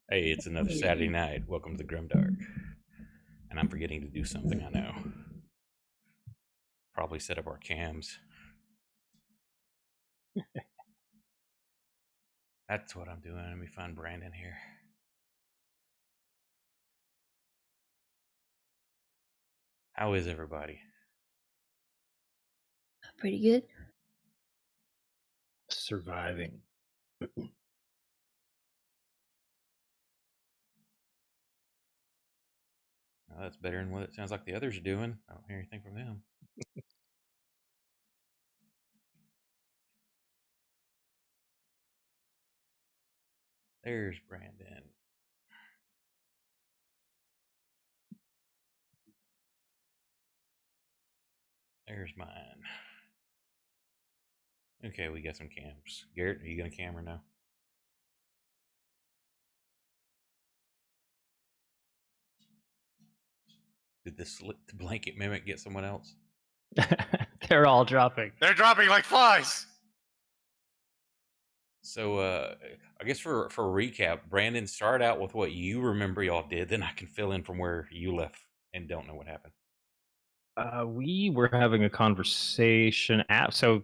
Hey, it's another Saturday night. Welcome to the GrimDark. And I'm forgetting to do something, I know. Probably set up our cams. That's what I'm doing. Let me find Brandon here. How is everybody? Pretty good. Surviving. Oh, that's better than what it sounds like the others are doing. I don't hear anything from them. There's Brandon. There's mine. Okay, we got some cams. Garrett, are you going to camera now? Did the blanket mimic get someone else? They're all dropping. They're dropping like flies. So, I guess for a recap, Brandon, start out with what you remember y'all did, then I can fill in from where you left and don't know what happened. We were having a conversation. So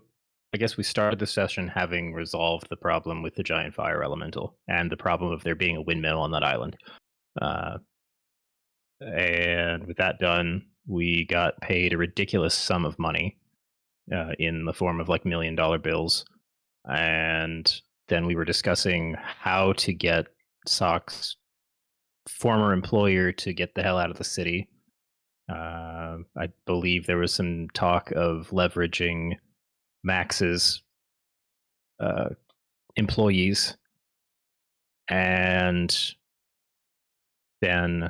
I guess we started the session having resolved the problem with the giant fire elemental and the problem of there being a windmill on that island. And with that done, we got paid a ridiculous sum of money in the form of like $1 million bills. And then we were discussing how to get Sock's former employer to get the hell out of the city. I believe there was some talk of leveraging Max's employees, and then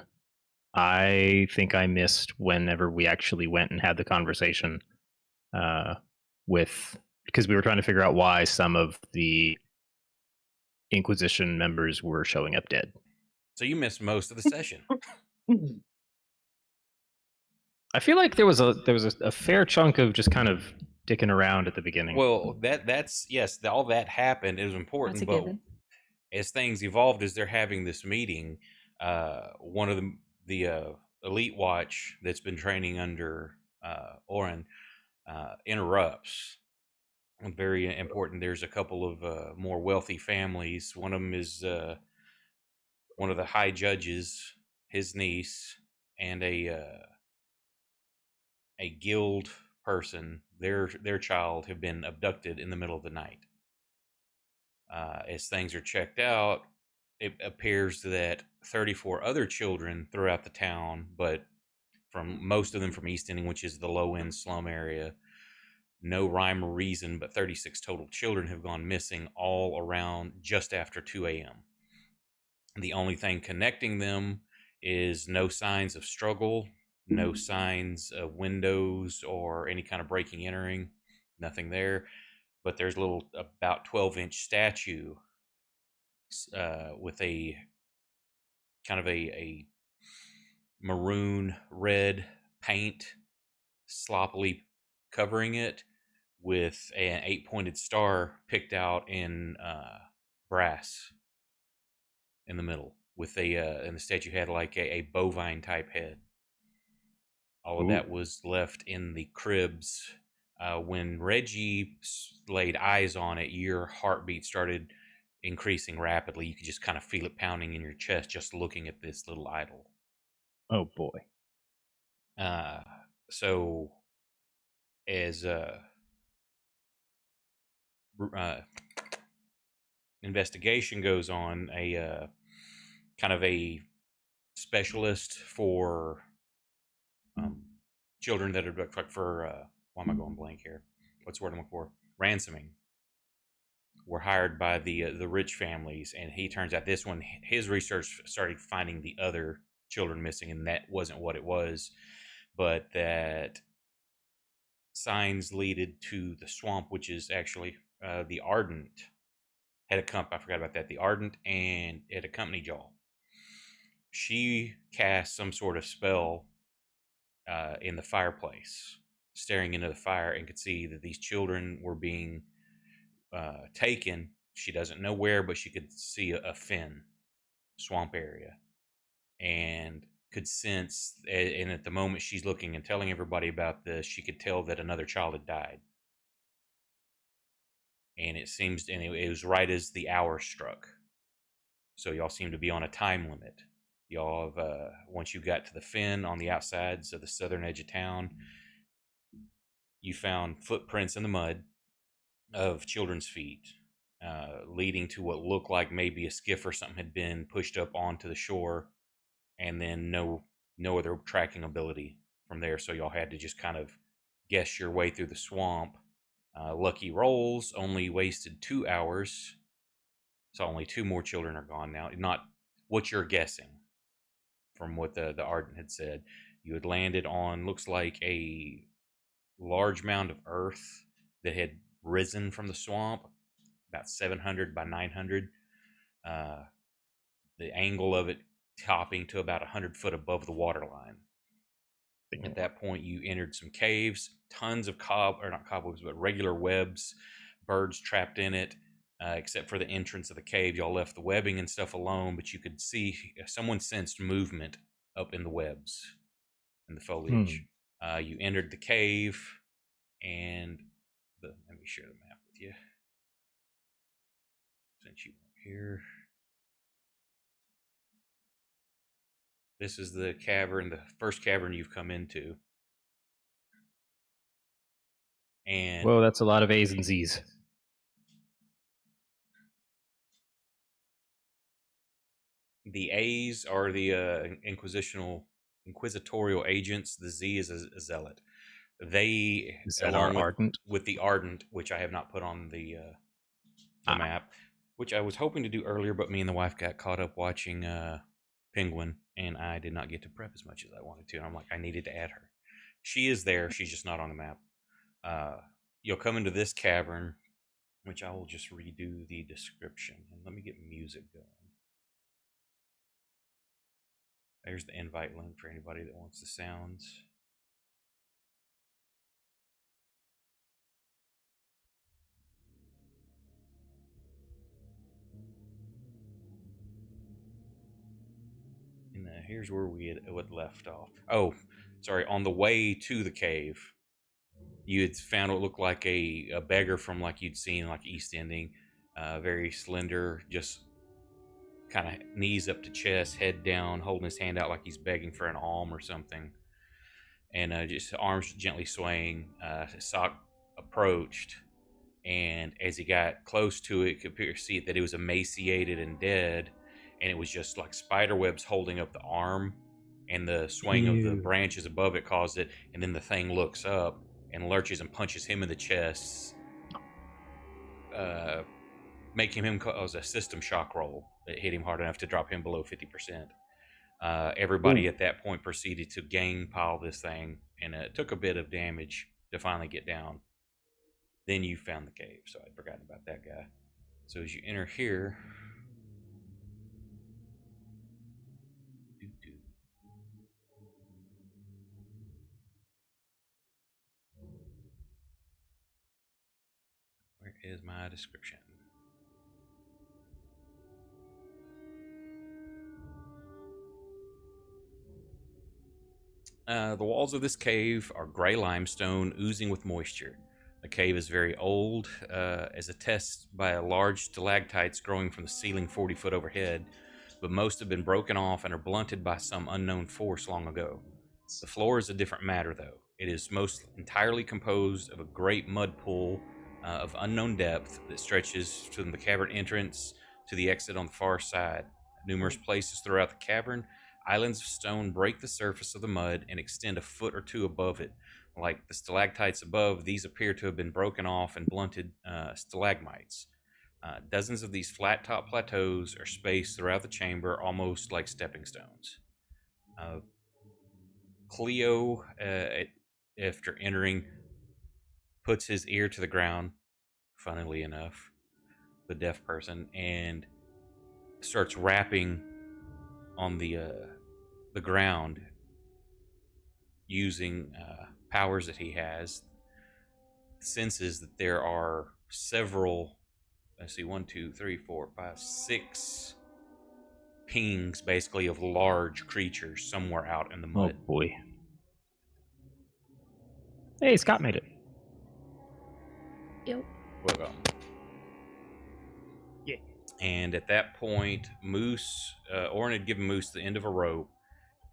I think I missed whenever we actually went and had the conversation with, because we were trying to figure out why some of the Inquisition members were showing up dead. So you missed most of the session. I feel like there was a fair chunk of just kind of dicking around at the beginning. Well, that's yes, all that happened. It was important, That's a but given. as things evolved, as they're having this meeting, one of the elite watch that's been training under Oren interrupts. Very important. There's a couple of more wealthy families. One of them is one of the high judges, his niece, and a guild person. Their child have been abducted in the middle of the night. As things are checked out, it appears that 34 other children throughout the town, but from most of them from East Ending, which is the low end slum area, no rhyme or reason, but 36 total children have gone missing all around just after 2 a.m. The only thing connecting them is no signs of struggle, no signs of windows or any kind of breaking entering, nothing there. But there's a little about 12-inch statue with a kind of a maroon red paint sloppily covering it with an 8-pointed star picked out in brass in the middle with and the statue had like a bovine type head. All of that was left in the cribs. When Reggie laid eyes on it, your heartbeat started increasing rapidly. You could just kind of feel it pounding in your chest just looking at this little idol. Oh boy. So as investigation goes on, a kind of a specialist for children that are for why am I going blank here? What's the word I'm looking for? Ransoming. Were hired by the rich families, and he turns out this one, his research started finding the other children missing, and that wasn't what it was, but that signs leaded to the swamp, which is actually the Ardent had a comp. I forgot about that. The Ardent, and it accompanied y'all. She cast some sort of spell in the fireplace, staring into the fire, and could see that these children were being taken. She doesn't know where, but she could see a fin swamp area, and could sense, and at the moment she's looking and telling everybody about this, she could tell that another child had died. And it seems, and it was right as the hour struck. So y'all seem to be on a time limit. Y'all have, once you got to the fen on the outsides of the southern edge of town, you found footprints in the mud of children's feet, leading to what looked like maybe a skiff or something had been pushed up onto the shore, and then no other tracking ability from there. So y'all had to just kind of guess your way through the swamp. Lucky rolls only wasted 2 hours, so only two more children are gone now. Not what you're guessing from what the Ardent had said. You had landed on, looks like, a large mound of earth that had risen from the swamp, about 700 by 900. Uh, the angle of it topping to about 100 foot above the water line. At that point, you entered some caves, tons of not cobwebs, but regular webs, birds trapped in it. Except for the entrance of the cave, y'all left the webbing and stuff alone, but you could see someone sensed movement up in the webs and the foliage. You entered the cave, and let me share the map with you since you weren't here. This is the cavern, the first cavern you've come into. And Whoa, that's a lot of A's and Z's. the A's are the inquisitorial agents. The Z is a zealot. They, Is that along our Ardent? with the Ardent, which I have not put on the map, which I was hoping to do earlier, but me and the wife got caught up watching Penguin, and I did not get to prep as much as I wanted to. And I'm like, I needed to add her. She is there. She's just not on the map. You'll come into this cavern, which I will just redo the description. And let me get music going. There's the invite link for anybody that wants the sounds. And here's where we had left off. Oh, sorry. On the way to the cave, you had found what looked like a beggar from like you'd seen like East Ending, very slender, just kind of knees up to chest, head down, holding his hand out like he's begging for an alm or something, and just arms gently swaying. Sock approached, and as he got close to it, could see that it was emaciated and dead, and it was just like spider webs holding up the arm, and the swaying of the branches above it caused it. And then the thing looks up and lurches and punches him in the chest, making him cause a system shock roll that hit him hard enough to drop him below 50%. Everybody at that point proceeded to gang pile this thing, and it took a bit of damage to finally get down. Then you found the cave, so I'd forgotten about that guy. So as you enter here, where is my description? The walls of this cave are gray limestone, oozing with moisture. The cave is very old, as attested by large stalactites growing from the ceiling 40 foot overhead, but most have been broken off and are blunted by some unknown force long ago. The floor is a different matter, though. It is most entirely composed of a great mud pool of unknown depth that stretches from the cavern entrance to the exit on the far side. Numerous places throughout the cavern, islands of stone break the surface of the mud and extend a foot or two above it. Like the stalactites above, these appear to have been broken off and blunted stalagmites. Dozens of these flat top plateaus are spaced throughout the chamber, almost like stepping stones. Cleo, after entering, puts his ear to the ground, funnily enough, the deaf person, and starts rapping on the ground using powers that he has. Senses that there are several, let's see, 1, 2, 3, 4, 5, 6 pings, basically, of large creatures somewhere out in the Oh mud. boy. Hey, Scott made it. Yep. Well, Yeah. and at that point, Orin had given Moose the end of a rope,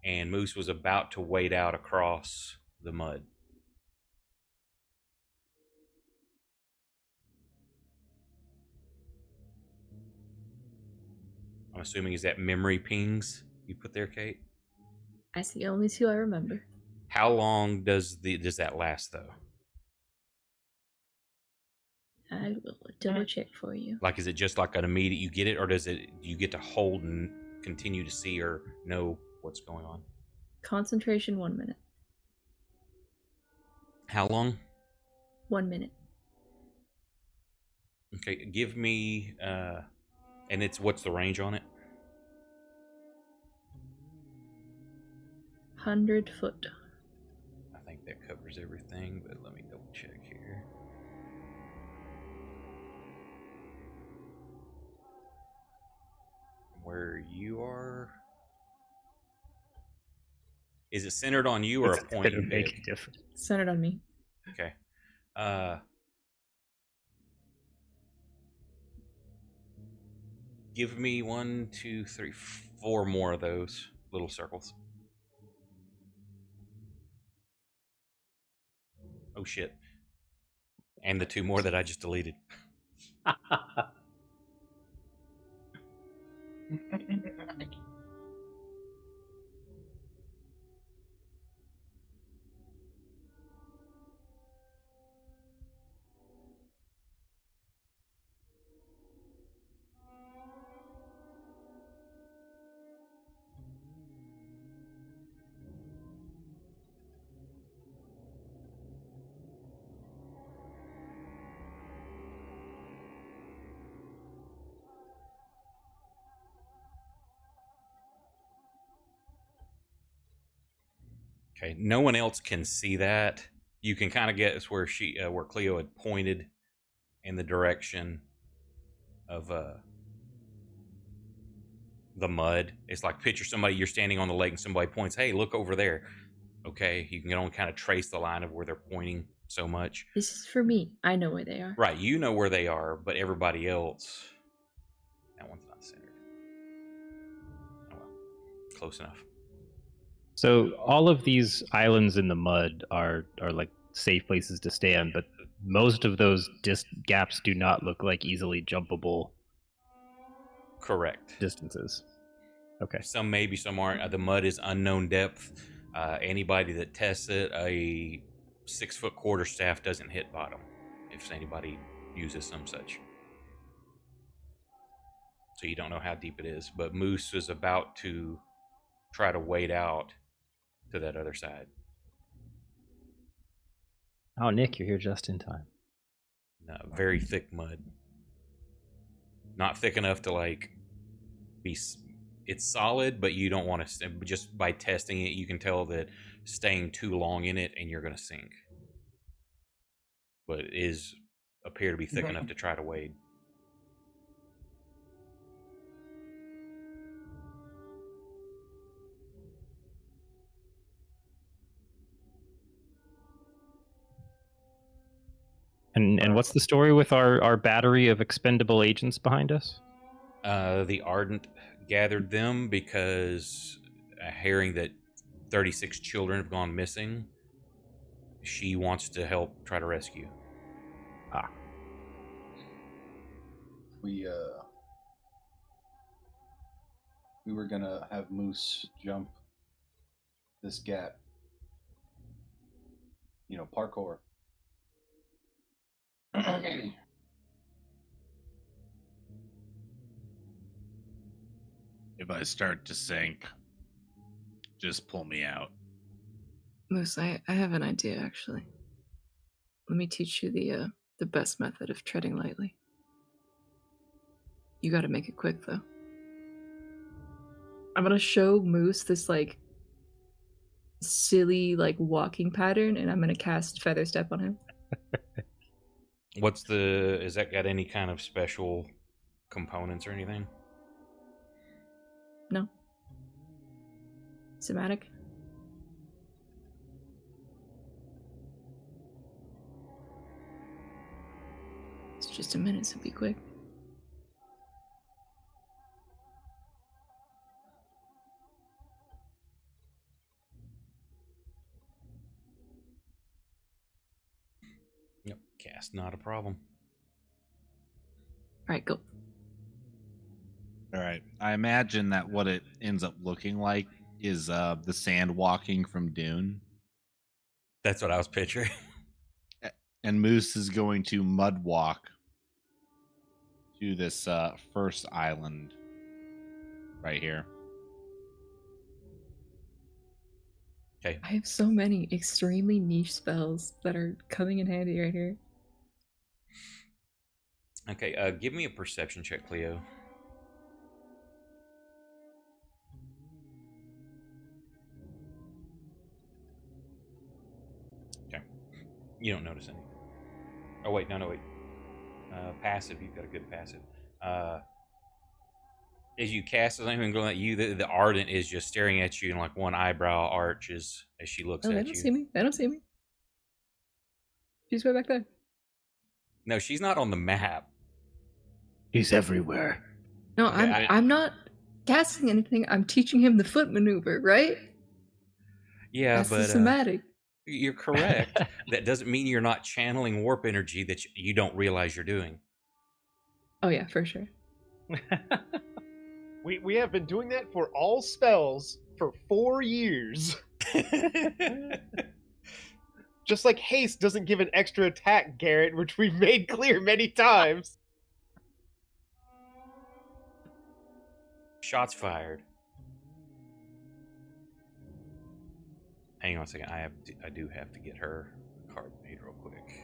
and Moose was about to wade out across the mud. I'm assuming is that memory pings you put there, Kate? That's the only two I remember. How long does that last though? I will double check for you. Like, is it just like an immediate you get it, or do you get to hold and continue to see or know what's going on? Concentration 1 minute. How long? 1 minute. Okay, give me and what's the range on it? 100 foot. I think that covers everything, but let me double check here. Where you are, is it centered on you or a It's point gonna you make pick? a difference. Centered on me. Okay. Give me 1, 2, 3, 4 more of those little circles. Oh shit. And the 2 more that I just deleted. Okay, no one else can see that. You can kind of guess where where Cleo had pointed in the direction of the mud. It's like picture somebody, you're standing on the lake and somebody points, "Hey, look over there." Okay, you can only kind of trace the line of where they're pointing so much. This is for me. I know where they are. Right, you know where they are, but everybody else, that one's not centered. Oh well, close enough. So all of these islands in the mud are like safe places to stand, but most of those gaps do not look like easily jumpable Correct. distances. Okay. Some maybe, some aren't. The mud is unknown depth. Anybody that tests it, a 6-foot quarterstaff doesn't hit bottom if anybody uses some such. So you don't know how deep it is. But Moose is about to try to wade out to that other side. Oh, Nick, you're here just in time. No, very thick mud. Not thick enough to like be. It's solid, but you don't want to. Just by testing it, you can tell that staying too long in it and you're going to sink. But it is appear to be thick enough to try to wade. And what's the story with our battery of expendable agents behind us? The Ardent gathered them because hearing that 36 children have gone missing, she wants to help try to rescue. Ah. We were gonna have Moose jump this gap. You know, parkour. If I start to sink, just pull me out. Moose, I have an idea actually. Let me teach you the best method of treading lightly. You gotta make it quick though. I'm gonna show Moose this like silly like walking pattern and I'm gonna cast Feather Step on him. Is that got any kind of special components or anything? No. Somatic? It's just a minute, so be quick. Yep, cast, not a problem. Alright, go. All right. I imagine that what it ends up looking like is the sand walking from Dune. That's what I was picturing. And Moose is going to mud walk to this first island right here. Okay. I have so many extremely niche spells that are coming in handy right here. Okay, give me a perception check, Cleo. Okay. You don't notice anything. Oh, wait, no, wait. Passive, you've got a good passive. As you cast something going at you, the Ardent is just staring at you, and like one eyebrow arches as she looks Oh, they at don't you. see me. They don't see me. She's way back there. No, she's not on the map. He's everywhere. No, Okay, I'm not casting anything. I'm teaching him the foot maneuver, right? Yeah, That's the but somatic. you're correct. That doesn't mean you're not channeling warp energy that you don't realize you're doing. Oh yeah, for sure. We have been doing that for all spells for 4 years. Just like haste doesn't give an extra attack, Garrett, which we've made clear many times. Shots fired. Hang on a second. I do have to get her card made real quick.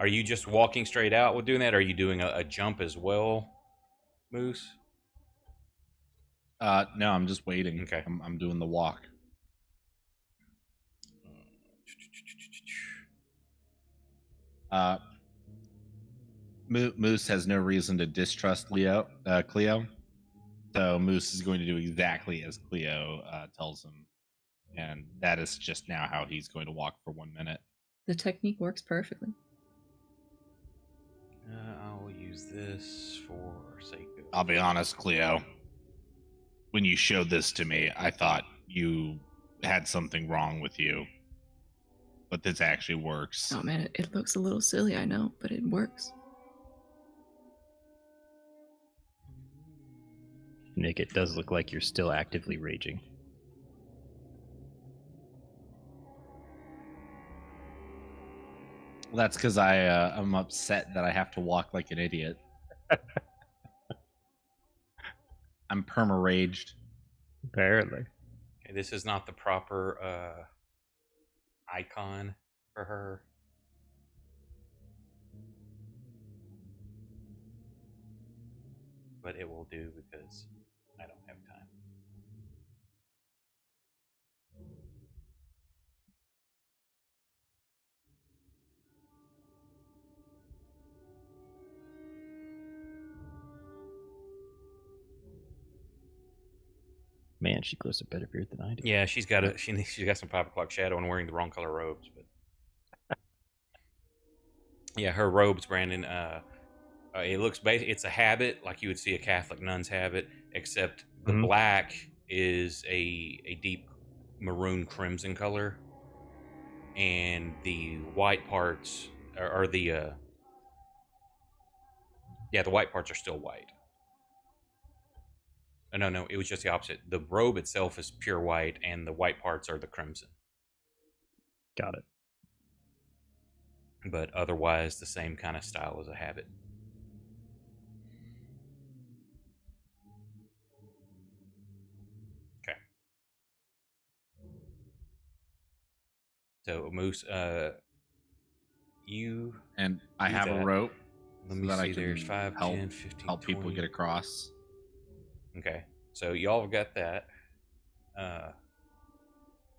Are you just walking straight out with doing that? Or are you doing a jump as well, Moose? No, I'm just waiting. Okay. I'm doing the walk. Moose has no reason to distrust Cleo. So Moose is going to do exactly as Cleo tells him. And that is just now how he's going to walk for 1 minute. The technique works perfectly. I will use this for sake of... I'll be honest, Cleo. When you showed this to me, I thought you had something wrong with you. But this actually works. Oh man, it looks a little silly, I know, but it works. Nick, it does look like you're still actively raging. Well, that's because I'm upset that I have to walk like an idiot. I'm perma-raged. Apparently. Okay, this is not the proper icon for her. But it will do because I don't have time. Man, she grows a better beard than I do. Yeah, she's got some 5 o'clock shadow and wearing the wrong color robes, but yeah, her robes, Brandon. It looks it's a habit like you would see a Catholic nun's habit, except the black is a deep maroon crimson color, and the white parts are the white parts are still white. No, it was just the opposite. The robe itself is pure white, and the white parts are the crimson. Got it. But otherwise, the same kind of style as a habit. Okay. So, Moose, you... And I do have that. a rope Let me so that see, I can there's 5, help, 10, 15, help 20. people get across. Okay, so y'all have got that.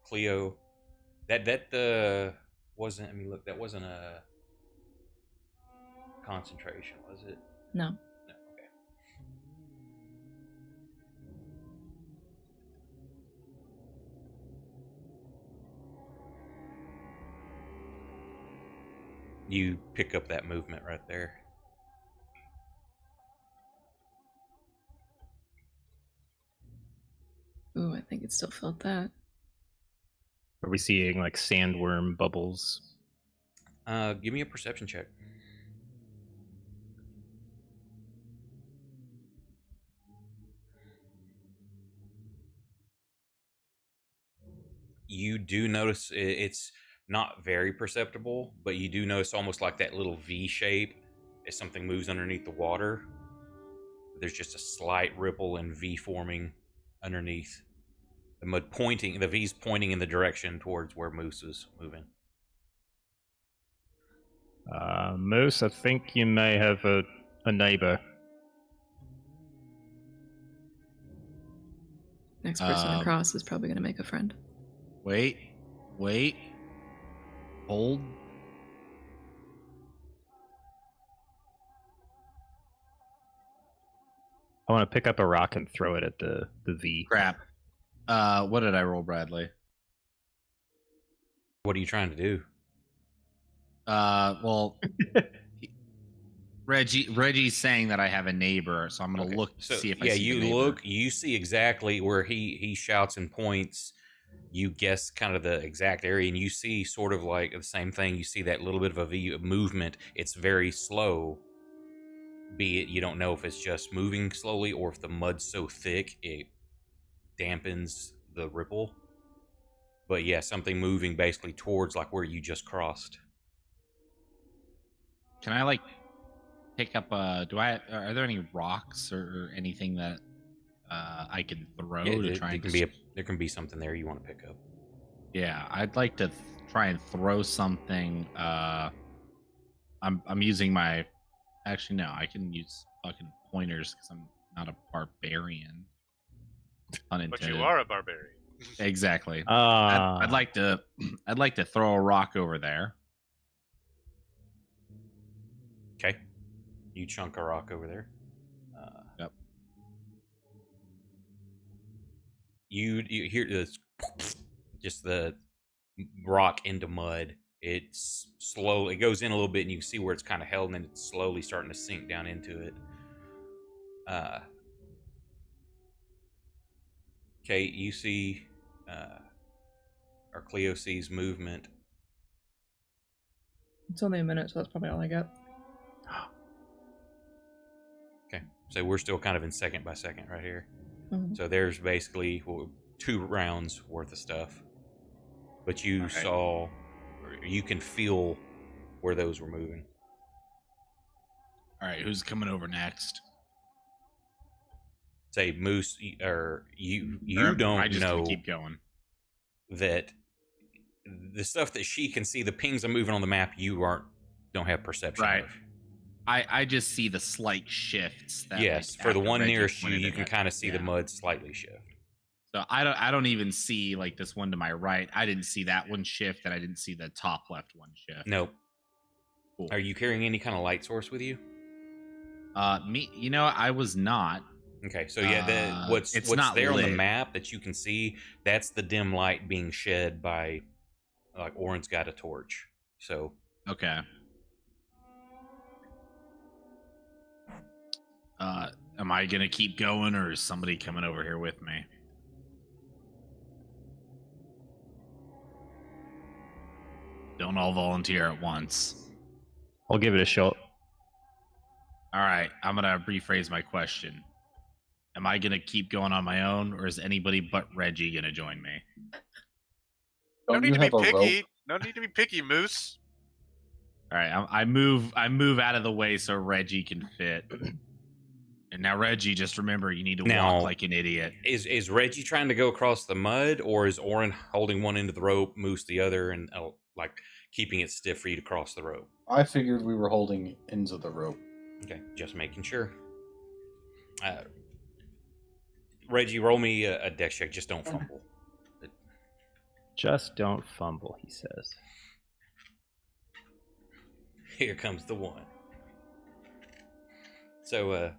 Cleo, that wasn't. I mean, look, that wasn't a concentration, was it? No. No. Okay. You pick up that movement right there. Ooh, I think it still felt that. Are we seeing like sandworm bubbles? Give me a perception check. You do notice it's not very perceptible, but you do notice almost like that little V shape as something moves underneath the water. There's just a slight ripple and V forming underneath. The mud pointing, the V's pointing in the direction towards where Moose is moving. Moose, I think you may have a neighbor. Next person across is probably going to make a friend. Wait. Hold. I want to pick up a rock and throw it at the V. Crap. What did I roll, Bradley? What are you trying to do? Well, Reggie's saying that I have a neighbor, so I'm gonna Okay. look So, to see if I yeah, see you the neighbor. look, you see exactly where he shouts and points. You guess kind of the exact area, and you see sort of like the same thing. You see that little bit of a V movement. It's very slow. Be it you don't know if it's just moving slowly or if the mud's so thick it dampens the ripple. But yeah, something moving basically towards like where you just crossed. Can I like pick up are there any rocks or anything that I can throw Yeah, to try and there can be something there you want to pick up. Yeah, I'd like to try and throw something. I'm using my. Actually, no, I can use fucking pointers because I'm not a barbarian. Unintended. But you are a barbarian. Exactly. I'd like to throw a rock over there. Okay, you chunk a rock over there. Yep. You hear this, just the rock into mud. It's slow. It goes in a little bit, and you can see where it's kind of held, and then it's slowly starting to sink down into it. Okay, you see, or Cleo sees movement. It's only a minute, so that's probably all I got. Okay, so we're still kind of in second by second right here. Mm-hmm. So there's basically 2 rounds worth of stuff, but you saw, you can feel where those were moving. All right, who's coming over next? Say Moose, or you Or don't I just know keep going. that the stuff that she can see, the pings are moving on the map, you don't have perception Right. of. I just see the slight shifts. That, Yes, like, for the after one Reggie nearest you, pointed you it can at. kind of see the Yeah. mud slightly shift. So I don't even see like this one to my right. I didn't see that one shift, and I didn't see the top left one shift. Nope. Cool. Are you carrying any kind of light source with you? Me, I was not. Okay, so yeah, what's not there on the lit. map that you can see, that's the dim light being shed by, like, Oren's got a torch. So Okay. Am I gonna keep going, or is somebody coming over here with me? Don't all volunteer at once. I'll give it a shot. All right, I'm gonna rephrase my question. Am I gonna keep going on my own, or is anybody but Reggie gonna join me? No Don't need you to be have a picky. rope? No need to be picky, Moose. All right, I move out of the way so Reggie can fit. And now, Reggie, just remember, you need to Now- walk like an idiot. is Reggie trying to go across the mud, or is Oren holding one end of the rope, Moose the other, and like keeping it stiff for you to cross the rope? I figured we were holding ends of the rope. Okay, just making sure. Reggie, roll me a dex check. Just don't fumble. Just don't fumble, he says. Here comes the one. So a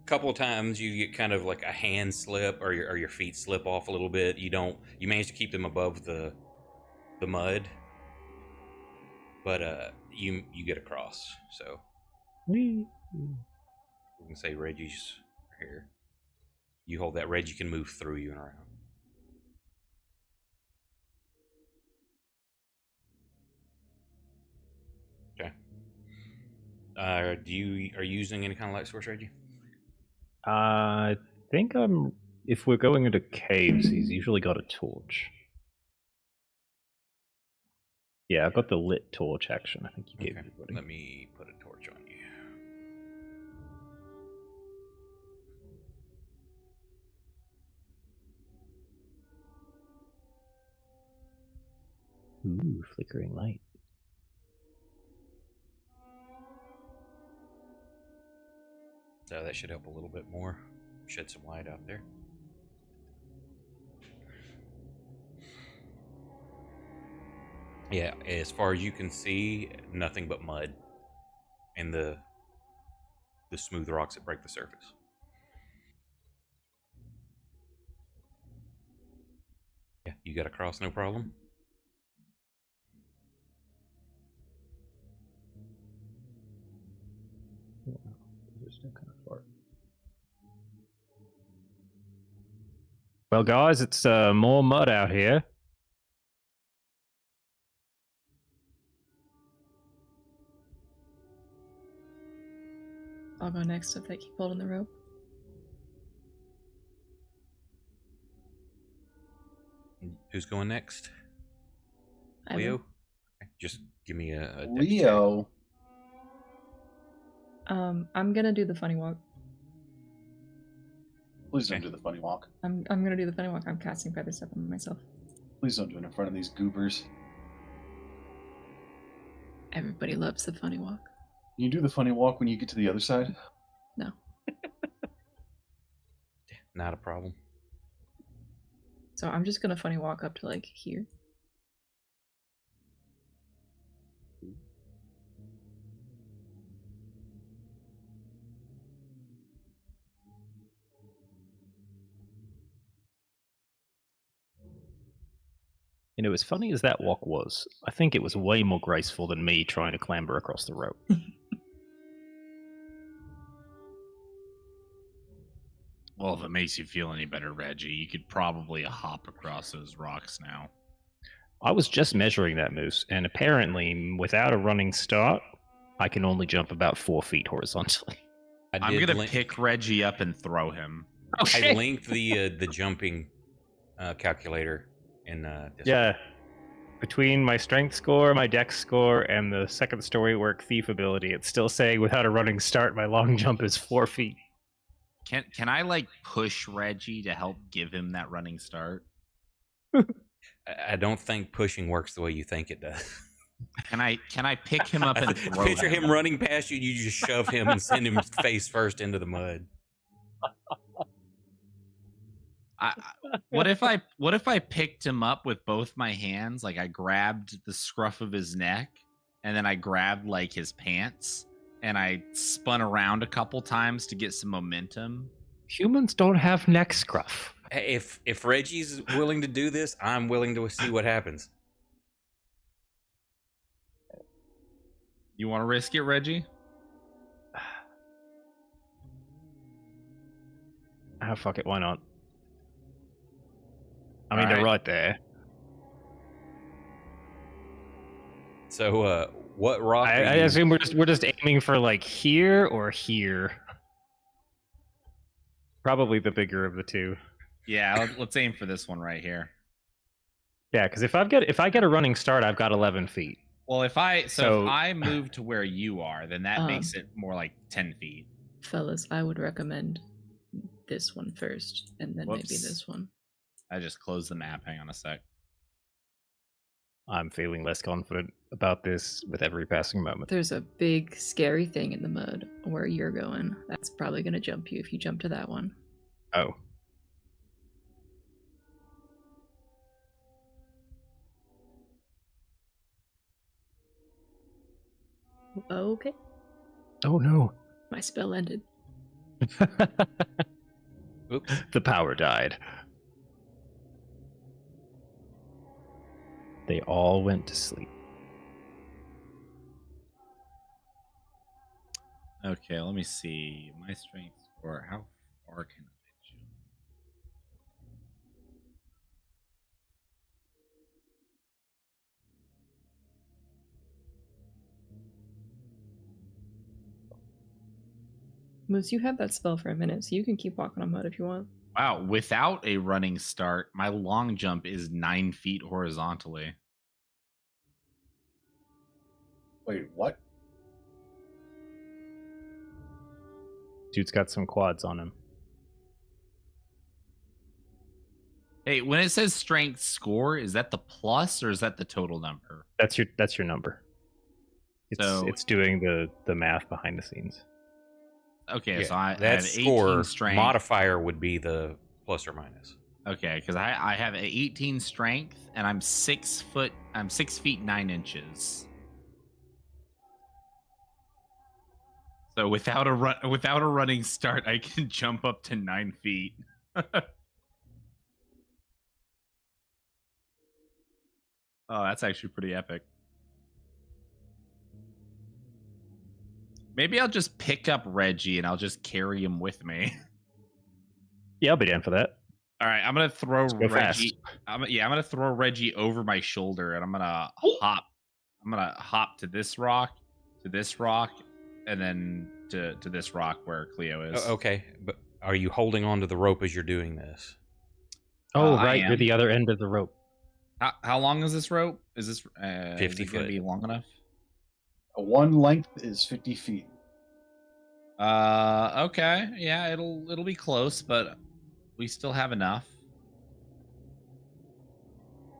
couple of times you get kind of like a hand slip, or your feet slip off a little bit. You manage to keep them above the mud, but You get across. So Whee! we can say Reggie's here. You hold that, Reggie can move through you and around. Okay. Are you using any kind of light source, Reggie? I think I'm. If we're going into caves, he's usually got a torch. Yeah, I've got the lit torch action. I think you gave Okay. everybody. Let me put a torch on you. Ooh, flickering light. So that should help a little bit more. Shed some light out there. Yeah, as far as you can see, nothing but mud and the smooth rocks that break the surface. Yeah, you got across, no problem. They're still kind of far. Well, guys, it's more mud out here. I'll go next if they keep holding the rope. Who's going next? I Leo? will. Okay, just give me a Leo. I'm gonna do the funny walk. Please don't Okay. do the funny walk. I'm gonna do the funny walk. I'm casting Feather Step on myself. Please don't do it in front of these goobers. Everybody loves the funny walk. Can you do the funny walk when you get to the other side? No. Not a problem. So I'm just gonna funny walk up to like here. You know, as funny as that walk was, I think it was way more graceful than me trying to clamber across the rope. Well, if it makes you feel any better, Reggie, you could probably hop across those rocks now. I was just measuring that, Moose, and apparently, without a running start, I can only jump about 4 feet horizontally. I'm gonna pick Reggie up and throw him. I linked the jumping calculator in Discord. Yeah. Between my strength score, my dex score, and the second story work thief ability, it's still saying without a running start, my long jump is 4 feet. Can I like push Reggie to help give him that running start? I don't think pushing works the way you think it does. Can I pick him up and throw Picture him running past you, and you just shove him and send him face first into the mud. What if I picked him up with both my hands? Like I grabbed the scruff of his neck, and then I grabbed like his pants, and I spun around a couple times to get some momentum. Humans don't have neck scruff. Hey, if Reggie's willing to do this, I'm willing to see what happens. You want to risk it, Reggie? Ah, fuck it, why not? I mean, All they're right. right there. So, what rock? I assume we're just aiming for like here or here. Probably the bigger of the two. Yeah, let's aim for this one right here. Yeah, because if I get a running start, I've got 11 feet. Well, if I So- move to where you are, then that makes it more like 10 feet. Fellas, I would recommend this one first, and then maybe Whoops. this one. I just closed the map. Hang on a sec. I'm feeling less confident about this with every passing moment. There's a big, scary thing in the mud where you're going. That's probably going to jump you if you jump to that one. Oh. Okay. Oh no. My spell ended. Oops. The power died. They all went to sleep. Okay, let me see. My strength score. How far can I jump? Moose, you have that spell for a minute, so you can keep walking on mud if you want. Wow, without a running start, my long jump is 9 feet horizontally. Wait, what? Dude's got some quads on him. Hey, when it says strength score, is that the plus or is that the total number? That's your number. It's doing the math behind the scenes. Okay, Yeah, so I that have 18 score strength. modifier would be the plus or minus. Okay, because I have 18 strength and I'm 6 feet 9 inches. So without a running start, I can jump up to 9 feet. Oh, that's actually pretty epic. Maybe I'll just pick up Reggie and I'll just carry him with me. Yeah, I'll be down for that. All right, I'm gonna throw Let's go Reggie. fast. I'm gonna throw Reggie over my shoulder, and I'm gonna hop. I'm gonna hop to this rock, and then to this rock where Cleo is. Okay, but are you holding on to the rope as you're doing this? Oh, I right, you're am. the other end of the rope. How long is this rope? Is this 50 is it gonna foot. be long enough? One length is 50 feet. Okay, yeah, it'll be close, but we still have enough.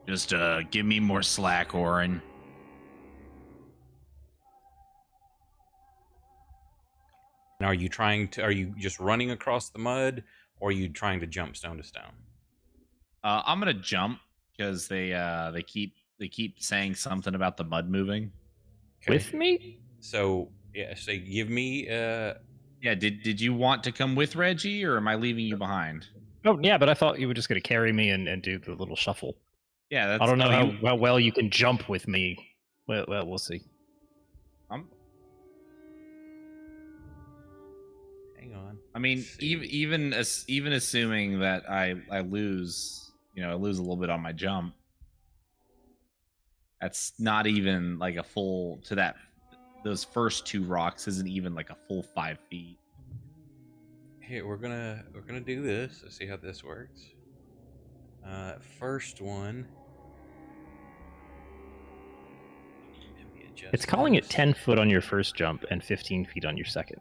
Just give me more slack, Orin. And are you just running across the mud, or are you trying to jump stone to stone? I'm gonna jump because they keep saying something about the mud moving. Okay. With me? So give me Yeah, did you want to come with Reggie, or am I leaving you behind? Oh, yeah, but I thought you were just going to carry me and do the little shuffle. Yeah, that's. I don't know oh, how well you can jump with me. Well, we'll see. hang on. I mean, Let's see. even assuming that I lose, I lose a little bit on my jump. That's not even like a full to that. Those first 2 rocks isn't even like a full 5 feet. Here we're gonna do this. Let's see how this works. First one. Let me adjust It's calling it this. 10 foot on your first jump and 15 feet on your second.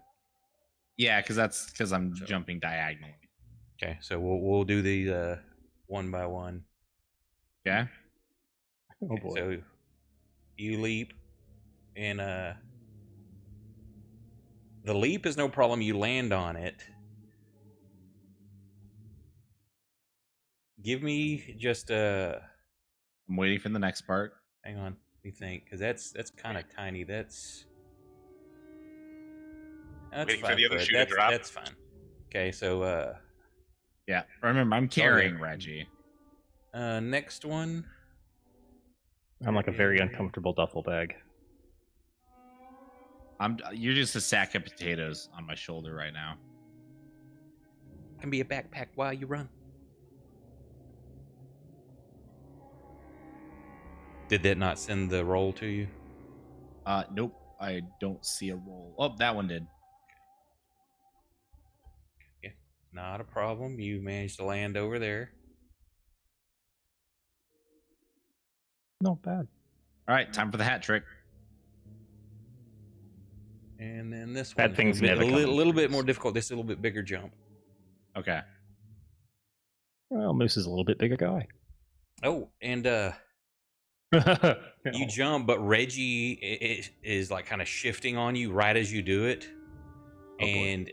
Yeah, because I'm jumping diagonally. Okay, so we'll do these one by one. Okay. Oh boy. So you leap, and the leap is no problem. You land on it. Give me just I'm waiting for the next part. hang on. Let me think, because that's kind of tiny. That's Waiting for 5 the other foot. shoe to drop. That's fine. Okay, so Yeah, remember I'm carrying Reggie. next one. I'm like a very uncomfortable duffel bag. You're just a sack of potatoes on my shoulder right now. Can be a backpack while you run. Did that not send the roll to you? Nope. I don't see a roll. Oh, that one did. Yeah, not a problem. You managed to land over there. Not bad. All right, time for the hat trick. And then this Bad one, things a never come in little bit twos. more difficult. This is a little bit bigger jump. Okay. Well, Moose is a little bit bigger guy. Oh, and you jump, but Reggie is like kind of shifting on you right as you do it, Oh, boy. and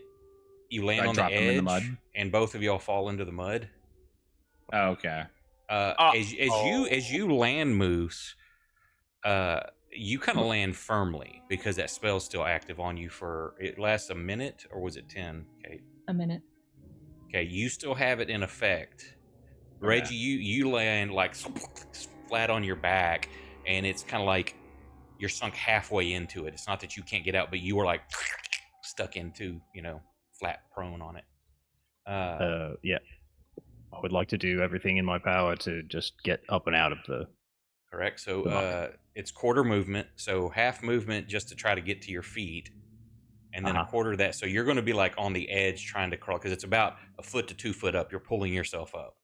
you land I on the drop him in the edge, mud? and both of y'all fall into the mud. Oh, okay. As you land, Moose, you kind of land firmly because that spell's still active on you for it lasts a minute, or was it 10? Okay, A minute. okay, you still have it in effect. Reggie, you land like flat on your back, and it's kind of like you're sunk halfway into it. It's not that you can't get out, but you were like stuck into, flat prone on it. Yeah. I would like to do everything in my power to just get up and out of the. Correct. So The muck. it's quarter movement. So half movement just to try to get to your feet, and then a quarter of that. So you're going to be like on the edge trying to crawl because it's about a foot to 2 foot up. You're pulling yourself up.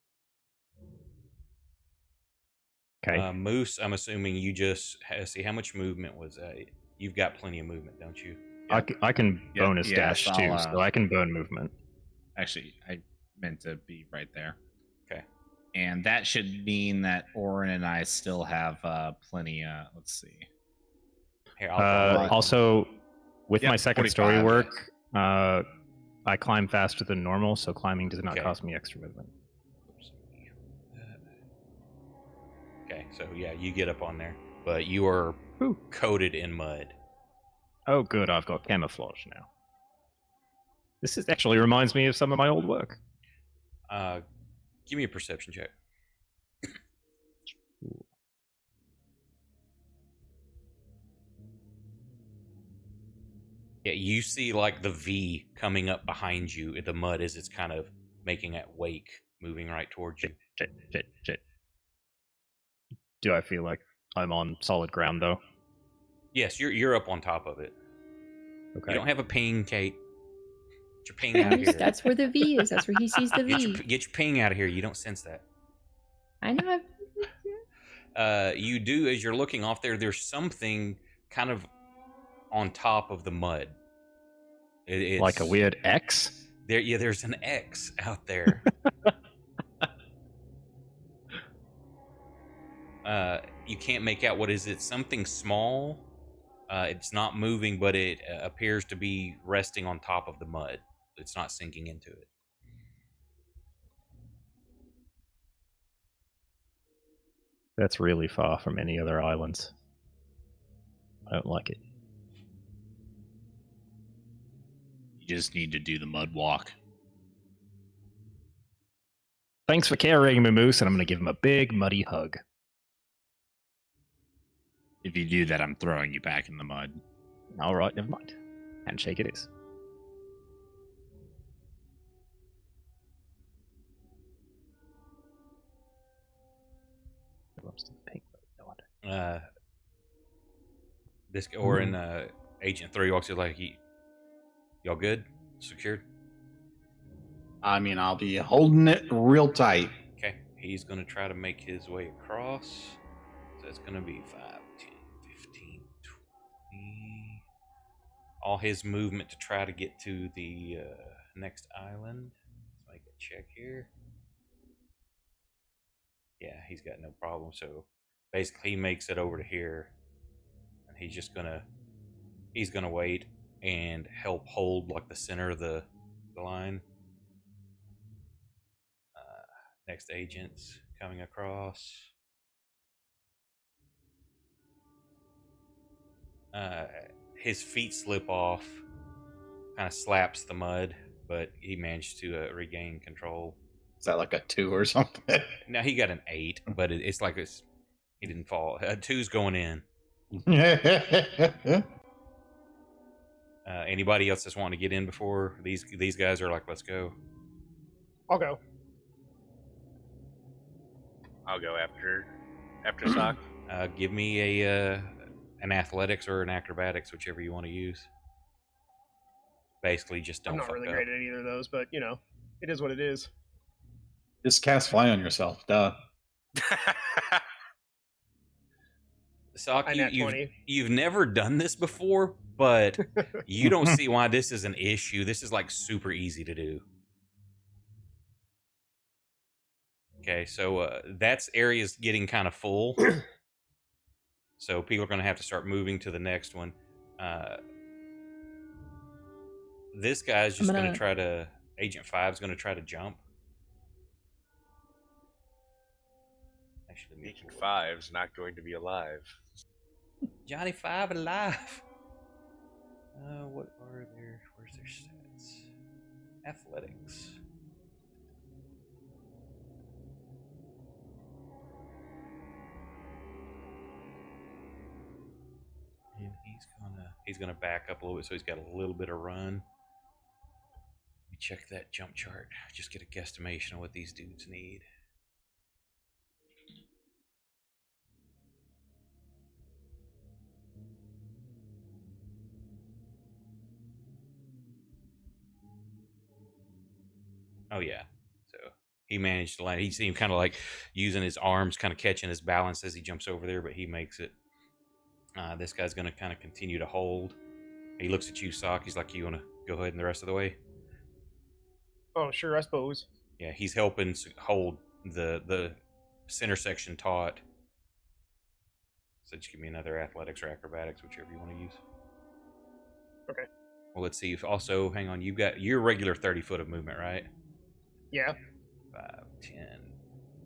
Okay. Moose, I'm assuming you just see how much movement was that? You've got plenty of movement, don't you? I can Yep, bonus yes, dash too, I'll, so I can burn movement. Actually, I meant to be right there. Okay. And that should mean that Orin and I still have plenty. Let's see. Here, I'll Also, with Yep, my second 45, story yeah. work, I climb faster than normal, so climbing does not Okay. cost me extra movement. Okay, so yeah, you get up on there, but you are coated in mud. Oh, good, I've got camouflage now. Actually reminds me of some of my old work. Give me a perception check. Yeah, you see like the V coming up behind you in the mud as it's kind of making that wake, moving right towards you. Shit. Do I feel like I'm on solid ground, though? Yes, you're up on top of it. Okay. You don't have a ping, Kate. Get your ping out of here. That's where the V is. That's where he sees the V. Get your ping out of here. You don't sense that. I know. You do, as you're looking off there, there's something kind of on top of the mud. It's like a weird X? There's an X out there. You can't make out what is it. Something small. It's not moving, but it appears to be resting on top of the mud. It's not sinking into it. That's really far from any other islands. I don't like it. You just need to do the mud walk. Thanks for carrying me, Moose, and I'm going to give him a big, muddy hug. If you do that, I'm throwing you back in the mud. All right, never mind. Handshake it is. This or in Agent 3 walks in like, y'all good? Secured? I mean, I'll be holding it real tight. Okay, he's going to try to make his way across. So that's going to be 5, 10, 15, 20. All his movement to try to get to the next island. Let's make a check here. Yeah, he's got no problem. So basically, he makes it over to here, and he's gonna wait and help hold like the center of the line. Next agent's coming across. His feet slip off, kind of slaps the mud, but he managed to regain control. Is that like a 2 or something? Now he got an 8, but it's like he didn't fall. A 2's going in. Anybody else that's wanting to get in before these guys are like, let's go? I'll go. I'll go after Sock. Give me an athletics or an acrobatics, whichever you want to use. Basically, just don't I'm not fuck really up. great at either of those, but it is what it is. Just cast fly on yourself. Duh. Sock, I nat 20. you've never done this before, but you don't see why this is an issue. This is like super easy to do. Okay, so that's area's getting kind of full. So people are going to have to start moving to the next one. This guy's just going to try to... Agent 5 is going to try to jump. Actually, Agent 5's not going to be alive. Johnny 5 alive. What are their... Where's their stats? Athletics. And He's going to back up a little bit so he's got a little bit of run. Let me check that jump chart. Just get a guesstimation of what these dudes need. Oh, yeah. So he managed to land. He seemed kind of like using his arms, kind of catching his balance as he jumps over there, but he makes it. This guy's going to kind of continue to hold. He looks at you, Sock. He's like, you want to go ahead and the rest of the way? Oh, sure, I suppose. Yeah, he's helping hold the center section taut. So just give me another athletics or acrobatics, whichever you want to use. Okay. Well, let's see. If also, hang on, you've got your regular 30 foot of movement, right? Yeah. 5, 10,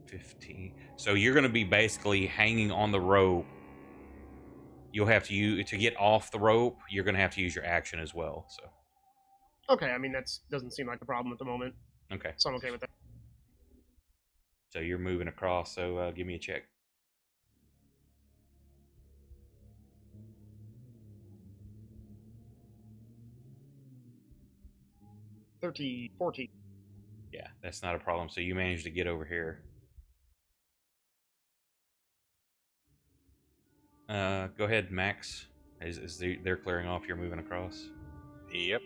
15. So you're going to be basically hanging on the rope. You'll have to get off the rope. You're going to have to use your action as well. So. Okay, I mean, that doesn't seem like a problem at the moment. Okay. So I'm okay with that. So you're moving across. So give me a check. 14. Yeah, that's not a problem. So you managed to get over here. Go ahead, Max. They're clearing off. You're moving across. Yep.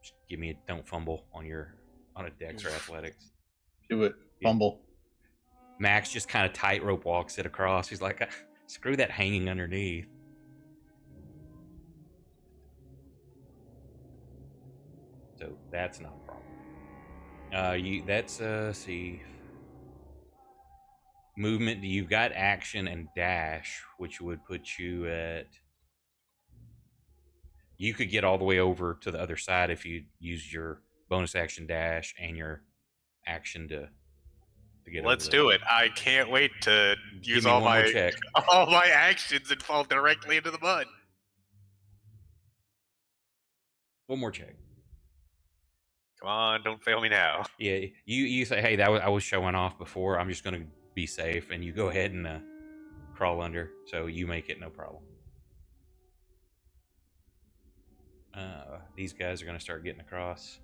Just give me a don't fumble on a dex or athletics. Do it. Fumble. Max just kind of tightrope walks it across. He's like, screw that hanging underneath. So that's not a problem. That's see. Movement, you've got action and dash, which would put you at. You could get all the way over to the other side if you use your bonus action dash and your action to get Let's over do it. I can't wait to Give use me all one more my check. all my actions and fall directly into the mud. One more check. Come on, don't fail me now. Yeah, you say, hey, I was showing off before. I'm just going to be safe, and you go ahead and crawl under. So you make it no problem. These guys are going to start getting across.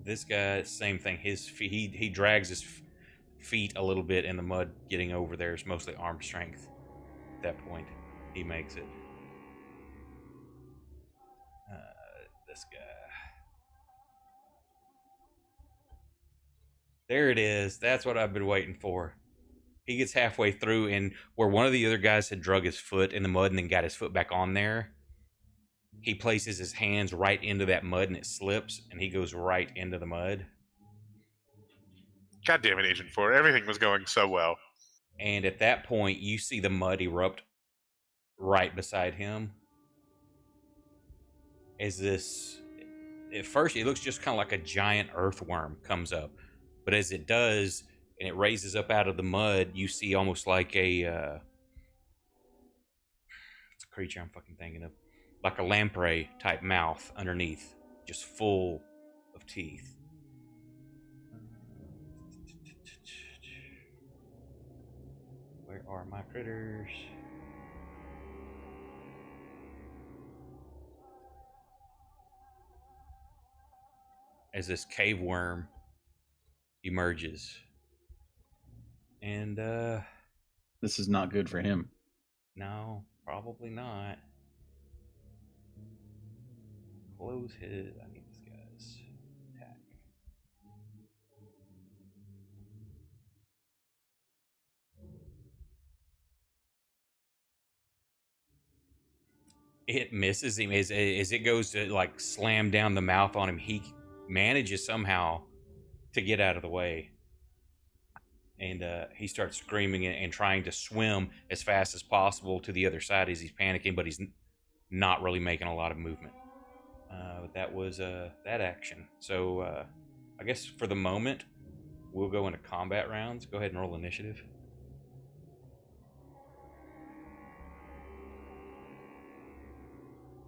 This guy, same thing. His feet, he drags his feet a little bit in the mud. Getting over there is mostly arm strength. At that point, he makes it. This guy. There it is. That's what I've been waiting for. He gets halfway through, and where one of the other guys had drug his foot in the mud and then got his foot back on there, he places his hands right into that mud and it slips, and he goes right into the mud. God damn it, Agent 4. Everything was going so well. And at that point, you see the mud erupt right beside him. As this, at first, it looks just kind of like a giant earthworm comes up. But as it does, and it raises up out of the mud, you see almost like it's a creature I'm fucking thinking of. Like a lamprey type mouth underneath, just full of teeth. Where are my critters? As this cave worm emerges. And This is not good for him. no, probably not. Close his. I need this guy's attack. It misses him as it goes to like slam down the mouth on him. He manages somehow to get out of the way, and he starts screaming and trying to swim as fast as possible to the other side as he's panicking, but he's not really making a lot of movement. But that was that action. So I guess for the moment, we'll go into combat rounds. Go ahead and roll initiative.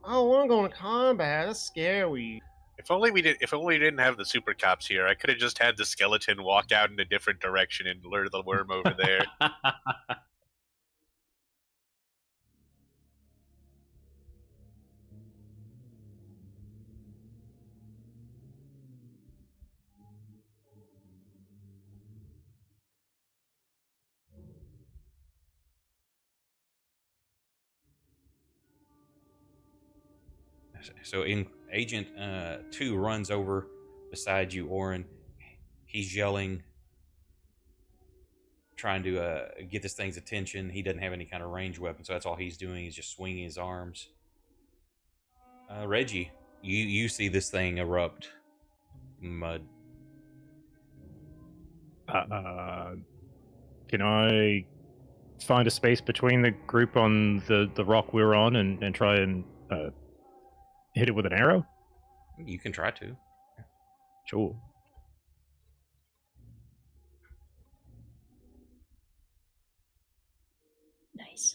I want to go into combat. That's scary. If only we didn't have the super cops here, I could have just had the skeleton walk out in a different direction and lure the worm over there. So Agent 2 runs over beside you, Orin. He's yelling, trying to get this thing's attention. He doesn't have any kind of range weapon, so that's all he's doing. He's just swinging his arms. Reggie, you see this thing erupt mud. Can I find a space between the group on the rock we're on and try and hit it with an arrow? You can try to. Sure. Nice.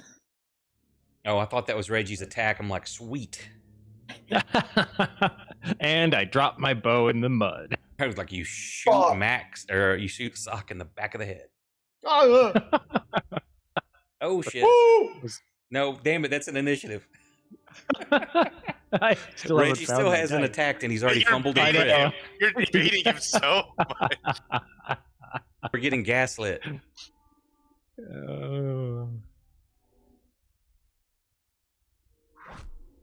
Oh, I thought that was Reggie's attack. I'm like, sweet. And I dropped my bow in the mud. I was like, you shoot Max, or you shoot Sock in the back of the head. Oh, Oh shit! woo! No, damn it, that's an initiative. I still haven't Reggie found still my hasn't guy. attacked, and he's already You're fumbled a beating crit. him. You're beating him so much. We're getting gaslit.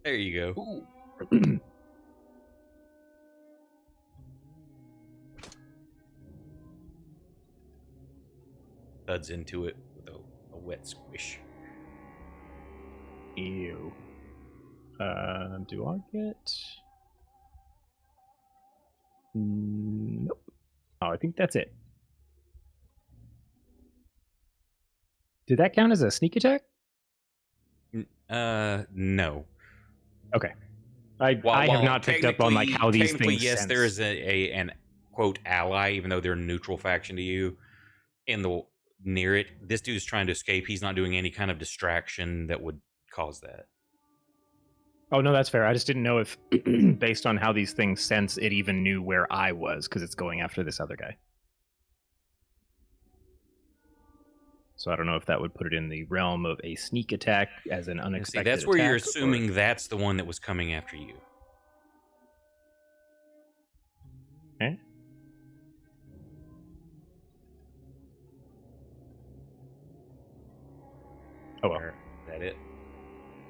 There you go. Thuds into it with a wet squish. Ew. Do I get? Nope. Oh, I think that's it. Did that count as a sneak attack? No. Okay. I have not picked up on like how these things. Yes, sense. there is an quote ally, even though they're a neutral faction to you. In the near it, this dude's trying to escape. He's not doing any kind of distraction that would cause that. Oh no, that's fair. I just didn't know if, based on how these things sense, it even knew where I was because it's going after this other guy. So I don't know if that would put it in the realm of a sneak attack as an unexpected. See, that's where you're attack, assuming or... that's the one that was coming after you. Okay. Oh well. Is that it?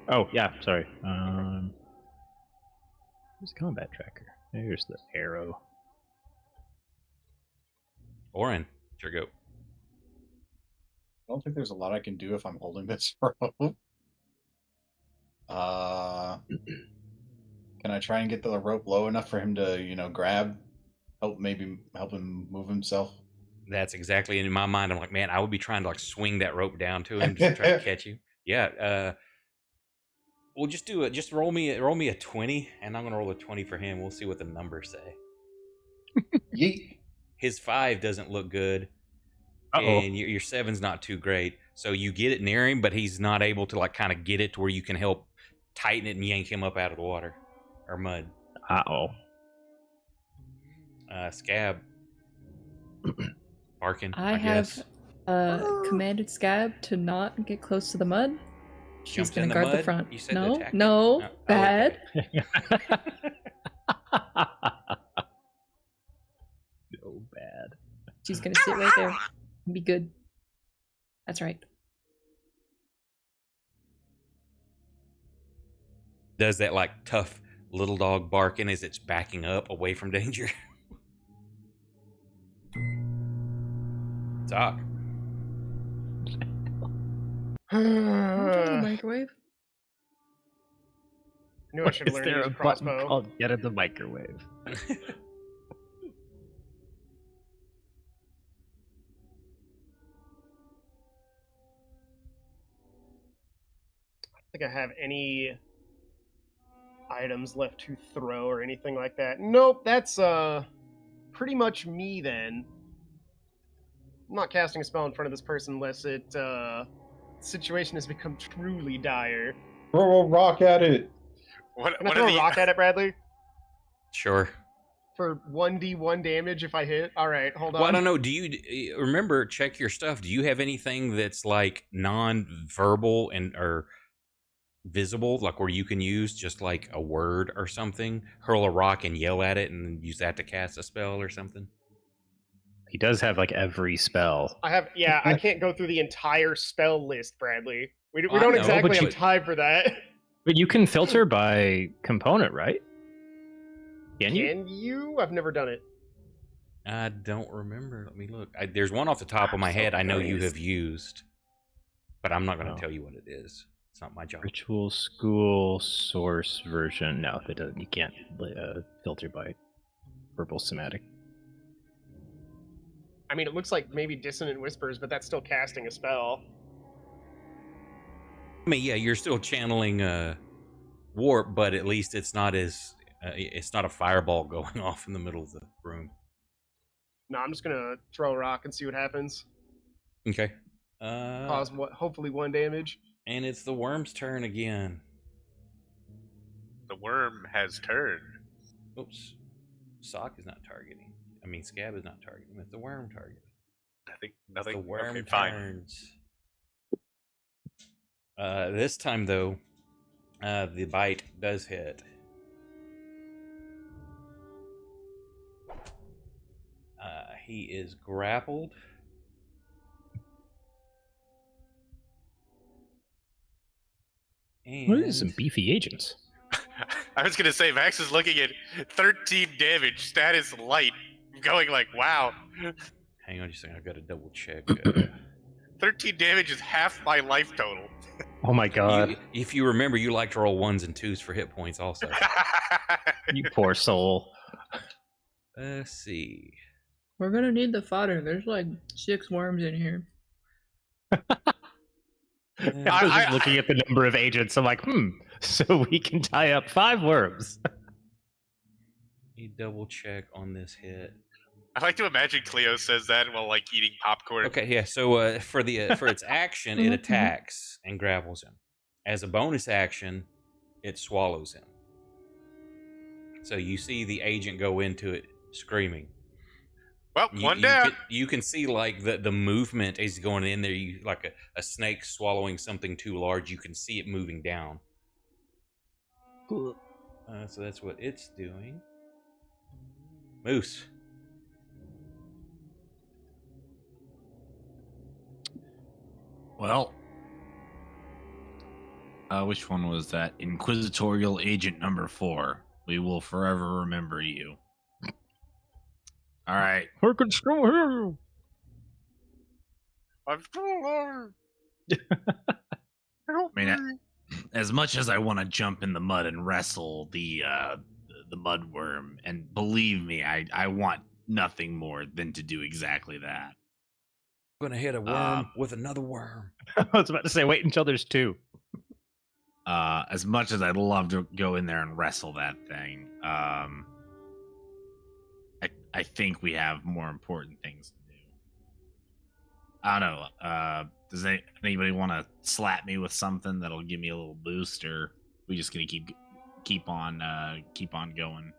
Oh yeah, sorry. Where's the combat tracker? There's the arrow. Orin, sure go. I don't think there's a lot I can do if I'm holding this rope. Can I try and get the rope low enough for him to, grab, help him move himself? That's exactly in my mind. I'm like, man, I would be trying to like swing that rope down to him, just try to catch you. Yeah. We'll just do it. Just roll me a 20, and I'm gonna roll a 20 for him. We'll see what the numbers say. Yeet. His 5 doesn't look good. And your 7's not too great. So you get it near him, but he's not able to like kind of get it to where you can help tighten it and yank him up out of the water or mud. Scab. Barking. I guess. have commanded Scab to not get close to the mud. She's Jumps going in to the guard the mud? front. You said No, attack. no, Oh, bad. okay. No bad. She's going to sit right there and be good. That's right. Does that like tough little dog barking as it's backing up away from danger? Talk. Microwave. Knew I should Is learn there to a use button crossbow. called "Get in the microwave"? I think I have any items left to throw or anything like that. Nope, that's pretty much me then. I'm not casting a spell in front of this person unless the situation has become truly dire. Throw a rock at it. What Can I what throw are a the rock at it, Bradley? Sure. For 1d1 damage if I hit? Alright, hold on. Well, I don't know. Do you remember? Check your stuff. Do you have anything that's like non-verbal and or visible, like where you can use just like a word or something, hurl a rock and yell at it, and use that to cast a spell or something? He does have like every spell. I can't go through the entire spell list, Bradley. We Well, I don't know, exactly but have time for that. But you can filter by component, right? Can you? Can you? I've never done it. I don't remember. Let me look. There's one off the top of my head I know you have used, but I'm not going to tell you what it is. It's not my job. Ritual school source version. No, it doesn't. You can't filter by verbal somatic. I mean, it looks like maybe Dissonant Whispers, but that's still casting a spell. I mean, yeah, you're still channeling warp, but at least it's not as it's not a fireball going off in the middle of the room. No, I'm just gonna throw a rock and see what happens. Okay. Cause what? Hopefully 1 damage. And it's the worm's turn again. The worm has turned. Oops. Sock is not targeting. I mean, Scab is not targeting. It's the worm targeting. Nothing. The worm Okay, fine. turns. This time, though, the bite does hit. He is grappled. And What is some beefy agents? I was gonna say Max is looking at 13 damage, status light, going like, wow. Hang on just a second, I've got to double check. 13 damage is half my life total. Oh my god. If you remember, you like to roll 1s and 2s for hit points also. You poor soul. Let's see. We're gonna need the fodder. There's like 6 worms in here. I was just looking at the number of agents. I'm like, so we can tie up 5 worms. Let me double check on this hit. I like to imagine Cleo says that while like eating popcorn. Okay, yeah. So for its action, it attacks and grapples him. As a bonus action, it swallows him. So you see the agent go into it screaming. Well, one down. You can see like the movement as he's going in there. You like a snake swallowing something too large. You can see it moving down. So that's what it's doing. Moose. Well, which one was that? Inquisitorial Agent number 4. We will forever remember you. All right. I can still hear you. I'm still alive. I mean, as much as I want to jump in the mud and wrestle the mud worm, and believe me, I want nothing more than to do exactly that. I'm gonna hit a worm with another worm. I was about to say, wait until there's 2. As much as I'd love to go in there and wrestle that thing, I think we have more important things to do. I don't know. Does anybody want to slap me with something that'll give me a little boost, or we just gonna keep on going?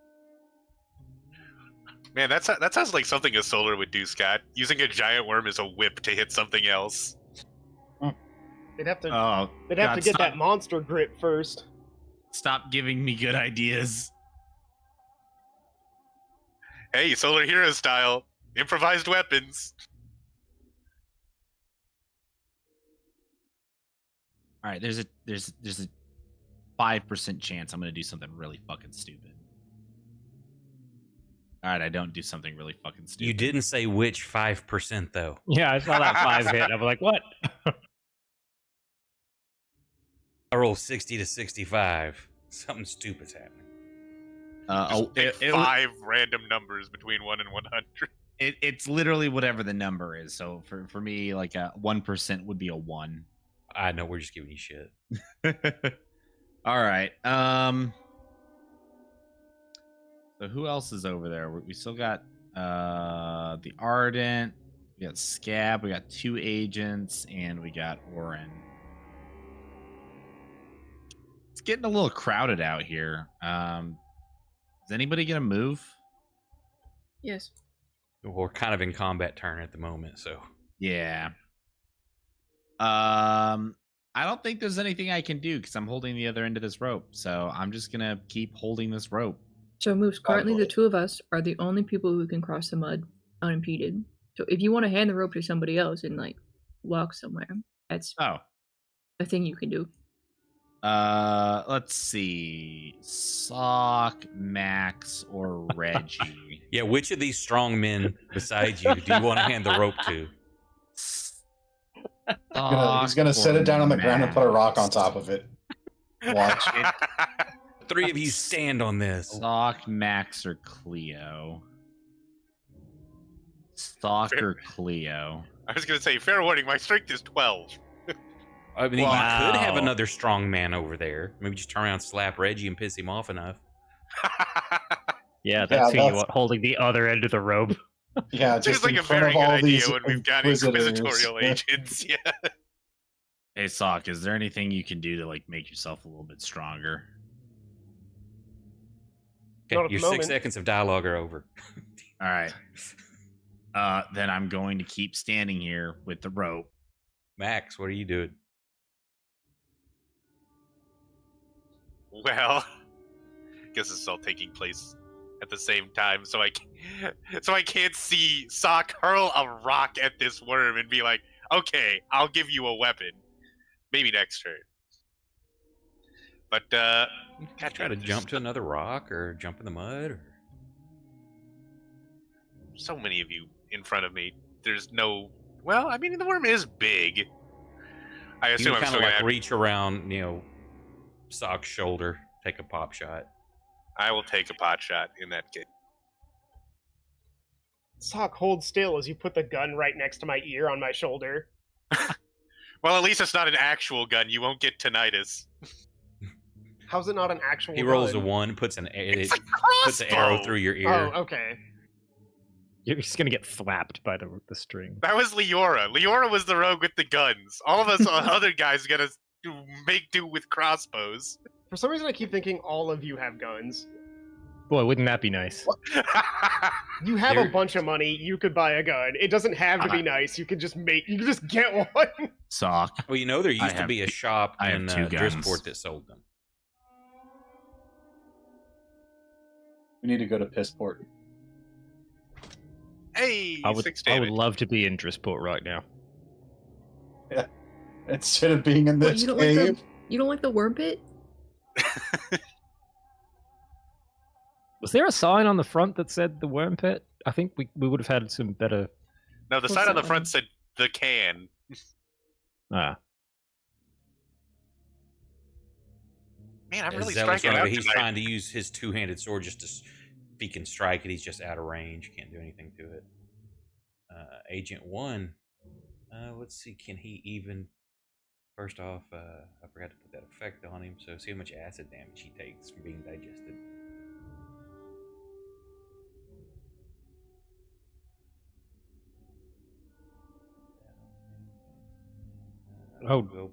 Man, that sounds like something a solar would do, Scott. Using a giant worm as a whip to hit something else. They'd have to Oh, get stop, that monster grip first. Stop giving me good ideas. Hey, Solar Hero style, improvised weapons. All right, there's a 5% chance I'm gonna do something really fucking stupid. All right, I don't do something really fucking stupid. You didn't say which 5% though. Yeah, I saw that 5 hit. I'm like, what? I roll 60 to 65. Something stupid's happening. Just pick 5 random numbers between 1 and 100. It's literally whatever the number is. So for me, like a 1% would be a 1. I know, we're just giving you shit. All right. So who else is over there? We still got the Ardent, we got Scab, we got 2 agents, and we got Orin. It's getting a little crowded out here. Is anybody gonna move? Yes. We're kind of in combat turn at the moment, so Yeah. I don't think there's anything I can do because I'm holding the other end of this rope. So I'm just gonna keep holding this rope. So Moose, currently the two of us are the only people who can cross the mud unimpeded. So if you want to hand the rope to somebody else and like walk somewhere, that's Oh. a thing you can do. Let's see. Sock, Max, or Reggie. yeah. Which of these strong men besides you do you want to hand the rope to? He's gonna set it down on the ground and put a rock on top of it. Watch. Three of you stand on this. Sock, Max, or Cleo. Sock or Cleo. I was gonna say, fair warning, my strength is 12. I mean, Wow. you could have another strong man over there. Maybe just turn around, slap Reggie, and piss him off enough. Yeah, that's who you want holding the other end of the rope. Yeah, Seems just like in a front very of good all idea these when we've got inquisitors. inquisitorial agents. Yeah. Hey, Sock, is there anything you can do to like make yourself a little bit stronger? Not at Okay, the your moment. 6 seconds of dialogue are over. All right. Then I'm going to keep standing here with the rope. Max, what are you doing? Well, I guess it's all taking place at the same time, so I can't see Sock hurl a rock at this worm and be like, "Okay, I'll give you a weapon." Maybe next turn. But You can try to jump to another rock or jump in the mud. Or... so many of you in front of me. There's no. Well, I mean, the worm is big. I You assume can I'm kind still of gonna like have. reach around, Sock's shoulder, take a pop shot. I will take a pot shot in that case. Sock, hold still as you put the gun right next to my ear on my shoulder. Well, at least it's not an actual gun. You won't get tinnitus. How's it not an actual He rolls a gun? 1, puts It's a puts an arrow crossbow! through your ear. Oh, okay. You're just gonna get flapped by the string. That was Leora. Leora was the rogue with the guns. All of us other guys gotta make do with crossbows. For some reason, I keep thinking all of you have guns. Boy, wouldn't that be nice? You have There- a bunch of money. You could buy a gun. It doesn't have to be nice. You can just get one. Sock. Well, there used to have be a shop I have in 2 guns. Driftport that sold them. We need to go to Pissport. Hey, I would 6 I would damage. love to be in Drisport right now. Instead of being in What, this you don't cave. like the worm pit? Was there a sign on the front that said the worm pit? I think we would have had some better. No, the What's sign on the that front one? said the can. Ah, Man, I'm As really Zealous striking run out over, he's tonight. trying to use his two-handed sword just to, if he can strike it, he's just out of range. Can't do anything to it. Agent 1. Let's see, can he even... First off, I forgot to put that effect on him, so see how much acid damage he takes from being digested. Oh. Go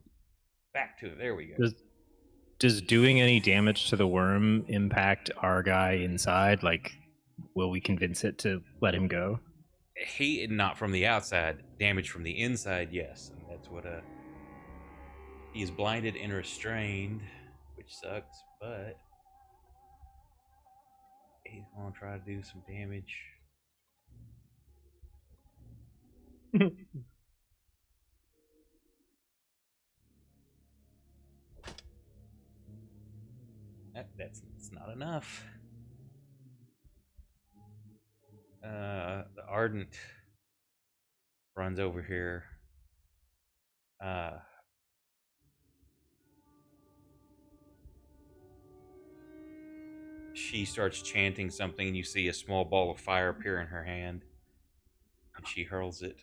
back to it. There we go. does doing any damage to the worm impact our guy inside? Like, will we convince it to let him go? He not from the outside, damage from the inside, yes. And that's what he is blinded and restrained, which sucks, but he's gonna try to do some damage. That's not enough. The Ardent runs over here. She starts chanting something, and you see a small ball of fire appear in her hand, and she hurls it.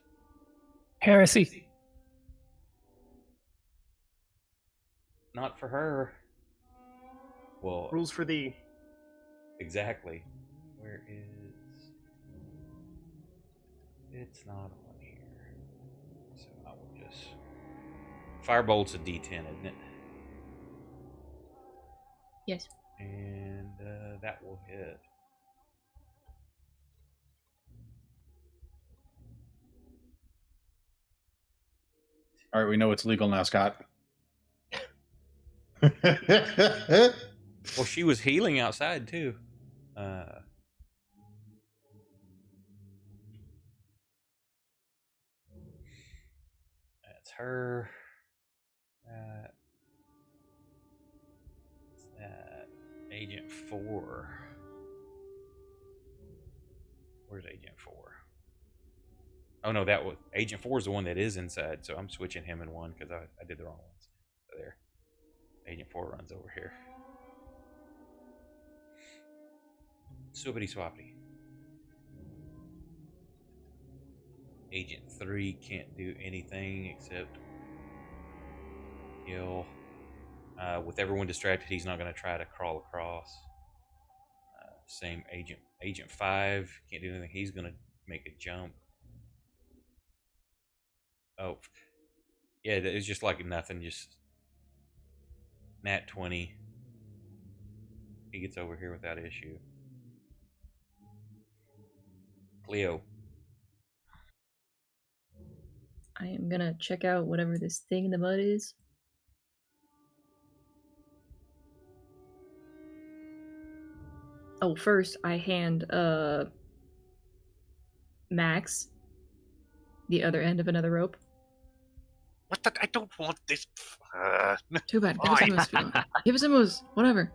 Heresy. Not for her. Well, Rules for thee. exactly. Where is... It's not on here. So I will just... Firebolt's a D10, isn't it? Yes. And that will hit. All right, we know it's legal now, Scott. Well, she was healing outside too. That's her. That Agent 4. Where's Agent 4? Oh no, that was Agent 4 is the one that is inside, so I'm switching him in one because I did the wrong ones. So there. Agent 4 runs over here. Swippity swappity. Agent 3 can't do anything except heal. With everyone distracted, he's not going to try to crawl across. Same Agent 5 can't do anything. He's going to make a jump. Oh, yeah, it's just like nothing. Just nat 20. He gets over here without issue. Cleo. I am gonna check out whatever this thing in the mud is. Oh, first I hand Max the other end of another rope. What the? I don't want this. Too bad. Give us Fine. Emos if you want. Give us Emos, whatever.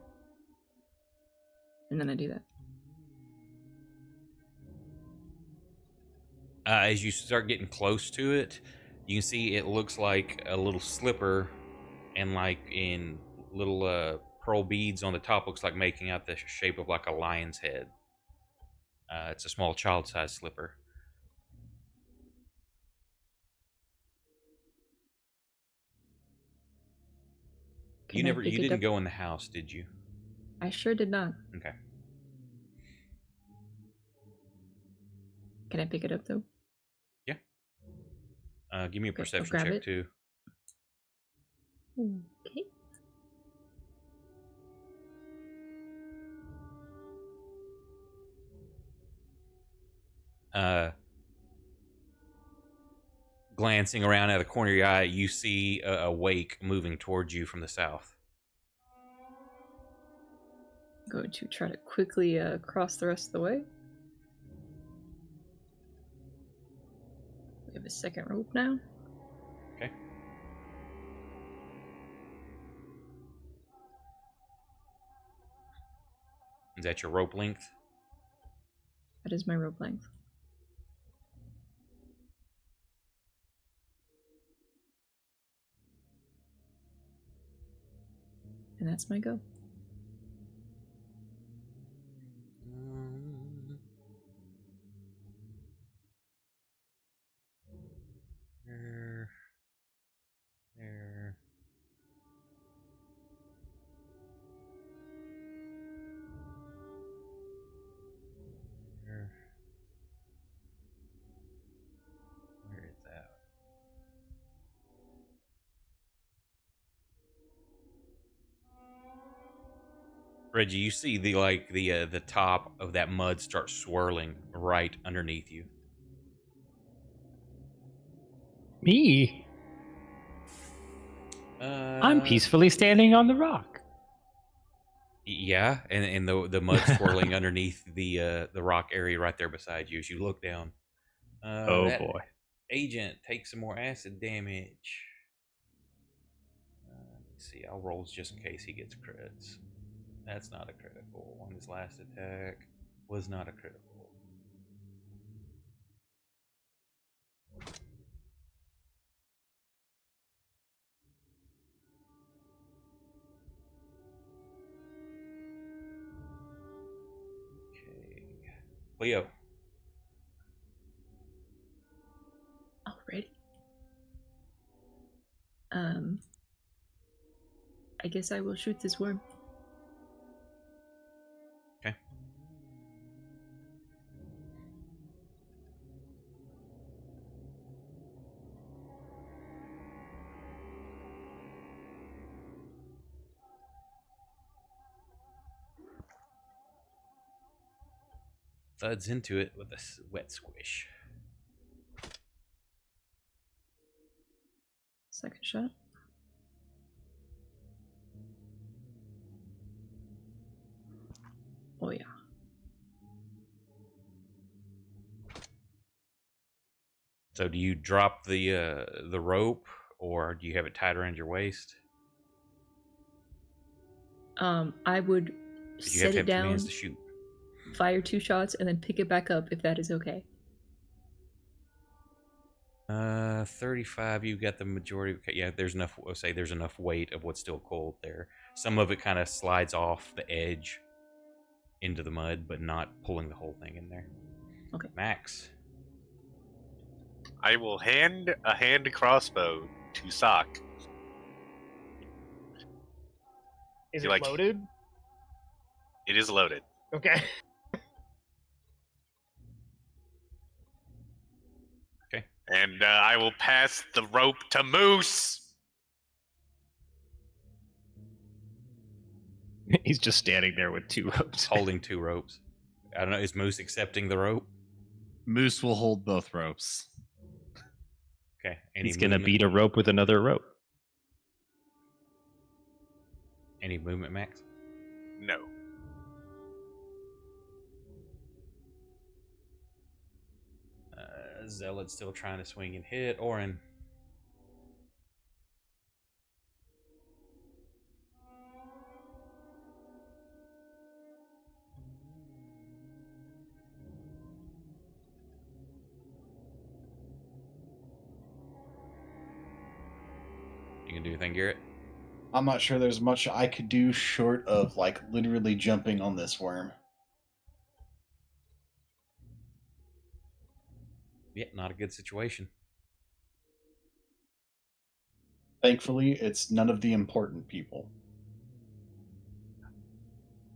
And then I do that. As you start getting close to it, you can see it looks like a little slipper, and like in little pearl beads on the top, looks like making out the shape of like a lion's head. It's a small child-sized slipper. You didn't go in the house, did you? I sure did not. Okay. Can I pick it up though? Yeah. Give me a perception grab check it. too. Okay. Glancing around out of the corner of your eye, you see a wake moving towards you from the south. I'm going to try to quickly cross the rest of the way. We have a second rope now. Okay. Is that your rope length? That is my rope length. And that's my go. There. Where is that? Reggie, you see the top of that mud start swirling right underneath you. Me? I'm peacefully standing on the rock. Yeah, and the mud swirling underneath the rock area right there beside you as you look down. Oh boy. Agent takes some more acid damage. Let's see, I'll roll just in case he gets crits. That's not a critical. On his last attack was not a critical. Okay. Leo. Alrighty. I guess I will shoot this worm. Okay. thuds into it with a wet squish. Second shot. Oh yeah. So do you drop the rope, or do you have it tied around your waist? I would Because you have set to it have 2 hands down, to shoot. fire 2 shots, and then pick it back up if that is okay. 35. You've got the majority. Okay, yeah, there's enough. I'll say there's enough weight of what's still cold there. Some of it kind of slides off the edge into the mud, but not pulling the whole thing in there. Okay. Max. I will hand a hand crossbow to Sock. Is You it like- loaded? It is loaded. Okay. And I will pass the rope to Moose. He's just standing there with 2 ropes. Holding 2 ropes. I don't know. Is Moose accepting the rope? Moose will hold both ropes. Okay. He's going to movement? beat a rope with another rope. Any movement, Max? No. Zealot's still trying to swing and hit. Orin. You can do anything, Garrett? I'm not sure there's much I could do short of like literally jumping on this worm. Yeah, not a good situation. Thankfully, it's none of the important people.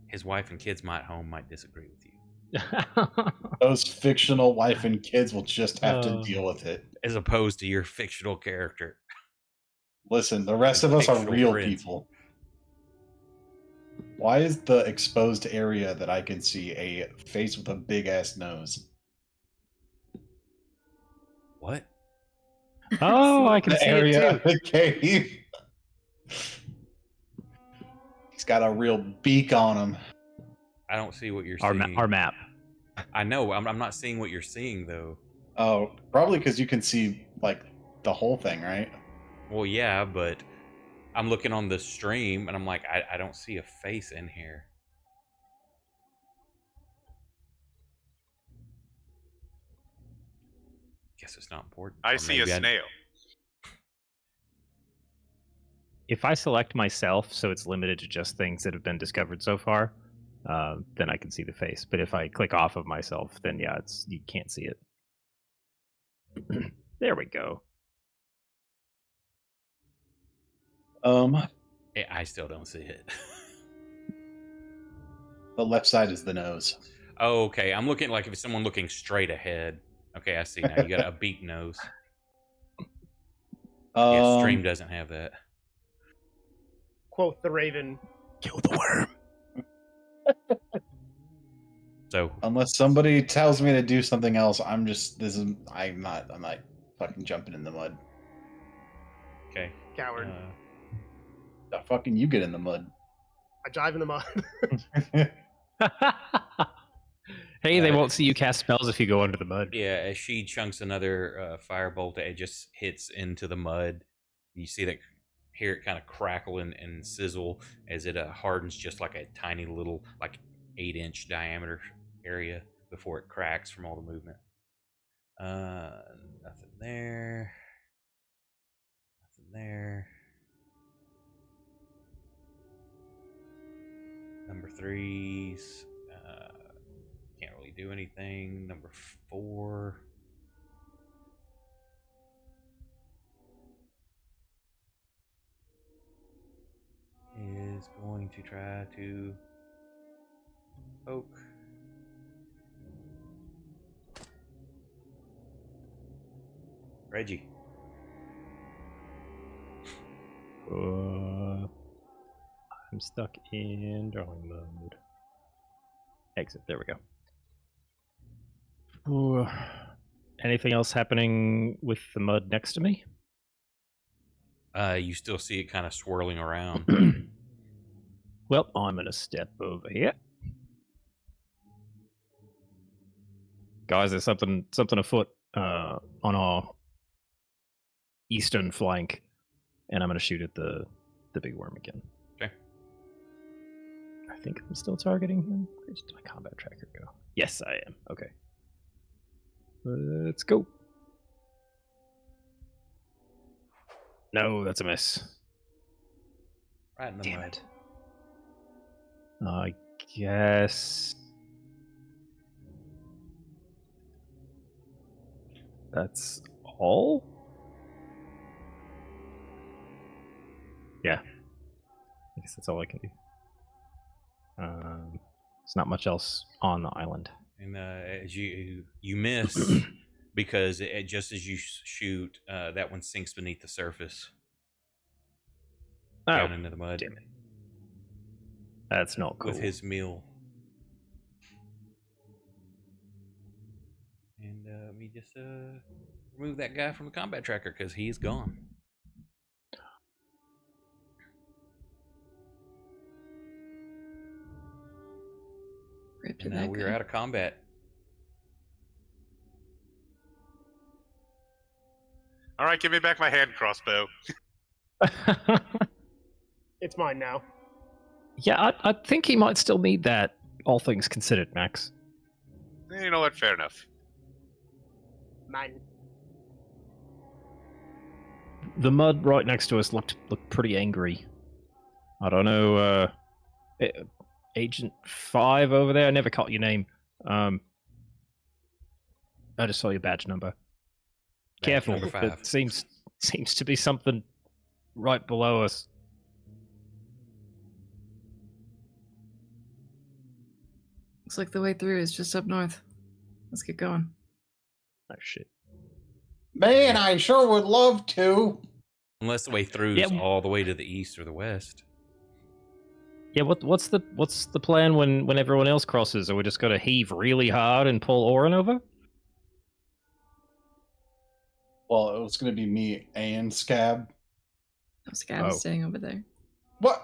His wife and kids might disagree with you. Those fictional wife and kids will just have to Oh. deal with it. As opposed to your fictional character. Listen, the rest of us are Fictional real friends. people. Why is the exposed area that I can see a face with a big ass nose? What? Oh, I can The see area it of the cave. He's got a real beak on him. I don't see what you're too. seeing. Our map. I know. I'm not seeing what you're seeing, though. Oh, probably because you can see like the whole thing, right? Well, yeah, but I'm looking on the stream, and I'm like, I don't see a face in here. Guess it's not important. I Or see a maybe snail. If I select myself, so it's limited to just things that have been discovered so far, then I can see the face. But if I click off of myself, then yeah, you can't see it. There we go. I still don't see it. The left side is the nose. Oh, okay. I'm looking like if it's someone looking straight ahead. Okay, I see now. You got a beak nose. Yeah, stream doesn't have that. Quote the Raven. Kill the worm. So Unless somebody tells me to do something else, I'm not fucking jumping in the mud. okay. Coward. The fucking you get in the mud. I drive in the mud. Hey, they won't see you cast spells if you go under the mud. Yeah, as she chunks another firebolt, it just hits into the mud. You see that, hear it kind of crackle and sizzle as it hardens just like a tiny little, like 8-inch diameter area before it cracks from all the movement. Nothing there. Nothing there. Number 3's can't really do anything. Number 4. Is going to try to poke. Reggie. I'm stuck in drawing mode. Exit. There we go. Ooh. Anything else happening with the mud next to me? You still see it kind of swirling around. Well, I'm gonna step over here. Guys, there's something afoot on our eastern flank, and I'm gonna shoot at the big worm again. Okay. I think I'm still targeting him. Where did my combat tracker go? Yes, I am. Okay. Let's go. No, that's a miss. Right in the Damn mud. it. I guess that's all? Yeah. I guess that's all I can do. There's not much else on the island. And as you miss because just as you shoot, that one sinks beneath the surface down into the mud. Damn it. That's not cool. With his meal. And let me just remove that guy from the combat tracker because he's gone. And now we are out of combat. All right, give me back my hand crossbow. It's mine now. Yeah, I think he might still need that, all things considered, Max. You know what? Fair enough. Mine. The mud right next to us looked pretty angry. I don't know, Agent 5 over there, I never caught your name. I just saw your badge number. Careful, number 5. It seems to be something right below us. Looks like the way through is just up north. Let's get going. Oh shit. Man, I sure would love to. Unless the way through is all the way to the east or the west. Yeah, what's the plan when everyone else crosses? Are we just gonna heave really hard and pull Orin over? Well, it was going to be me and Scab. No, Scab is staying over there. What?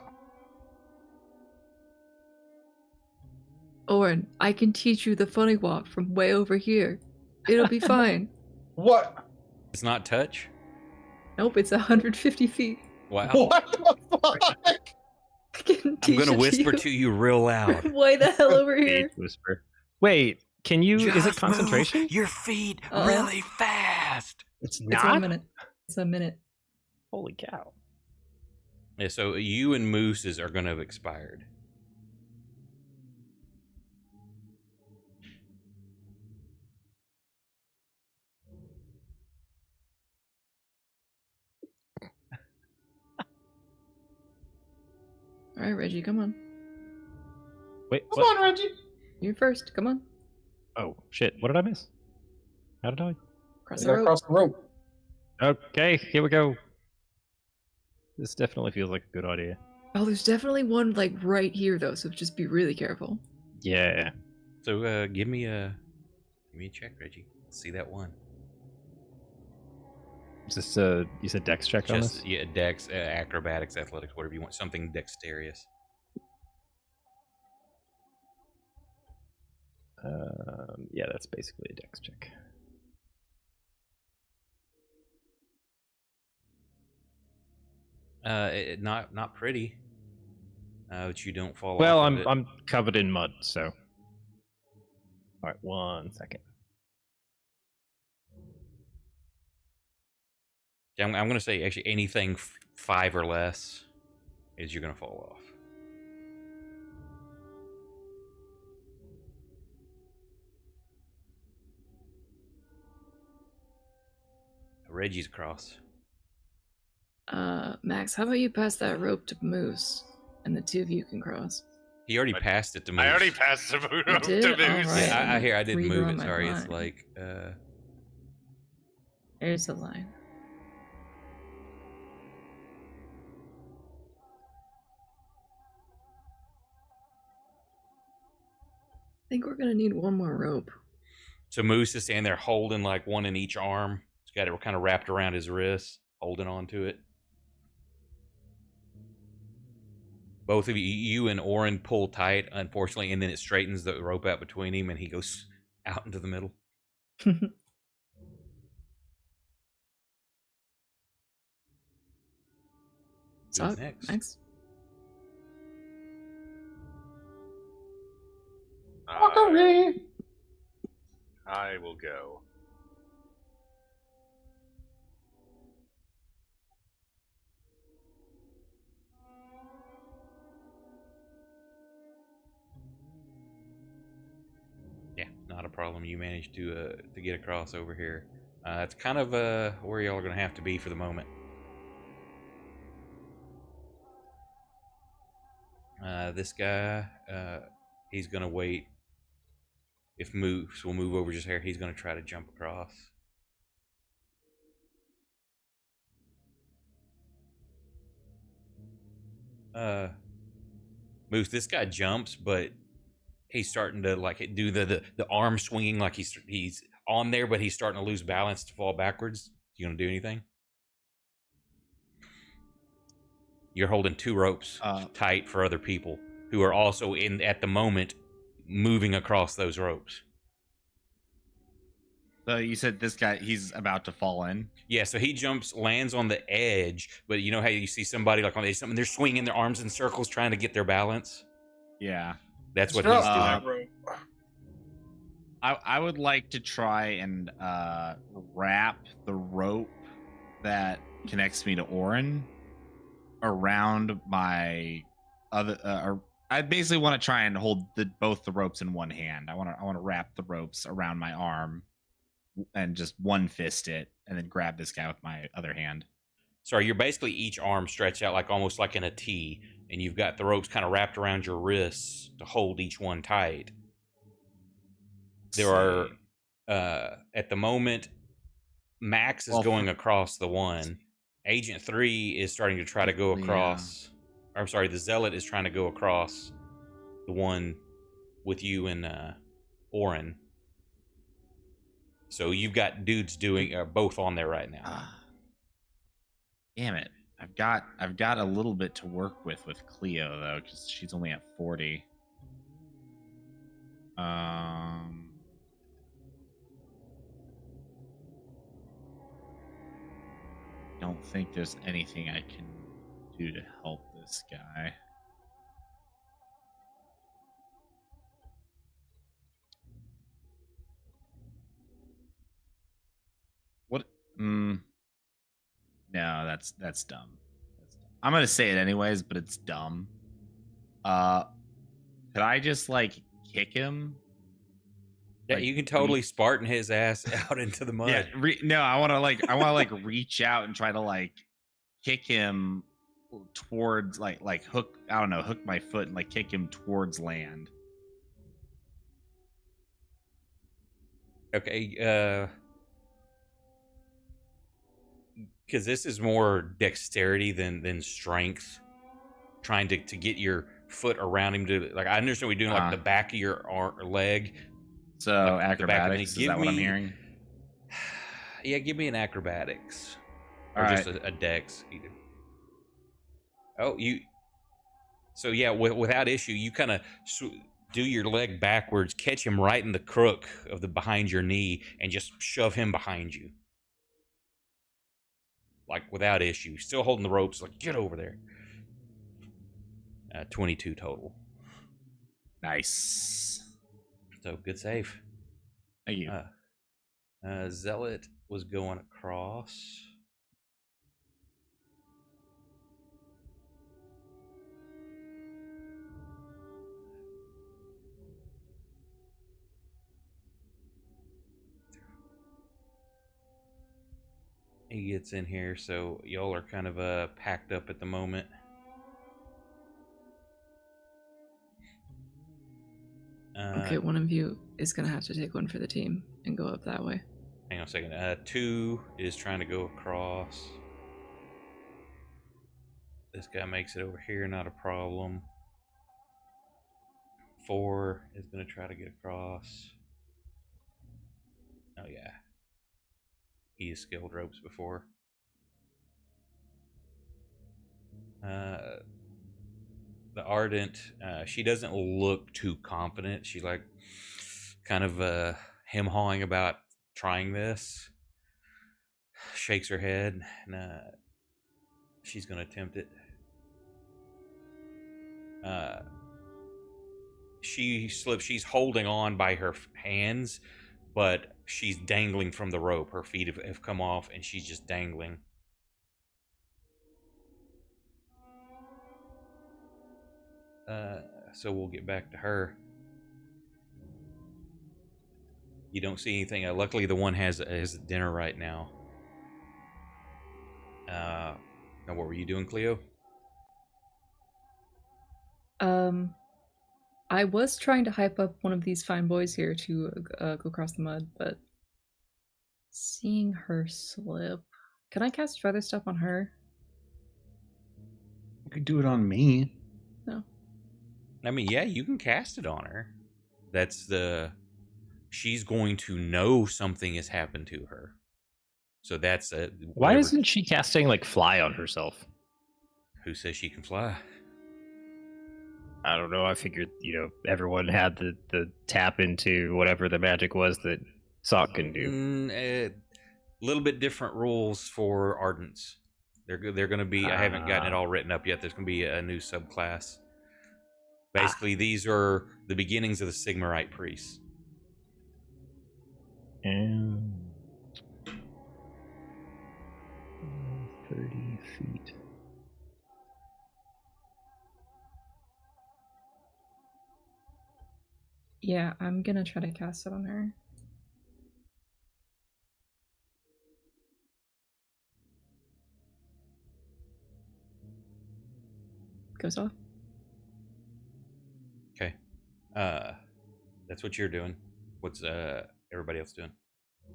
Orin, I can teach you the funny walk from way over here. It'll be fine. What? It's not touch? Nope, it's 150 feet. Wow. What the fuck? I'm gonna whisper to you real loud. Why the hell over here? Whisper. Wait, can you? Just is it concentration? Move your feet really fast. It's It's not. 1 minute. It's a minute. Holy cow! Yeah, so you and Moose's are gonna have expired. All right, Reggie, come on. Wait, Come on, Reggie. You're first. Come on. Oh shit! What did I miss? How did I? Cross You the gotta rope. cross the rope. Okay, here we go. This definitely feels like a good idea. Oh, there's definitely one like right here though, so just be really careful. Yeah. So give me a check, Reggie. Let's see that one. Is this you said Dex check on this? Yeah, Dex, acrobatics, athletics, whatever you want. Something dexterous. Yeah, that's basically a Dex check. Not pretty. That you don't fall Well, off of it. I'm covered in mud, so. All right, 1 second. I'm going to say actually anything 5 or less is you're going to fall off. Reggie's across. Max, how about you pass that rope to Moose, and the two of you can cross. He already passed it to Moose. I already passed the boot up did? to Moose. Alright. Yeah, I didn't move Redraw it. my Sorry, it's line. like There's the line. I think we're gonna need one more rope. So Moose is standing there holding like one in each arm. He's got it kind of wrapped around his wrist, holding on to it. Both of you and Oren pull tight, unfortunately, and then it straightens the rope out between him, and he goes out into the middle. Who's next? I will go. Yeah, not a problem. You managed to get across over here. It's kind of where y'all are going to have to be for the moment. This guy, he's going to wait. If Moose will move over just here, he's going to try to jump across. Moose, this guy jumps, but he's starting to like do the arm swinging like he's on there, but he's starting to lose balance to fall backwards. You gonna do anything? You're holding two ropes tight for other people who are also in at the moment moving across those ropes. So you said this guy, he's about to fall in? Yeah, so he jumps, lands on the edge, but you know how you see somebody like on the edge, they're swinging their arms in circles trying to get their balance? Yeah. That's what he's doing. I would like to try and wrap the rope that connects me to Orin around my other. I basically want to try and hold both the ropes in one hand. I want to wrap the ropes around my arm and just one fist it, and then grab this guy with my other hand. Sorry, you're basically each arm stretched out like almost like in a T, and you've got the ropes kind of wrapped around your wrists to hold each one tight. There are, at the moment, Max is going across the one. Agent 3 is starting to try to go across. I'm sorry, the Zealot is trying to go across the one with you and Orin. So you've got dudes doing both on there right now. Damn it! I've got a little bit to work with Cleo though, because she's only at 40. Don't think there's anything I can do to help this guy. What? No, that's dumb. That's dumb. I'm gonna say it anyways, but it's dumb. Could I just like kick him? Yeah, you can totally Spartan his ass out into the mud. Yeah, no, I want to reach out and try to like kick him towards like hook. I don't know, hook my foot and like kick him towards land. Okay, because this is more dexterity than strength. Trying to get your foot around him to like I understand we're doing like the back of your leg. So like acrobatics, is that what I'm hearing? Yeah, give me an acrobatics. All or right. just a dex either. Oh, you. So yeah, without issue, you kind of do your leg backwards, catch him right in the crook of the behind your knee, and just shove him behind you. Like without issue, still holding the ropes. Like get over there. 22 total. Nice. So good save. Thank you. Zealot was going across. He gets in here, so y'all are kind of packed up at the moment. Okay, one of you is gonna have to take one for the team and go up that way. Hang on a second. 2 is trying to go across. This guy makes it over here, not a problem. 4 is going to try to get across. Oh yeah, he has skilled ropes before. The Ardent, she doesn't look too confident. She like kind of hem-hawing about trying this. Shakes her head, and she's gonna attempt it. She slips. She's holding on by her hands, but she's dangling from the rope. Her feet have come off, and she's just dangling. So we'll get back to her. You don't see anything. Luckily, the one has dinner right now. Now what were you doing, Cleo? I was trying to hype up one of these fine boys here to go across the mud, but seeing her slip, can I cast Feather Step on her? You could do it on me. No. I mean, yeah, you can cast it on her. She's going to know something has happened to her. So that's it. Why isn't she casting like fly on herself? Who says she can fly? I don't know. I figured, everyone had the tap into whatever the magic was that Sock can do. A little bit different rules for Ardents. They're going to be. I haven't gotten it all written up yet. There's going to be a new subclass. Basically, these are the beginnings of the Sigmarite priests. And 30 feet. Yeah, I'm gonna try to cast it on her. Goes off. Okay. That's what you're doing. What's everybody else doing?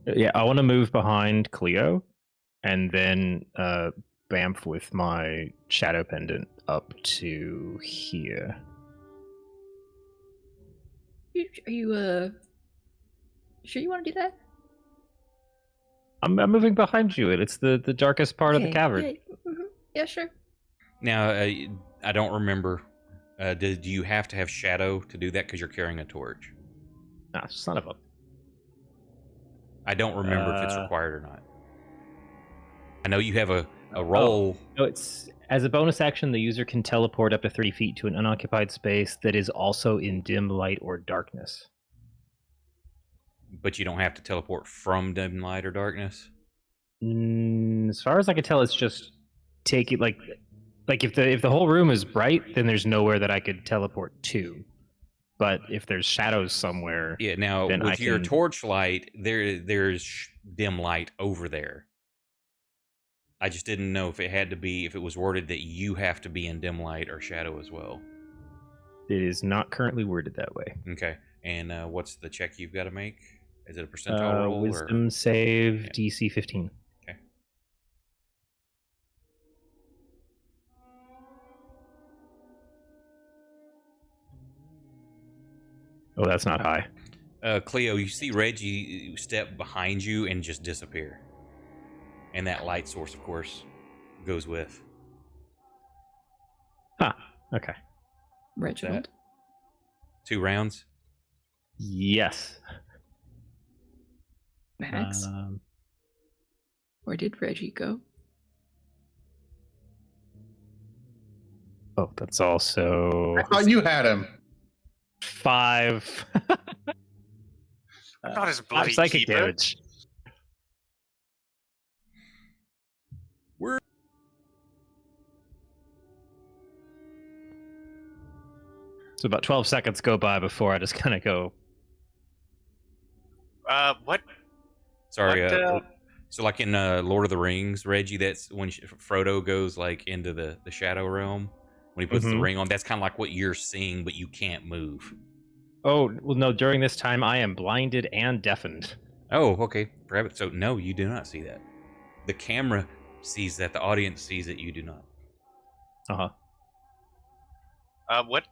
Yeah, I want to move behind Cleo and then bamf with my shadow pendant up to here. Are you sure you want to do that? I'm moving behind you. It's the darkest part of the cavern. Yeah, yeah, sure. Now, I don't remember. Do you have to have shadow to do that because you're carrying a torch? Ah, son of a... I don't remember if it's required or not. I know you have a roll. No, it's as a bonus action, the user can teleport up to 30 feet to an unoccupied space that is also in dim light or darkness. But you don't have to teleport from dim light or darkness? As far as I can tell, it's just take it like if the whole room is bright, then there's nowhere that I could teleport to. But if there's shadows somewhere, yeah. Now with your torchlight, there's dim light over there. I just didn't know if it was worded that you have to be in dim light or shadow as well. It is not currently worded that way. Okay. And what's the check you've got to make? Is it a percentile roll? Wisdom save, DC 15. Okay. Oh, that's not high. Cleo, you see Reggie step behind you and just disappear. And that light source, of course, goes with. Huh. Okay. Reginald. 2 rounds? Yes. Max? Where did Reggie go? Oh, that's also... I thought you had him. 5. Not his bloody psychic keeper. damage. So about 12 seconds go by before I just kind of go. What? Sorry. What, so like in Lord of the Rings, Reggie, that's when Frodo goes like into the shadow realm. When he puts the ring on, that's kind of like what you're seeing, but you can't move. Oh, well, no, during this time, I am blinded and deafened. Oh, okay. So, no, you do not see that. The camera sees that. The audience sees it. You do not. Uh-huh. What,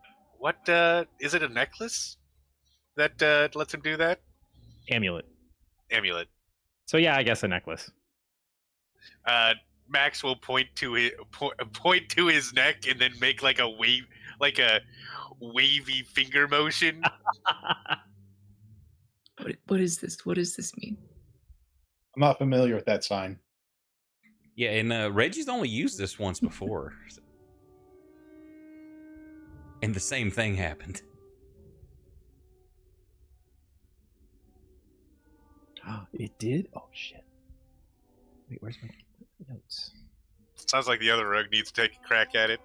is it a necklace that lets him do that? Amulet. amulet. So yeah, I guess a necklace. Max will point to his neck and then make like a wavy finger motion. What is this? What does this mean? I'm not familiar with that sign. Yeah, and Reggie's only used this once before. And the same thing happened. It did? Oh, shit. Wait, where's my notes? Sounds like the other rogue needs to take a crack at it.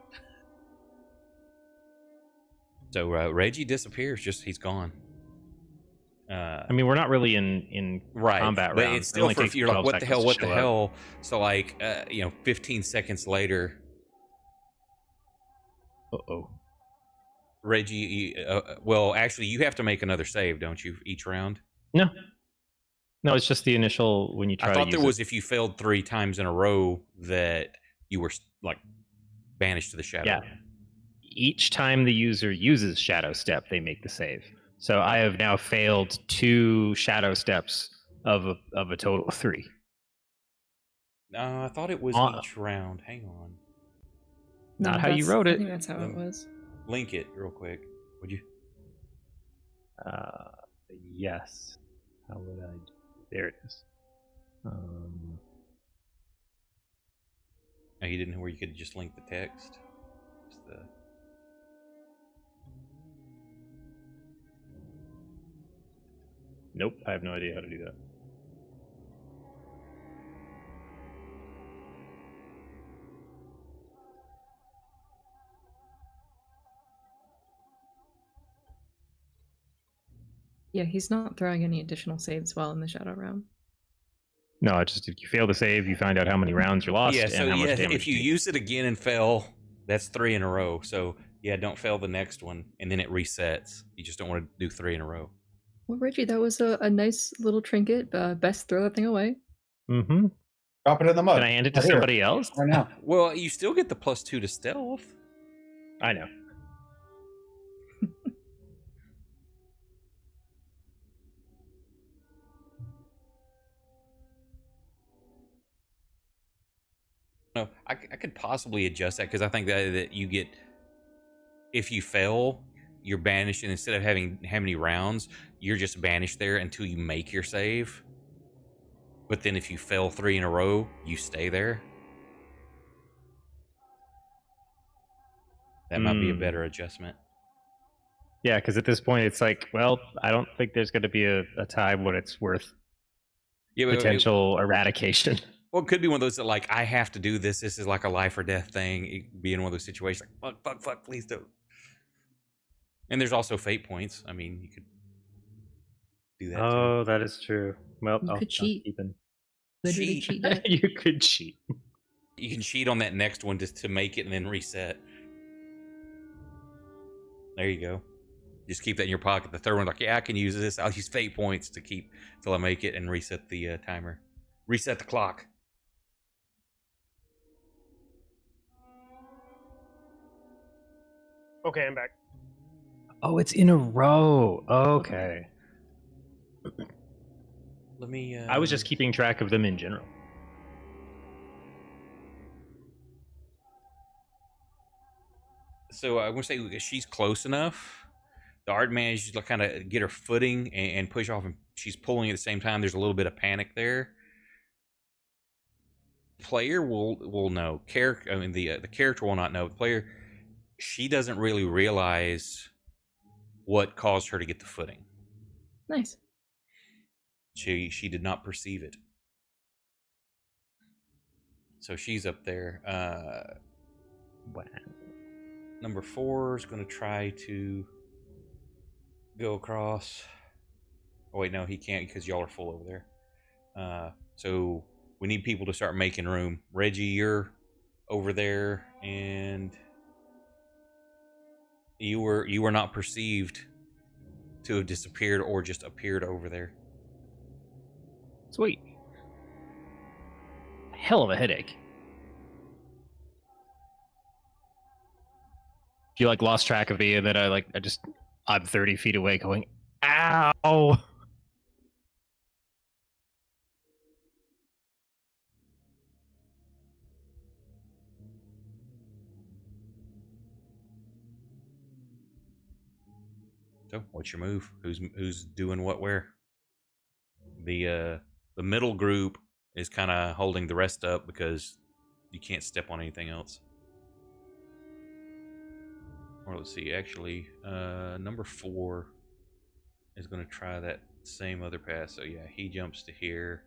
So Reggie disappears. Just he's gone. I mean, we're not really in Right, combat but rounds. it's It still only for takes you're like, 12 what the seconds hell? to What the show up. hell? So like, 15 seconds later, Uh-oh. Reggie. Well, actually, you have to make another save, don't you? Each round. No. No, it's just the initial when you try I to thought use there it. was if you failed 3 times in a row that you were like banished to the shadow. Yeah. Each time the user uses Shadow Step, they make the save. So I have now failed 2 Shadow Steps of a total of 3. I thought it was Uh, each round. Hang on. Not how you that's- wrote I it. think that's how it was. Link it real quick, would you? Yes. How would I do? There it is. No, you didn't know where you could just link the text. Just the... Nope, I have no idea how to do that. Yeah, he's not throwing any additional saves while in the shadow realm. No, it's just if you fail to save, you find out how many rounds you lost Yeah, and so how much yeah, damage if you take. use it again and fail, that's 3 in a row. So yeah, don't fail the next one, and then it resets. You just don't want to do 3 in a row. Well, Reggie, that was a nice little trinket. Best throw that thing away. Mm-hmm. Drop it in the mud. Can I hand it to Right here. somebody else? Right now. Well, you still get the +2 to stealth. I know. No, I could possibly adjust that because I think that you get, if you fail, you're banished, and instead of having how many rounds, you're just banished there until you make your save. But then if you fail 3 in a row, you stay there. That might be a better adjustment. Yeah, because at this point it's like, well, I don't think there's going to be a time when it's worth Yeah, but potential eradication. Well, it could be one of those that like, I have to do this. This is like a life or death thing. It could be in one of those situations like, fuck, please don't. And there's also fate points. I mean, you could do that Oh, that is true. Well, You could cheat. Keeping... Literally cheat that. You could cheat. You can cheat on that next one just to make it and then reset. There you go. Just keep that in your pocket. The third one, like, yeah, I can use this. I'll use fate points to keep till I make it and reset the timer. Reset the clock. Okay, I'm back. Oh, it's in a row. Okay. Let me. I was just keeping track of them in general. So I want to say she's close enough. The art managed to kind of get her footing and push off, and she's pulling at the same time. There's a little bit of panic there. Player will know. Character, I mean the character will not know. The player, she doesn't really realize what caused her to get the footing. Nice. She did not perceive it. So she's up there. Wow. Number 4 is going to try to go across. Oh wait, no, he can't because y'all are full over there. So we need people to start making room. Reggie, you're over there, and you were not perceived to have disappeared or just appeared over there. Sweet. Hell of a headache. You like lost track of me, and then I'm 30 feet away going, ow! So, what's your move? Who's doing what where? The middle group is kind of holding the rest up because you can't step on anything else. Or let's see, actually, number 4 is going to try that same other path. So yeah, he jumps to here.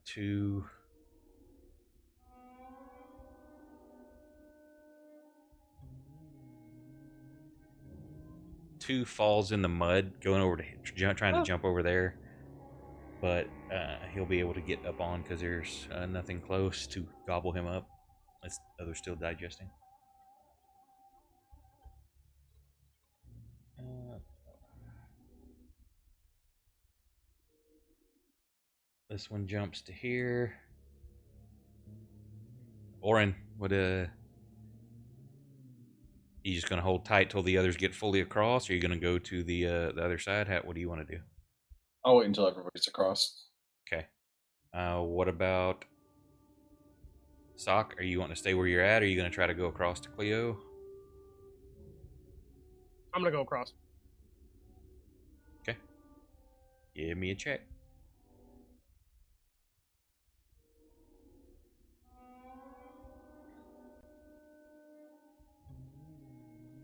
2. 2 falls in the mud, going over to trying to jump over there, but he'll be able to get up on because there's nothing close to gobble him up. It's others still digesting. This one jumps to here. Oren, what you just gonna hold tight till the others get fully across, or are you gonna go to the other side? What do you want to do? I'll wait until everybody's across. Okay. What about Sock? Are you wanting to stay where you're at, or are you gonna try to go across to Cleo? I'm gonna go across. Okay. Give me a check.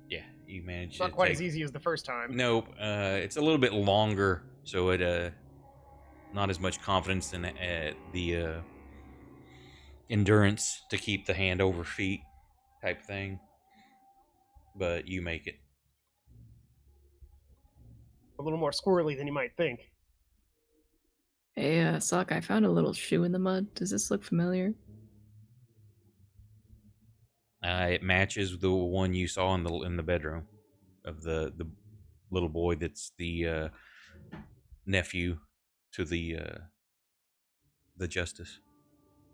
Yeah, you managed It's to not quite take... as easy as the first time. Nope. It's a little bit longer, so it not as much confidence in the endurance to keep the hand over feet type thing. But you make it. A little more squirrely than you might think. Hey, Sock, I found a little shoe in the mud. Does this look familiar? It matches the one you saw in the bedroom of the little boy that's the nephew to the justice.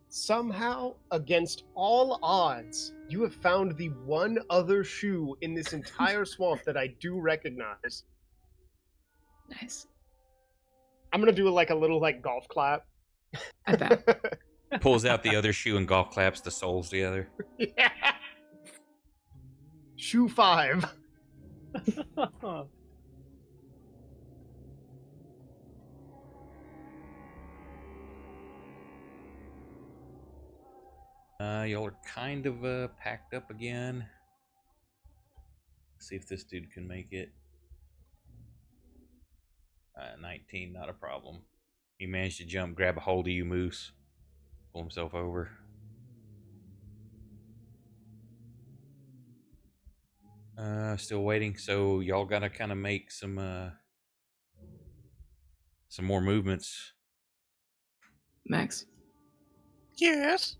Somehow, against all odds, you have found the one other shoe in this entire swamp that I do recognize. Nice. I'm gonna do a little golf clap. I bet. Pulls out the other shoe and golf claps the soles together. Yeah. Shoe 5. Y'all are kind of packed up again. See if this dude can make it. 19, not a problem. He managed to jump, grab a hold of you, Moose. Pull himself over. Still waiting. So y'all gotta kind of make some more movements. Max, Yes.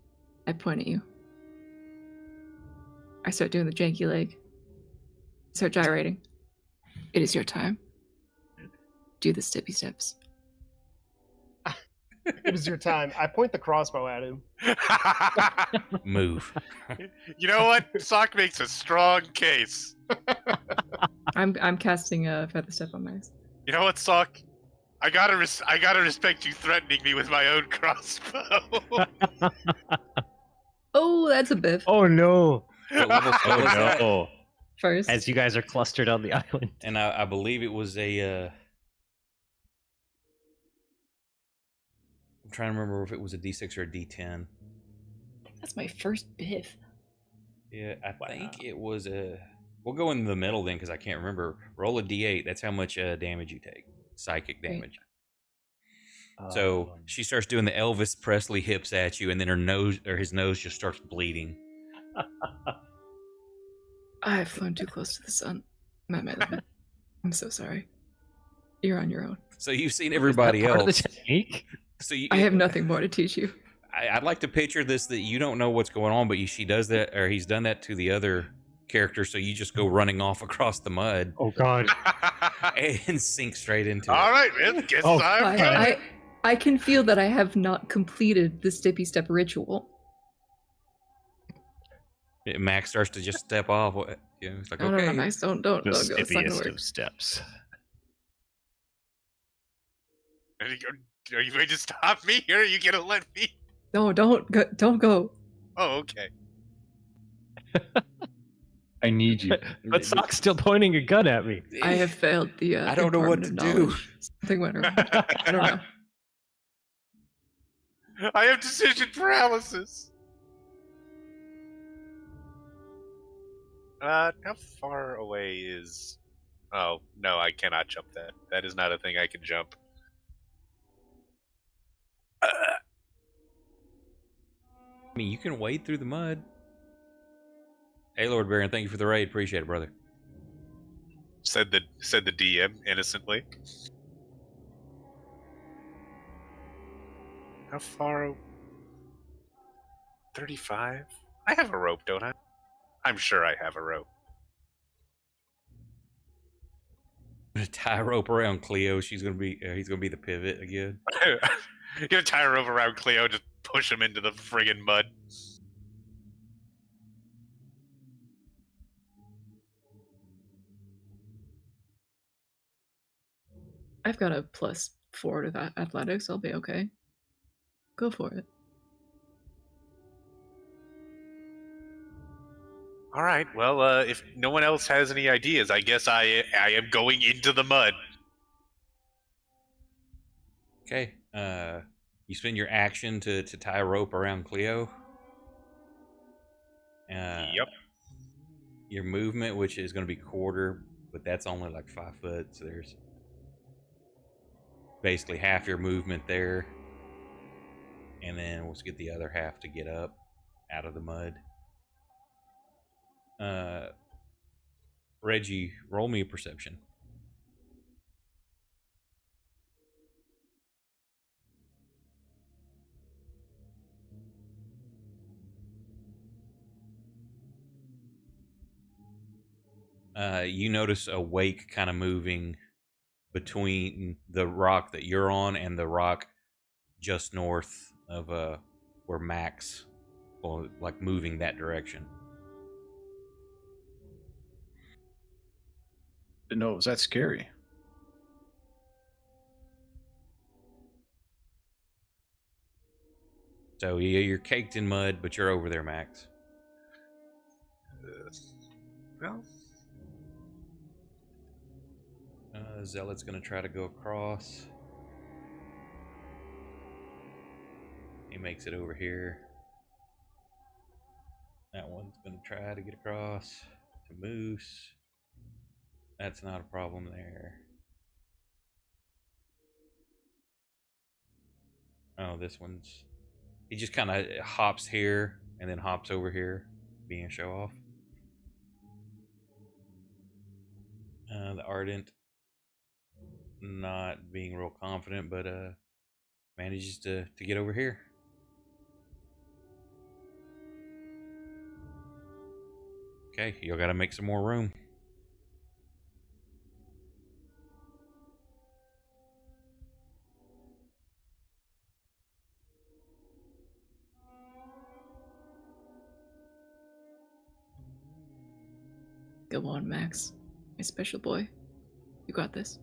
I point at you. I start doing the janky leg. Start gyrating. It is your time. Do the steppy steps. It is your time. I point the crossbow at him. Move. You know what? Sock makes a strong case. I'm casting a feather step on Max. You know what, Sock? I gotta respect you threatening me with my own crossbow. Oh, that's a biff. Oh no! What level spell is that? No! First. As you guys are clustered on the island. And I believe it was a. I'm trying to remember if it was a D6 or a D10. That's my first biff. Yeah, I think it was a. We'll go in the middle then because I can't remember. Roll a D8. That's how much damage you take. Psychic damage. So she starts doing the Elvis Presley hips at you, and then his nose just starts bleeding. I've flown too close to the sun. I'm at my limit. I'm so sorry. You're on your own. So you've seen everybody Part of the else. technique? So I have nothing more to teach you. I'd like to picture this that you don't know what's going on, but she does that, or he's done that to the other character. So you just go running off across the mud Oh god. and sink straight into All it. right, man. Guess Oh, I'm coming. I can feel that I have not completed the steppy step ritual. Max starts to just step off. It's like, No, okay. no, Max, don't go. The It's not gonna stippiest work. of steps. Are you going to stop me, or are you gonna let me? No, don't go. Oh, okay. I need you. But Sock's still pointing a gun at me. I have failed the I don't know what Department to of do. Knowledge. Something went wrong. I don't know. I have decision paralysis. How far away is... Oh, no, I cannot jump that. That is not a thing I can jump. I mean, you can wade through the mud. Hey, Lord Baron, thank you for the raid. Appreciate it, brother. Said the DM innocently. How far? 35? I have a rope, don't I? I'm sure I have a rope. I'm gonna tie a rope around Cleo. He's gonna be the pivot again. Gonna tie a rope around Cleo, just push him into the friggin' mud. I've got a +4 to that athletics. I'll be okay. Go for it. All right. Well, if no one else has any ideas, I guess I am going into the mud. Okay. You spend your action to tie a rope around Cleo. Yep. Your movement, which is going to be quarter, but that's only like 5 foot, so there's basically half your movement there. And then we'll get the other half to get up out of the mud. Reggie, roll me a perception. You notice a wake kind of moving between the rock that you're on and the rock just north of where Max, well, like moving that direction. Didn't know it was that scary. So yeah, you're caked in mud, but you're over there, Max. Well, Zealot's gonna try to go across. He makes it over here. That one's gonna try to get across to Moose. That's not a problem there. Oh, this one's... He just kind of hops here and then hops over here, being a show off. The Ardent, not being real confident, but manages to get over here. Okay, you'll got to make some more room. Go on, Max. My special boy. You got this.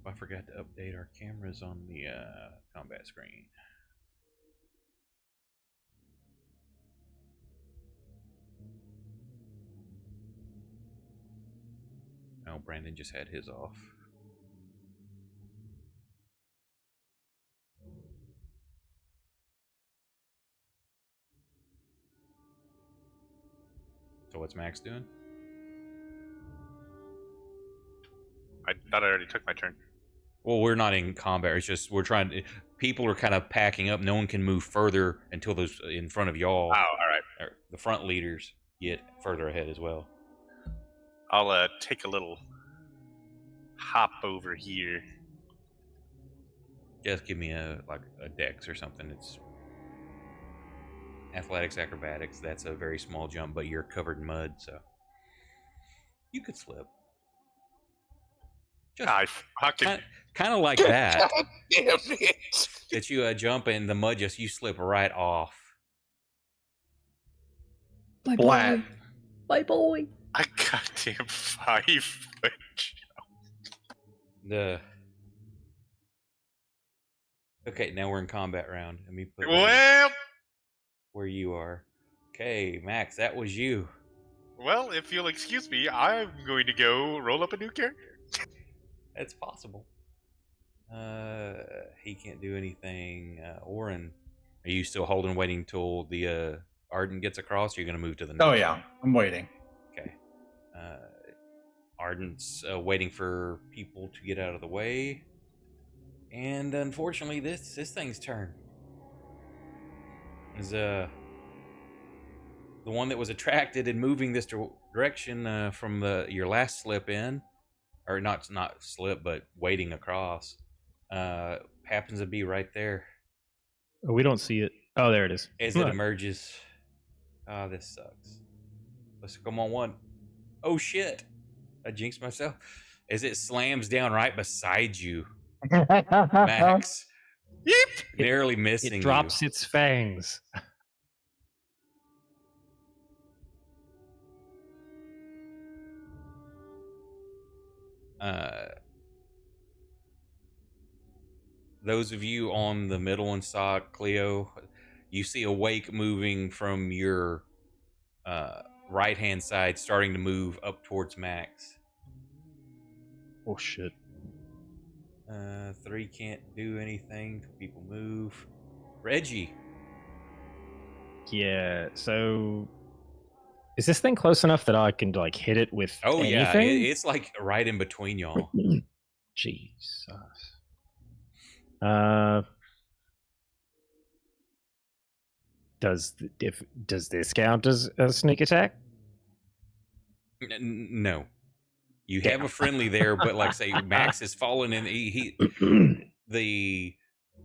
I forgot to update our cameras on the combat screen. Oh, Brandon just had his off. So what's Max doing? I thought I already took my turn. Well, we're not in combat. It's just we're trying to. People are kind of packing up. No one can move further until those in front of y'all. Oh, all right. Or the front leaders get further ahead as well. I'll take a little hop over here. Just give me a dex or something. It's athletics, acrobatics. That's a very small jump, but you're covered in mud, so you could slip. Just I fucking kind of like that. God damn it! That you jump in the mud, just you slip right off. My Blat. boy. My boy. A goddamn 5 foot jump. The okay, now we're in combat round. Let me put Well, where you are. Okay, Max, that was you. well, if you'll excuse me, I'm going to go roll up a new character. That's possible. He can't do anything. Oren, are you still holding, waiting till the Arden gets across? Or you're going to move to the next? Oh yeah, I'm waiting. Okay. Arden's waiting for people to get out of the way, and unfortunately, this thing's turn is the one that was attracted and moving this direction from your last slip in, or not slip, but wading across. Happens to be right there Oh, we don't see it. Oh, there it is. as it emerges. Ah, this sucks. Let's come on one. Oh shit! I jinxed myself. As it slams down right beside you, Max, narrowly missing It drops you. its fangs. Those of you on the middle one saw Cleo. You see a wake moving from your right hand side, starting to move up towards Max. Oh shit. 3 can't do anything. People move. Reggie. Yeah. So, is this thing close enough that I can like hit it with Oh yeah, anything? it's like right in between y'all. Jesus. Does this count as a sneak attack? No, you have a friendly there, but like say Max has fallen in. The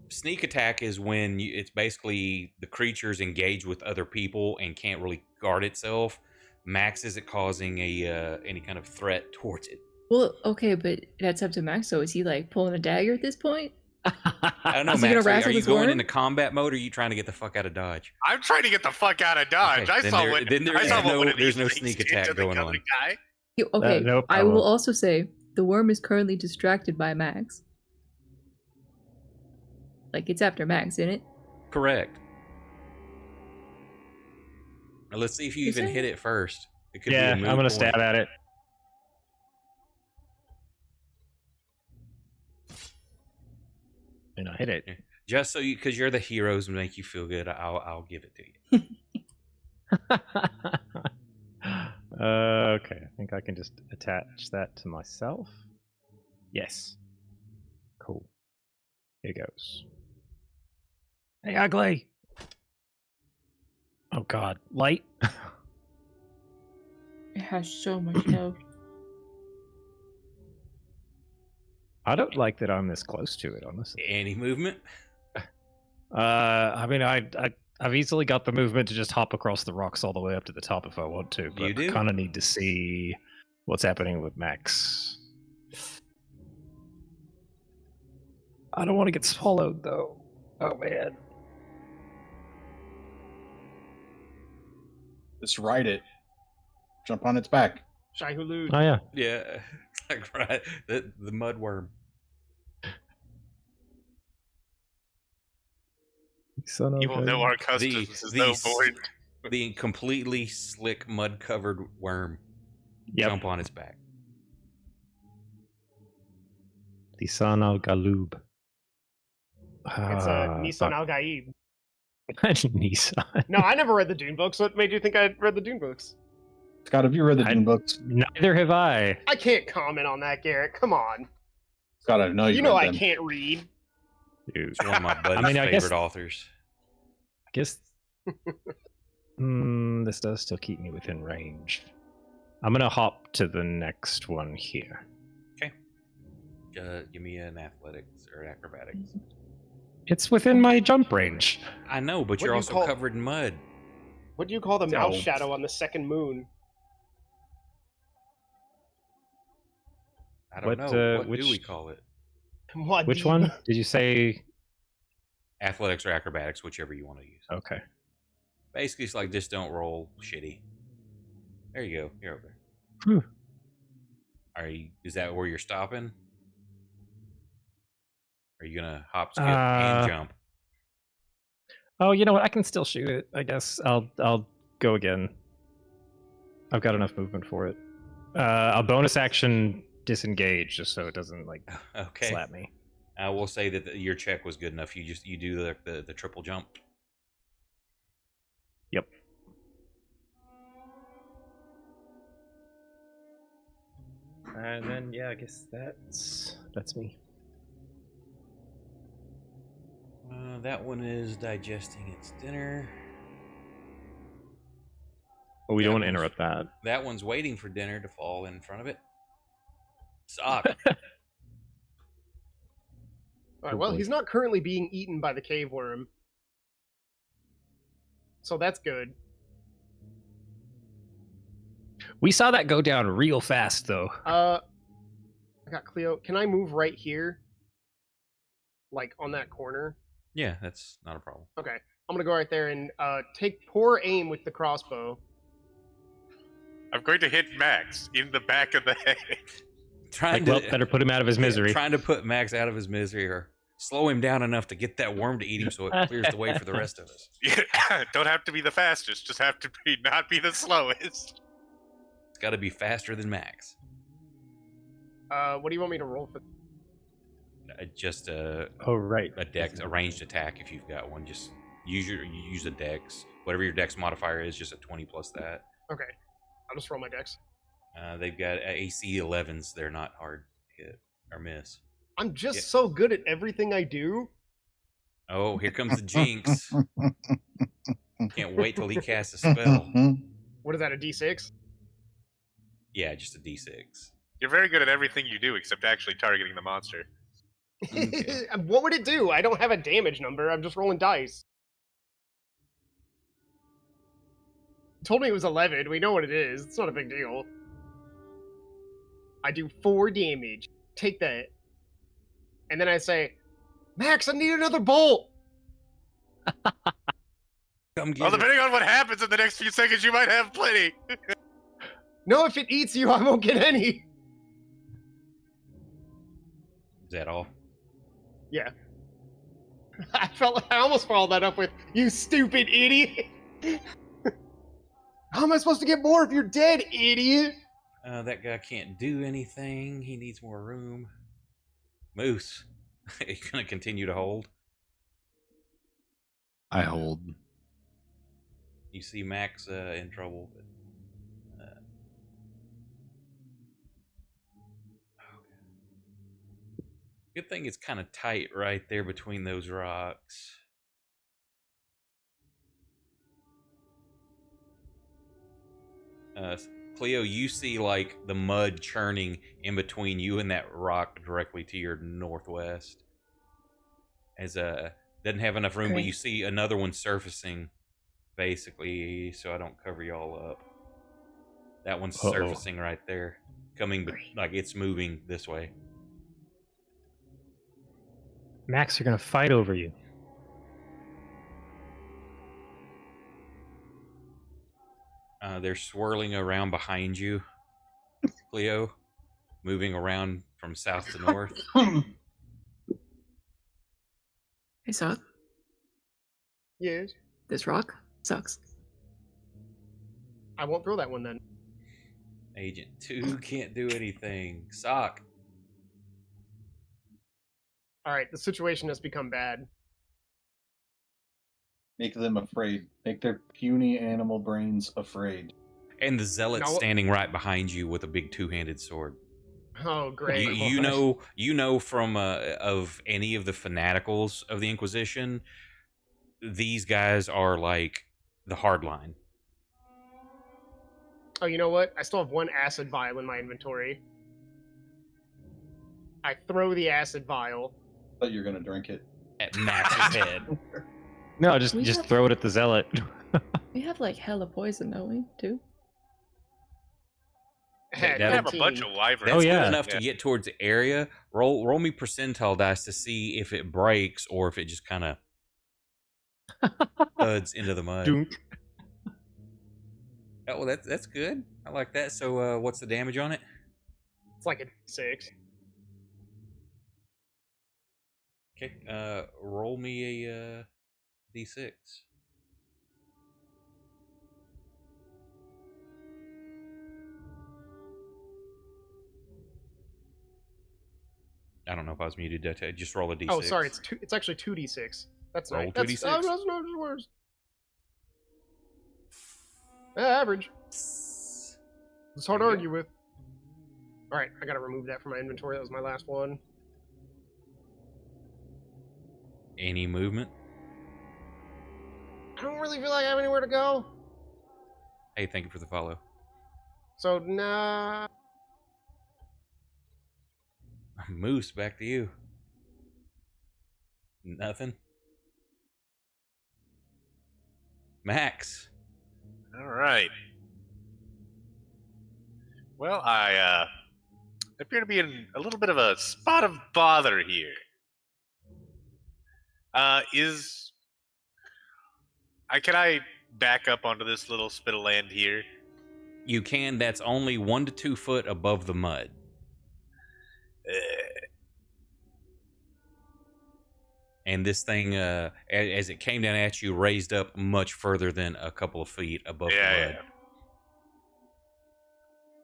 sneak attack is when it's basically the creature's engaged with other people and can't really guard itself. Max isn't causing any kind of threat towards it. Well, okay, but that's up to Max. So is he like pulling a dagger at this point? I don't know, Is he gonna Max. Are wrestle you this going worm? into combat mode, or are you trying to get the fuck out of Dodge? I'm trying to get the fuck out of Dodge. Okay, I then saw there- what then there I is saw what no- one of there's these no things sneak did attack to the going other on. guy. Okay, no I will problem. also say the worm is currently distracted by Max. Like it's after Max, isn't it? Correct. Now let's see if you Is even it? hit it first. It could Yeah, be a moot I'm gonna point. stab at it. And I hit it. Just so you, because you're the heroes and make you feel good, I'll give it to you. Okay, I think I can just attach that to myself. Yes. Cool. Here goes. Hey, ugly. Oh God, light. It has so much health. I don't like that I'm this close to it, honestly. Any movement? I mean, I've easily got the movement to just hop across the rocks all the way up to the top if I want to, but You do? I kind of need to see what's happening with Max. I don't want to get swallowed, though. Oh, man. Just ride it. Jump on its back. Shai Hulud. Oh, yeah. Yeah, like right, the mud worm. Son of You will a- know our customs is no board. The completely slick mud covered worm. Yep. Jump on its back. The San al Galoob. It's a Nissan Al Gaib. Nissan. No, I never read the Dune books. What made you think I read the Dune books? Scott, have you read the I- Dune books? Neither have I. I can't comment on that, Garrett. Come on. Scott, I know You know read I them. can't read. Dude. It's one of my buddy's I favorite guess- authors. I guess this does still keep me within range. I'm gonna hop to the next one here. Give me an athletics or acrobatics. It's within my jump range. I know, but What you're do you also call- covered in mud. What do you call the mouse Oh. shadow on the second moon? I don't What, know. What which- do we call it? Which one did you say? Athletics or acrobatics, whichever you want to use. Okay. Basically, it's like just don't roll shitty. There you go. You're over there. Whew. Is that where you're stopping? Are you gonna hop, skip, and jump? Oh, you know what? I can still shoot it. I guess I'll go again. I've got enough movement for it. I'll bonus action disengage just so it doesn't like Okay. slap me. I will say that your check was good enough. You do the triple jump. Yep. And then yeah, I guess that's me. That one is digesting its dinner. Well, we That don't want to one's- interrupt that. That one's waiting for dinner to fall in front of it. Sock. All right, Oh, well, boy. he's not currently being eaten by the cave worm. So that's good. We saw that go down real fast, though. I got Cleo. Can I move right here? Like on that corner? Yeah, that's not a problem. Okay. I'm gonna go right there and take poor aim with the crossbow. I'm going to hit Max in the back of the head. Trying Well, to better put him out of his misery. Trying to put Max out of his misery or slow him down enough to get that worm to eat him so it clears the way for the rest of us. Don't have to be the fastest, just have to be not be the slowest. It's got to be faster than Max. What do you want me to roll for? Just a Oh right. dex, a ranged attack if you've got one. Just use a dex. Whatever your dex modifier is, just a 20 plus that. Okay. I'll just roll my dex. They've got AC 11s. They're not hard to hit or miss. I'm just Yeah. so good at everything I do. Oh, here comes the jinx. Can't wait till he casts a spell. What is that, a d6? Yeah, just a d6. You're very good at everything you do except actually targeting the monster. Okay. What would it do? I don't have a damage number. I'm just rolling dice. You told me it was 11. We know what it is. It's not a big deal. I do 4 damage. Take that. And then I say, Max, I need another bolt. Come get Well, it. depending on what happens in the next few seconds, you might have plenty. No, if it eats you, I won't get any. Is that all? Yeah. I almost followed that up with, you stupid idiot. How am I supposed to get more if you're dead, idiot? That guy can't do anything. He needs more room. Moose, are you gonna continue to hold? I hold. You see Max in trouble. But, good thing it's kind of tight right there between those rocks. Cleo, you see like the mud churning in between you and that rock directly to your northwest. As doesn't have enough room, but Great. you see another one surfacing, basically, so I don't cover y'all up. That one's Uh-oh. surfacing right there, coming, like it's moving this way. Max, they're gonna fight over you. They're swirling around behind you, Cleo, moving around from south to north. Hey, Sock, Yes. this rock sucks. I won't throw that one then. Agent 2 can't do anything. Sock. Alright, the situation has become bad. Make them afraid. Make their puny animal brains afraid. And the zealot No. standing right behind you with a big two-handed sword. Oh, great. You know from of any of the fanaticals of the Inquisition, these guys are like the hard line. Oh, you know what? I still have 1 acid vial in my inventory. I throw the acid vial. But you're gonna drink it. At Max's head. No, just We just have- throw it at the zealot. We have like hella poison, don't we? Too. That- I have a 15. bunch of wyverns. That's Oh, yeah. good enough Yeah. to get towards the area. Roll me percentile dice to see if it breaks or if it just kind of thuds into the mud. Dunk. Oh, well, that's good. I like that. So, what's the damage on it? It's like a 6. Okay. Roll me a d6. I don't know if I was muted. Just roll a d6. Oh, sorry. It's actually 2d6. That's Roll nice. 2d6. That's not worse. Average. It's hard to There you argue with. All right, I gotta remove that from my inventory. That was my last one. Any movement? I don't really feel like I have anywhere to go. Hey, thank you for the follow. So, nah. Moose, back to you. Nothing. Max. All right. Well, I appear to be in a little bit of a spot of bother here. Can I back up onto this little spit of land here? You can. That's only 1 to 2 foot above the mud. And this thing, as it came down at you, raised up much further than a couple of feet above the mud. Yeah.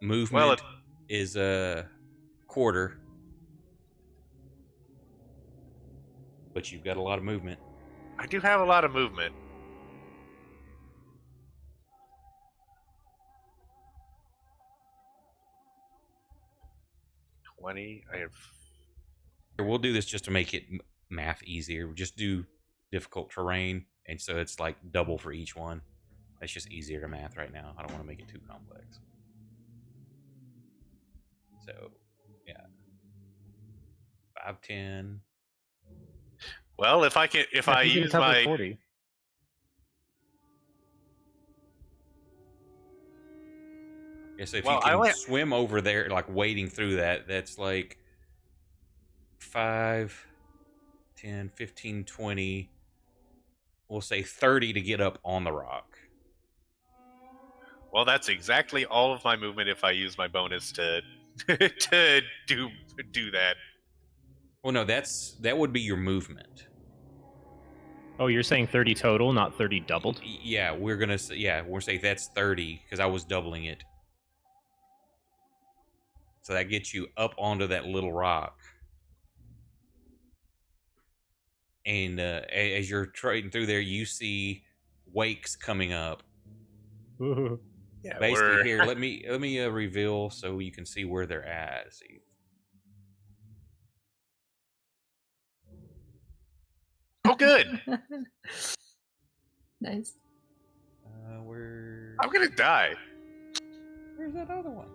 Movement is a quarter, but you've got a lot of movement. I do have a lot of movement. I have. We'll do this just to make it math easier. We'll just do difficult terrain, and so it's like double for each one. That's just easier to math right now. I don't want to make it too complex. So, yeah, 5, 10. Well, if I use my 40. Yeah, so if you can swim over there, like wading through that, that's like 5, 10, 15, 20. We'll say 30 to get up on the rock. Well, that's exactly all of my movement if I use my bonus to to do that. Well, no, that would be your movement. Oh, you're saying 30 total, not 30 doubled? Yeah, we're gonna say that's 30 because I was doubling it. So that gets you up onto that little rock. And as you're trading through there, you see wakes coming up. Yeah, basically, here, let me reveal so you can see where they're at. See. Oh, good. Nice. I'm gonna die. Where's that other one?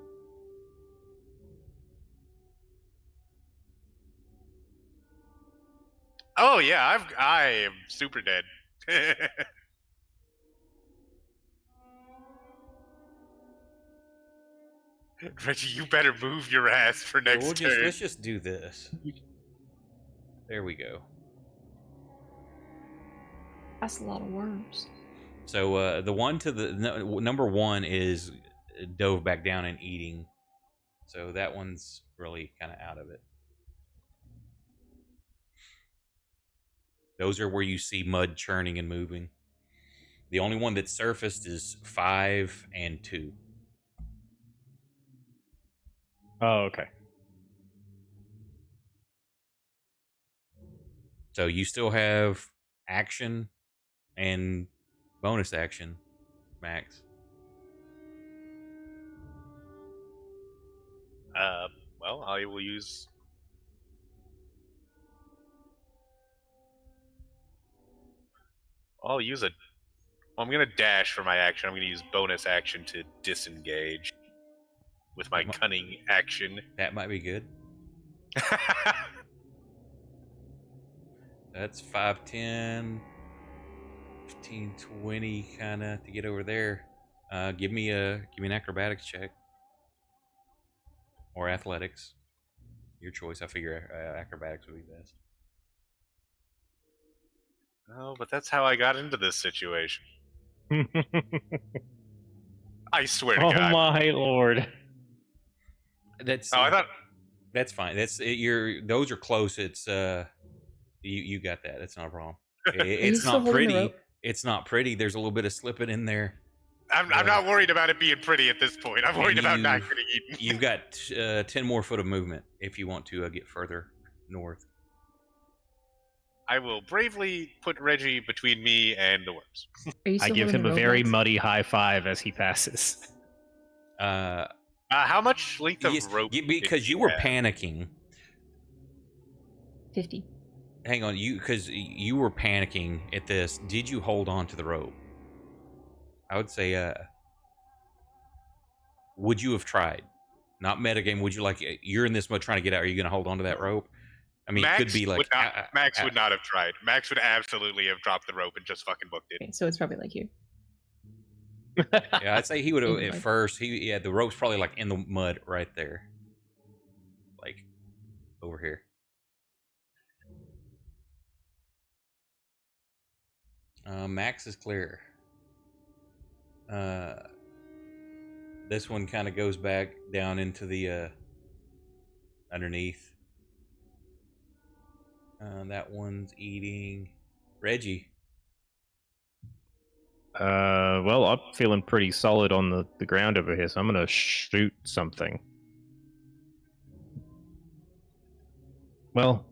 Oh yeah, I am super dead. Reggie, you better move your ass for next turn. Let's just do this. There we go. That's a lot of worms. So the one to the number 1 is dove back down and eating. So that one's really kind of out of it. Those are where you see mud churning and moving. The only one that surfaced is 5 and 2. Oh, okay. So you still have action and bonus action, Max. Well, I will use. I'll use I'm gonna dash for my action. I'm gonna use bonus action to disengage with my cunning action. That might be good. That's 5, 10, 15, 20 kind of to get over there. Give me an acrobatics check or athletics. Your choice. I figure acrobatics would be best. Oh, but that's how I got into this situation. I swear to God. Oh my lord. That's I thought that's fine. Those are close. It's You got that. It's not a problem. Are you It's still not holding the pretty. rope? It's not pretty. There's a little bit of slipping in there. I'm not worried about it being pretty at this point. I'm worried about not getting eaten. You've got 10 more foot of movement if you want to get further north. I will bravely put Reggie between me and the worms. Are you I still give holding him the a rope, very Max? muddy high five as he passes. How much length of Yes, rope? because you were panicking. 50. Hang on, because you were panicking at this. Did you hold on to the rope? I would say, would you have tried? Not metagame. Would you you're in this mode trying to get out? Are you going to hold on to that rope? I mean, Max it could be like Max would not have tried. Max would absolutely have dropped the rope and just fucking booked it. Okay, so it's probably like you. Yeah, I'd say he would have at Like- first. The rope's probably like in the mud right there, like over here. Max is clear. This one kind of goes back down into the underneath. That one's eating Reggie. Well, I'm feeling pretty solid on the ground over here, so I'm gonna shoot something. Well,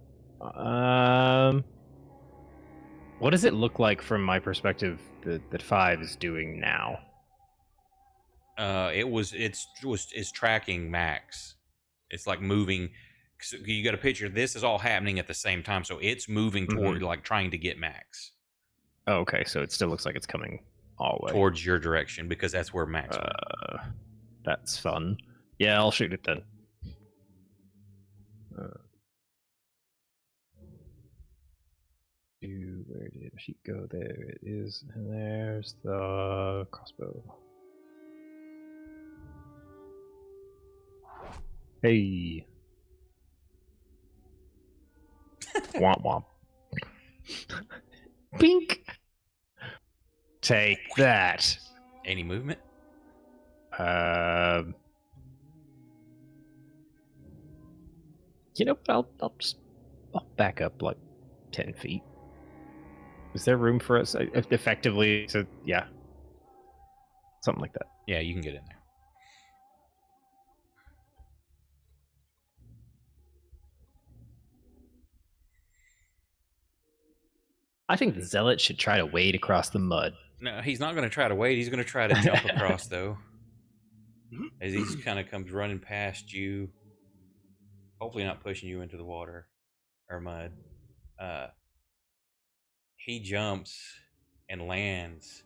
what does it look like from my perspective that 5 is doing now? It's tracking Max. It's like moving. So you got a picture. This is all happening at the same time, so it's moving toward like trying to get Max. Oh, okay, so it still looks like it's coming all the way towards your direction because that's where Max went. That's fun. Yeah, I'll shoot it then. Where did she go? There it is. And there's the crossbow. Hey. Womp womp. Bink. Take that. Any movement? You know, I'll back up like 10 feet. Is there room for us effectively to, yeah. Something like that. Yeah, you can get in there. I think the zealot should try to wade across the mud. No, he's not going to try to wade. He's going to try to jump across, though. As he just kind of comes running past you. Hopefully not pushing you into the water or mud. He jumps and lands,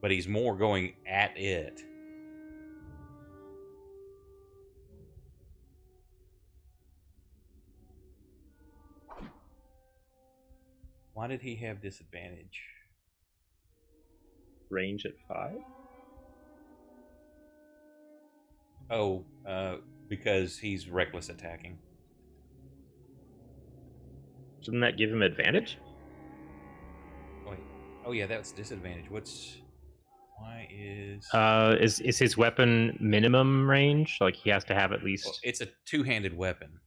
but he's more going at it. Why did he have disadvantage? Range at 5? Oh, because he's reckless attacking. Shouldn't that give him advantage? Wait. Oh yeah, that's disadvantage. Why is Is his weapon minimum range? Like he has to have at least. Well, it's a two-handed weapon.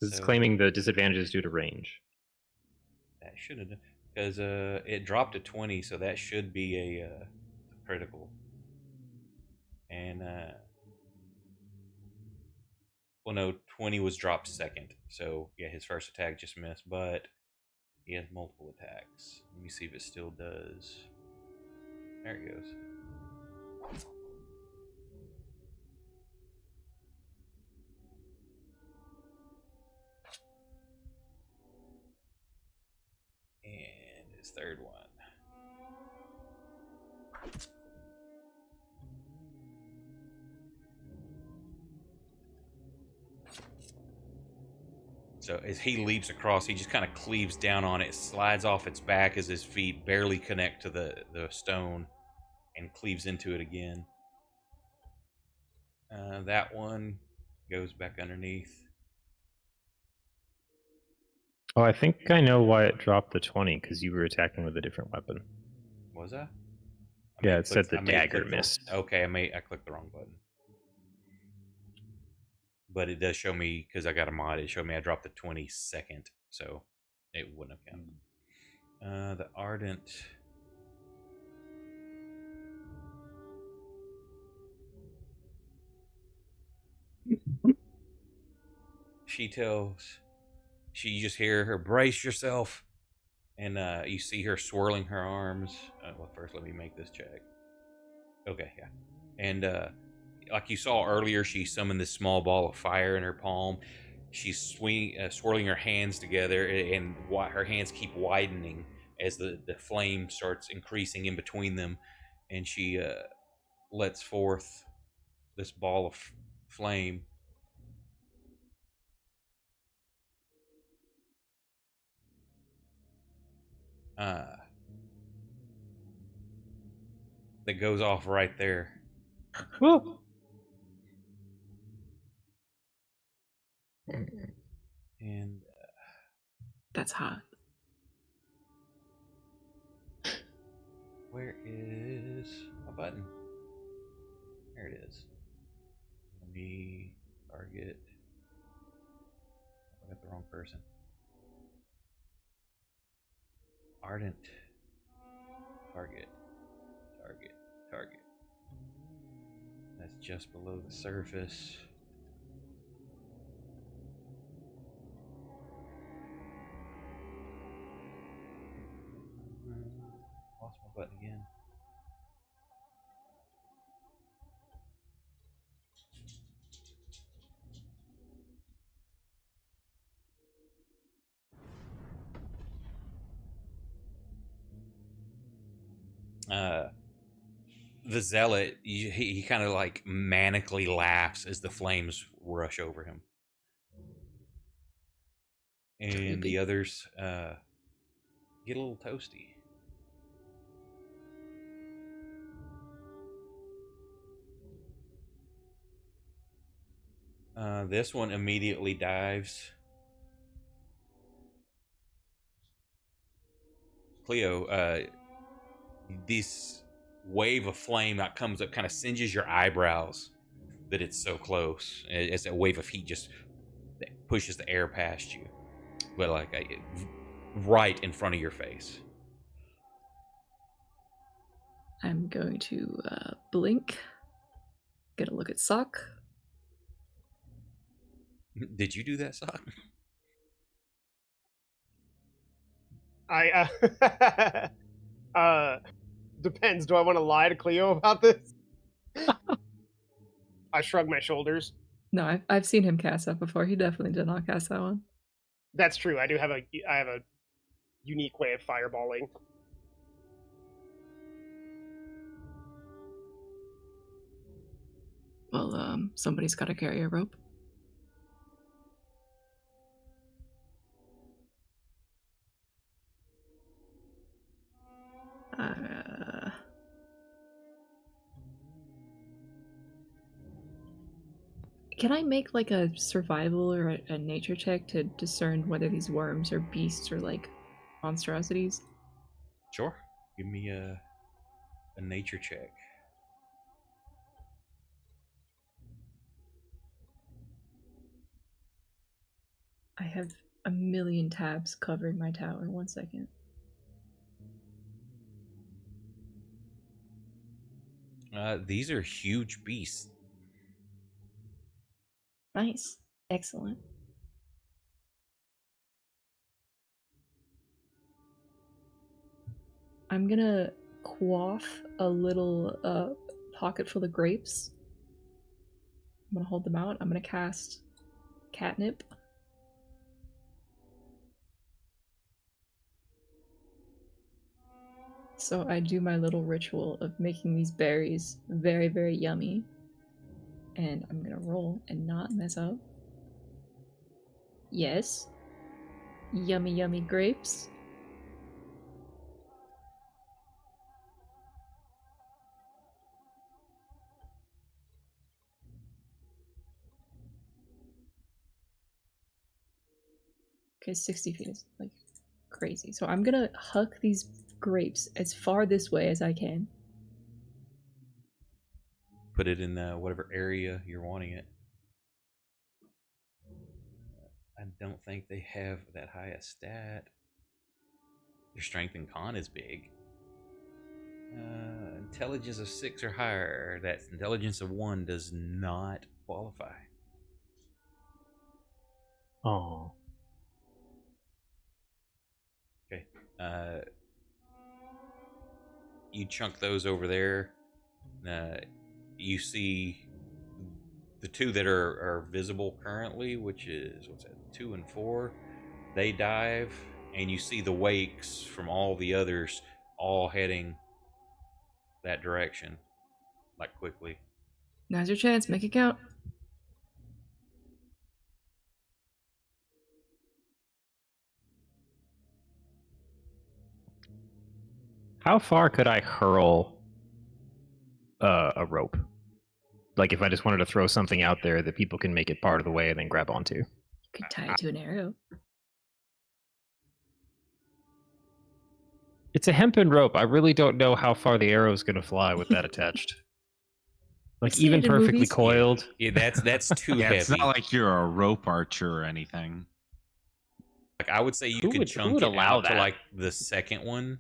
It's claiming the disadvantage is due to range. That shouldn't have, because it dropped to 20, so that should be a critical. And well, no, 20 was dropped second, so yeah, his first attack just missed, but he has multiple attacks. Let me see if it still does. There it goes. And his third one. So as he leaps across, he just kind of cleaves down on it, slides off its back as his feet barely connect to the stone, and cleaves into it again. That one goes back underneath. Oh, I think I know why it dropped the 20, because you were attacking with a different weapon. Was I? Yeah, it said the dagger missed. Okay, I clicked the wrong button. but it does show me, because I got a mod, it showed me I dropped the 22nd, so it wouldn't have counted. The Ardent. She tells, you just hear her, brace yourself, and you see her swirling her arms. Well, first let me make this check. Okay, yeah. And like you saw earlier, she summoned this small ball of fire in her palm. She's swirling her hands together, and her hands keep widening as the flame starts increasing in between them. And she lets forth this ball of flame. That goes off right there. Woo! And That's hot. where is my button? There it is. Let me target. I got the wrong person. Ardent. Target. Target. Target. That's just below the surface. Lost my button again. The zealot, he kind of like manically laughs as the flames rush over him. And Creepy. the others get a little toasty. This one immediately dives. Cleo, this wave of flame that comes up kind of singes your eyebrows that it's so close. It's a wave of heat just pushes the air past you, but like right in front of your face. I'm going to blink, get a look at Sock. Did you do that, Sock? Depends. Do I want to lie to Cleo about this? I shrug my shoulders. No, I've seen him cast that before. He definitely did not cast that one. That's true. I have a unique way of fireballing. Well, somebody's got to carry a rope. Can I make like a survival or a nature check to discern whether these worms are beasts or like monstrosities? Sure. Give me a nature check. I have a million tabs covering my tower. 1 second. These are huge beasts. Nice. Excellent. I'm gonna quaff a little pocket full of grapes. I'm gonna hold them out. I'm gonna cast catnip. So I do my little ritual of making these berries very, very yummy. And I'm gonna roll and not mess up. Yes. Yummy, yummy grapes. Okay, 60 feet is like crazy. So I'm gonna huck these grapes as far this way as I can. Put it in whatever area you're wanting it. I don't think they have that high a stat. Their strength and con is big. Intelligence of 6 or higher. That's intelligence of 1 does not qualify. Oh. Okay. You chunk those over there. You see the two that are visible currently, which is, what's that, 2 and 4. They dive, and you see the wakes from all the others all heading that direction, like quickly. Now's your chance. Make it count. How far could I hurl a rope? Like if I just wanted to throw something out there that people can make it part of the way and then grab onto. You could tie it to an arrow. It's a hempen rope. I really don't know how far the arrow is going to fly with that attached. Like See even it in perfectly movies. coiled. Yeah, that's too Yeah, heavy. it's not like you're a rope archer or anything. Like I would say you Who could would chunk it allow out to that? like the second one.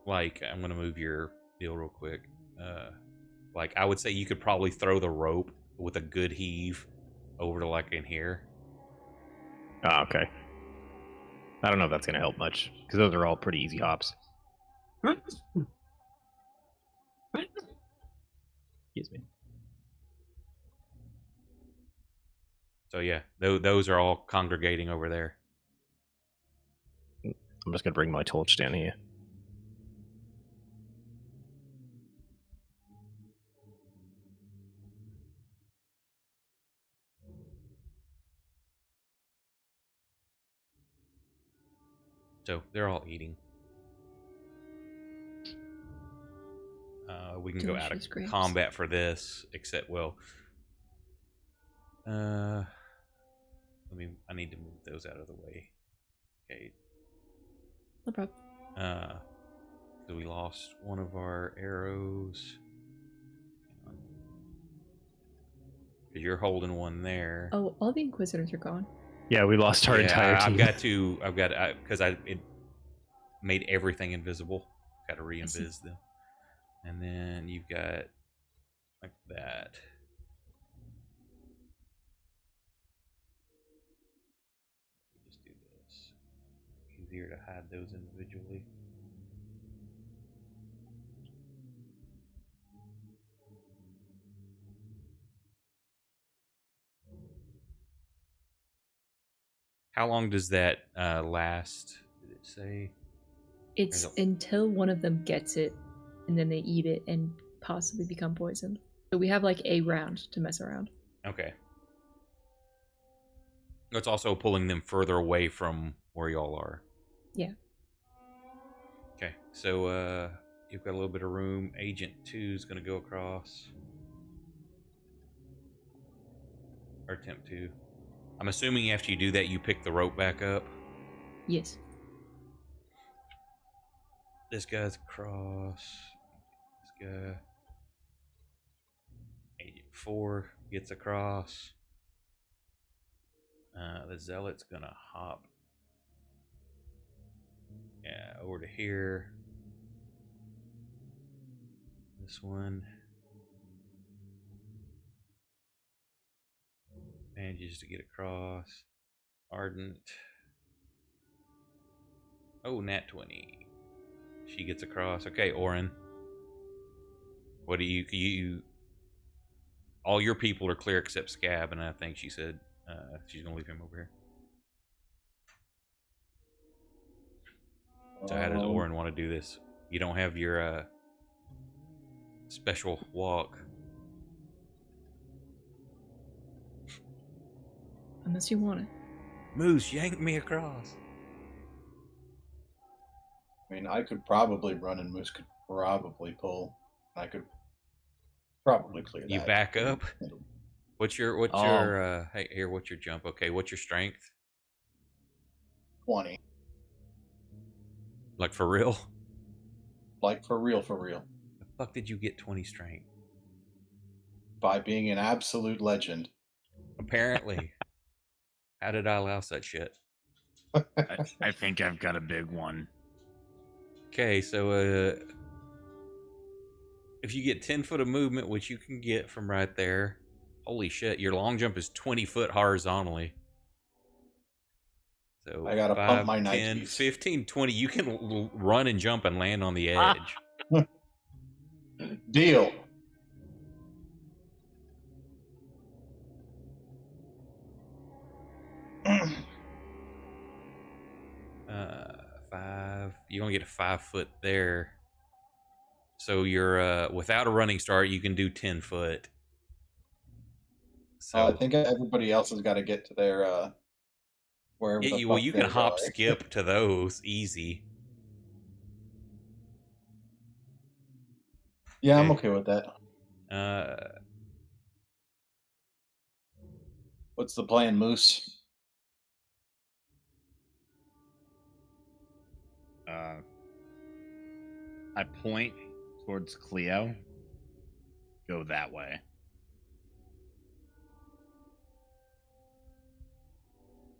Like I'm gonna move your deal real quick. Like I would say you could probably throw the rope with a good heave over to like in here. Oh, okay. I don't know if that's going to help much because those are all pretty easy hops. Excuse me. So yeah, those are all congregating over there. I'm just going to bring my torch down here. So they're all eating. We can go out of Delicious grapes. combat for this, except I need to move those out of the way. Okay. No problem. So we lost one of our arrows. You're holding one there. Oh, all the Inquisitors are gone. Yeah, we lost our entire team. Because it made everything invisible. Got to re-invis them. And then you've got like that. Just do this. Easier to hide those individually. How long does that last? Did it say? It's There's a- until one of them gets it, and then they eat it and possibly become poisoned. So we have like a round to mess around. Okay. It's also pulling them further away from where y'all are. Yeah. Okay, so you've got a little bit of room. Agent 2 is going to go across. Or attempt to. I'm assuming after you do that, you pick the rope back up. Yes. This guy's across. This guy. Agent 4 gets across. The zealot's gonna hop. Yeah, over to here. This one manages to get across. Ardent. Oh, nat 20. She gets across. Okay, Orin. What do you? All your people are clear except Scab, and I think she said she's gonna leave him over here. So how does Orin want to do this? You don't have your special walk. Unless you want it. Moose, yank me across. I mean, I could probably run and Moose could probably pull. I could probably clear that. You back up? What's your hey here, what's your jump? Okay, what's your strength? 20. Like for real? Like for real, for real. The fuck did you get 20 strength? By being an absolute legend. Apparently. How did I allow such shit? I think I've got a big one. Okay, so if you get 10 foot of movement, which you can get from right there, holy shit, your long jump is 20 foot horizontally. So I gotta 5, pump my 10, Nikes. 15, 20. You can run and jump and land on the edge. Deal. Uh, 5. You only get a 5 foot there. So you're without a running start, you can do 10 foot. So I think everybody else has got to get to their wherever the well, fuck you can theirs hop are. skip to those easy. Yeah, I'm okay with that. What's the plan, Moose? I point towards Cleo. Go that way.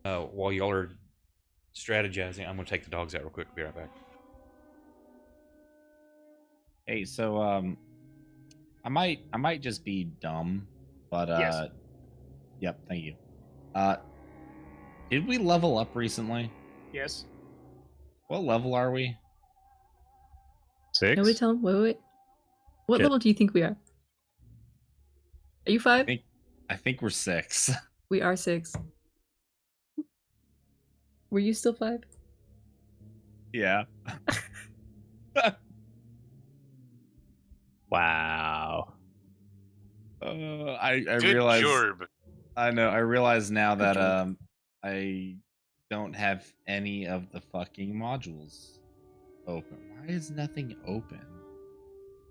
While y'all are strategizing, I'm gonna take the dogs out real quick. Be right back. Hey, so I might just be dumb, but Yes. yep, thank you. Did we level up recently? Yes. What level are we? 6? No, wait, tell him. Wait. What Shit. level do you think we are? Are you 5? I think we're 6. We are 6. Were you still 5? Yeah. Wow. I Good realize. job. I know. I realize now Good that job. I don't have any of the fucking modules open. Why is nothing open?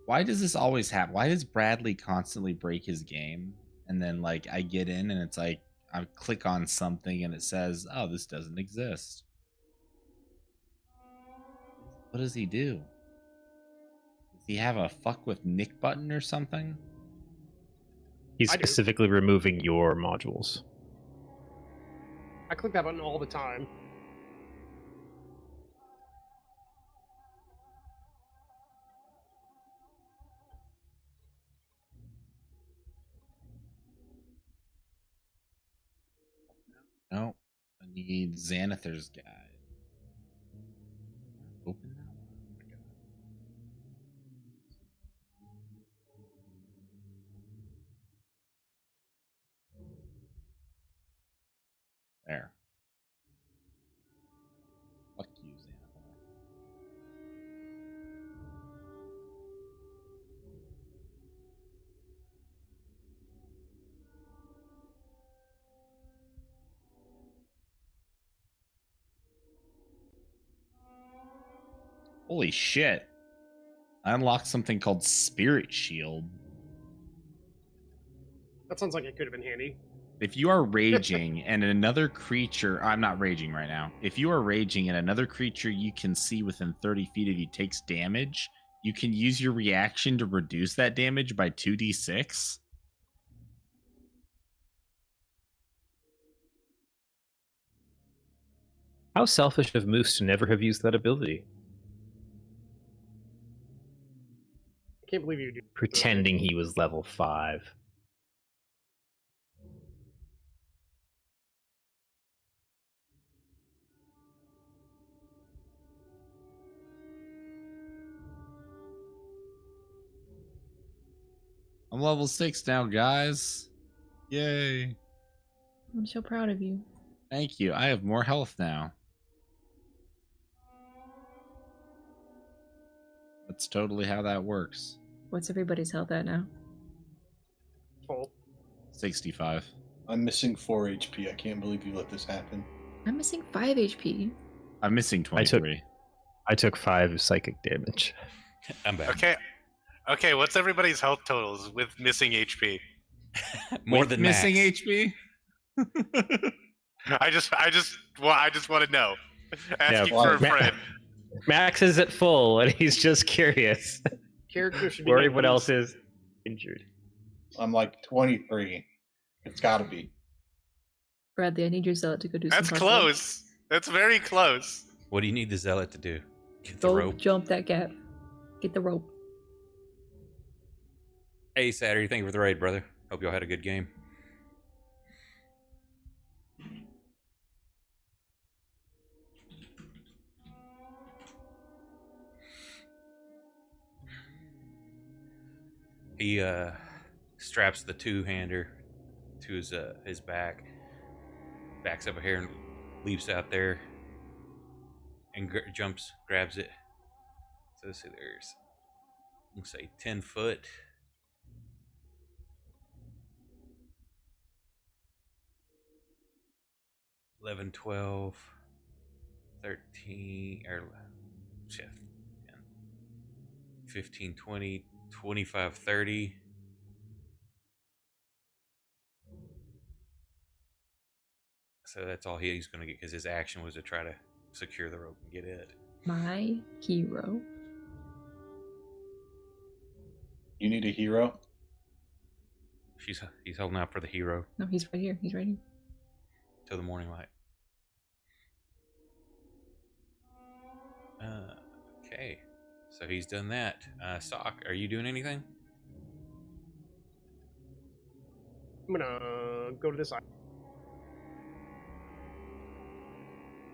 Why does this always happen? Why does Bradley constantly break his game? And then like I get in and it's like I click on something and it says, "Oh, this doesn't exist." What does he do? Does he have a fuck with Nick button or something? He's I do. specifically removing your modules. I click that button all the time. No. I need Xanathar's guide. Open that one. Oh my god. There. Fuck you, Xanathar. Holy shit. I unlocked something called Spirit Shield. That sounds like it could have been handy. If you are raging and another creature, I'm not raging right now. If you are raging and another creature you can see within 30 feet of you takes damage, you can use your reaction to reduce that damage by 2d6. How selfish of Moose to never have used that ability. I can't believe you do. Pretending he was level 5. I'm level 6 now, guys. Yay. I'm so proud of you. Thank you. I have more health now. That's totally how that works. What's everybody's health at now? Full. 65. I'm missing 4 HP. I can't believe you let this happen. I'm missing 5 HP. I'm missing 23. I took 5 psychic damage. I'm back. Okay, what's everybody's health totals with missing HP? More With than missing max. HP? I just want to know. Asking well, for a Ma- friend. Max is at full, and he's just curious. Character should be. Or named everyone Moose. else is injured. I'm like 23. It's got to be. Bradley, I need your zealot to go do That's some parkour. close. That's very close. What do you need the zealot to do? Get the Go rope. jump that gap. Get the rope. Hey, Saturday, thank you for the raid, brother. Hope y'all had a good game. He straps the two-hander to his back, backs up here and leaps out there and jumps, grabs it. So let's see, there's, let's say 10 foot. 11, 12, 13, or 15, 20, 25, 30. So that's all he's going to get because his action was to try to secure the rope and get it. My hero. You need a hero? He's holding out for the hero No, he's right here. He's right here. till the morning light. Okay, so he's done that. Sock, are you doing anything? I'm gonna go to this side,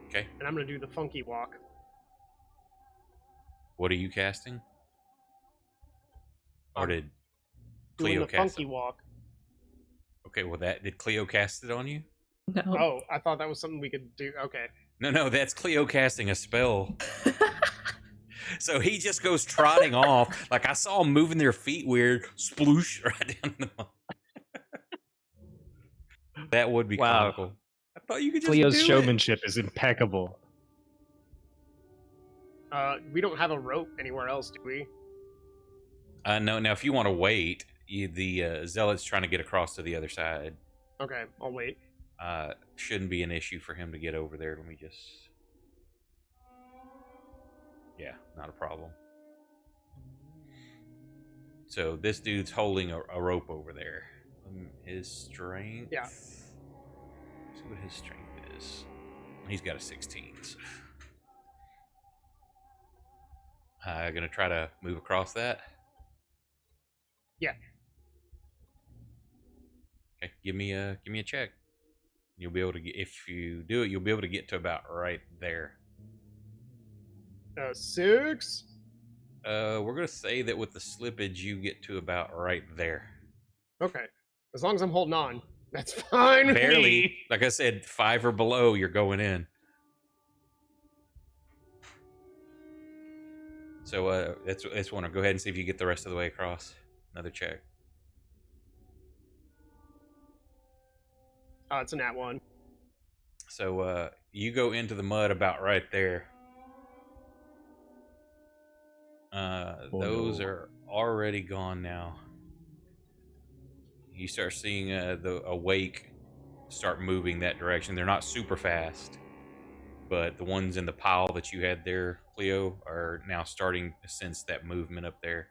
Okay. and I'm gonna do the funky walk. What are you casting? Or I'm did Doing Cleo the cast funky it? walk. Okay, well did Cleo cast it on you? No. Oh, I thought that was something we could do. Okay. No, that's Cleo casting a spell. So he just goes trotting off. Like I saw him moving their feet weird, sploosh right down the mud. That would be Wow. comical. I thought you could just Cleo's do showmanship is impeccable. We don't have a rope anywhere else, do we? it. No, now if you want to wait, the zealot's trying to get across to the other side. Okay, I'll wait. Shouldn't be an issue for him to get over there. Let me just... Yeah, not a problem. So this dude's holding a rope over there. His strength... Yeah. Let's see what his strength is. He's got a 16. So. Gonna try to move across that? Yeah. Okay, give me a check. You'll be able to get, if you do it, you'll be able to get to about right there. 6. We're gonna say that with the slippage, you get to about right there. Okay. As long as I'm holding on, that's fine with Barely. me. Like I said, 5 or below, you're going in. So that's one. Go ahead and see if you get the rest of the way across. Another check. Oh, it's a nat 1. So you go into the mud about right there. Those no. are already gone now. You start seeing the awake start moving that direction. They're not super fast, but the ones in the pile that you had there, Cleo, are now starting to sense that movement up there.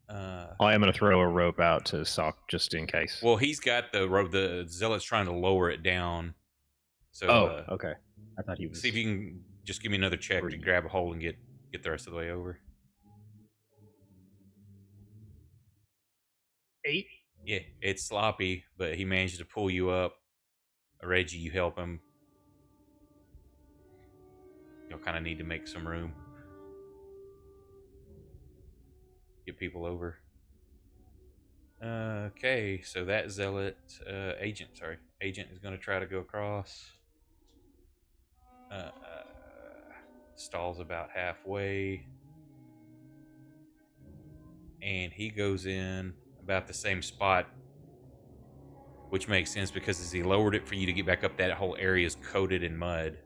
I am going to throw a rope out to Sock just in case. Well, he's got the rope. The zealot's trying to lower it down. So, Okay. I thought he was. see if you can just give me another check to Free. grab a hold and get the rest of the way over. 8. Yeah, it's sloppy, but he managed to pull you up. Reggie, you help him. You'll kind of need to make some room. Get people over. Okay, so that zealot, agent is going to try to go across. Stalls about halfway. And he goes in about the same spot, which makes sense because as he lowered it for you to get back up, that whole area is coated in mud.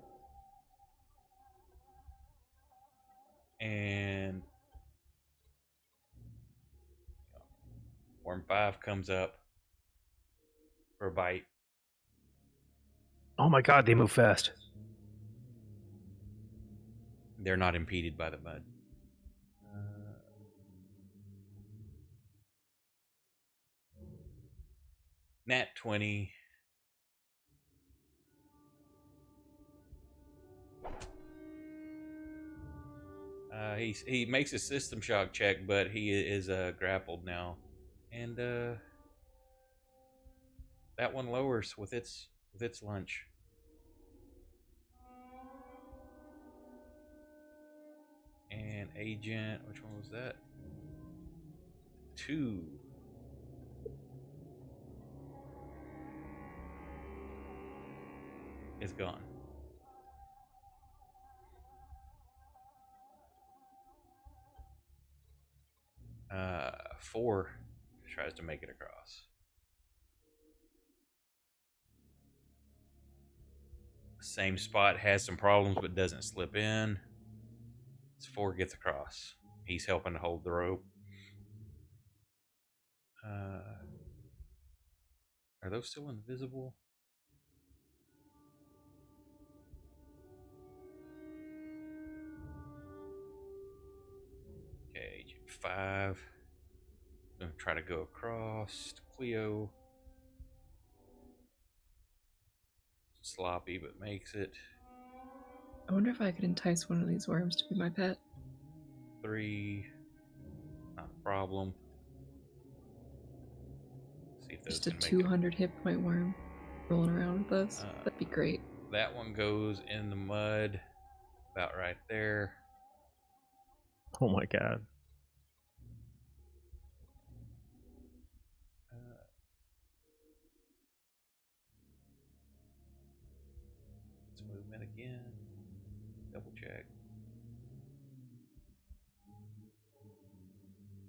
And Worm 5 comes up for a bite. Oh my god, they move fast. They're not impeded by the mud. Nat 20. He makes a system shock check, but he is grappled now, and that one lowers with its lunge. And agent, which one was that? 2. Is gone. Uh, 4 tries to make it across. Same spot, has some problems but doesn't slip in. 4 gets across. He's helping to hold the rope. Are those still invisible? Okay, Agent 5. Gonna try to go across to Cleo. Sloppy, but makes it. I wonder if I could entice one of these worms to be my pet. 3. Not a problem. See if those Just a can make it. 200 hit point worm rolling around with us. That'd be great. That one goes in the mud, about right there. Oh my god. Let's movement again. Double check.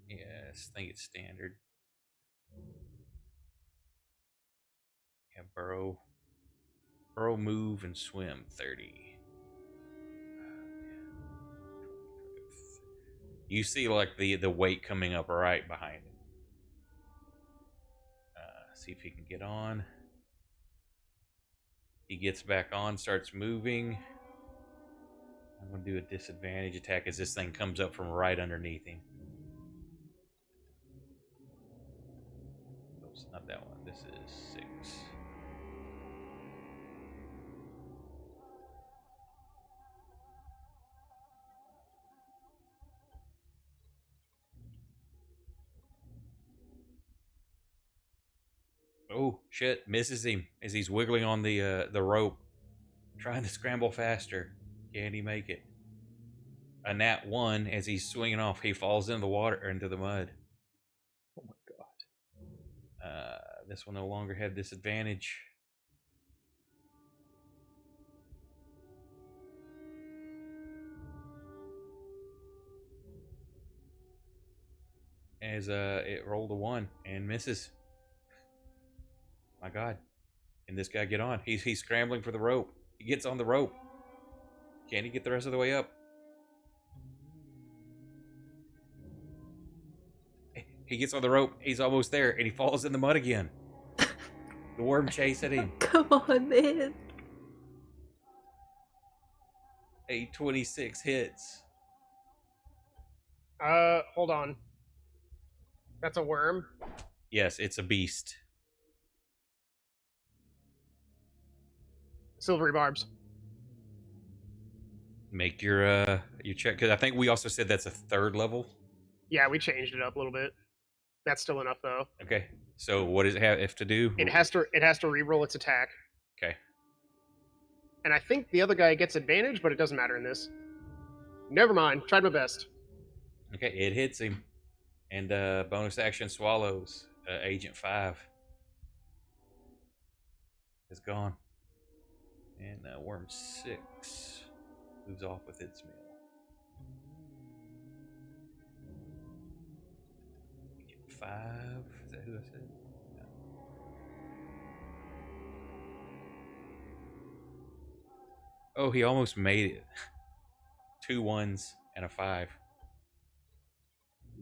Yes, I think it's standard. Yeah, burrow, move, and swim 30. You see, like the weight coming up right behind it. See if he can get on. He gets back on, starts moving. I'm gonna do a disadvantage attack as this thing comes up from right underneath him. Oops, not that one. This is 6. Oh shit! Misses him as he's wiggling on the rope, trying to scramble faster. Can he make it? A nat 1 as he's swinging off. He falls into the water or into the mud. Oh my god. This will no longer have disadvantage. As it rolled a 1 and misses. My god. Can this guy get on? He's scrambling for the rope. He gets on the rope. Can he get the rest of the way up? He gets on the rope. He's almost there, and he falls in the mud again. The worm chasing him. Come on, man. A 26 hits. Hold on. That's a worm? Yes, it's a beast. Silvery barbs. Make your check, because I think we also said that's a 3rd level. Yeah, we changed it up a little bit. That's still enough though. Okay. So what does it have to do? It has to re-roll its attack. Okay. And I think the other guy gets advantage, but it doesn't matter in this. Never mind. Tried my best. Okay, it hits him. And bonus action swallows. Agent 5 is gone. And worm 6 moves off with its meal. Agent 5. Is that who I said? No. Oh, he almost made it. 2 1s and a 5.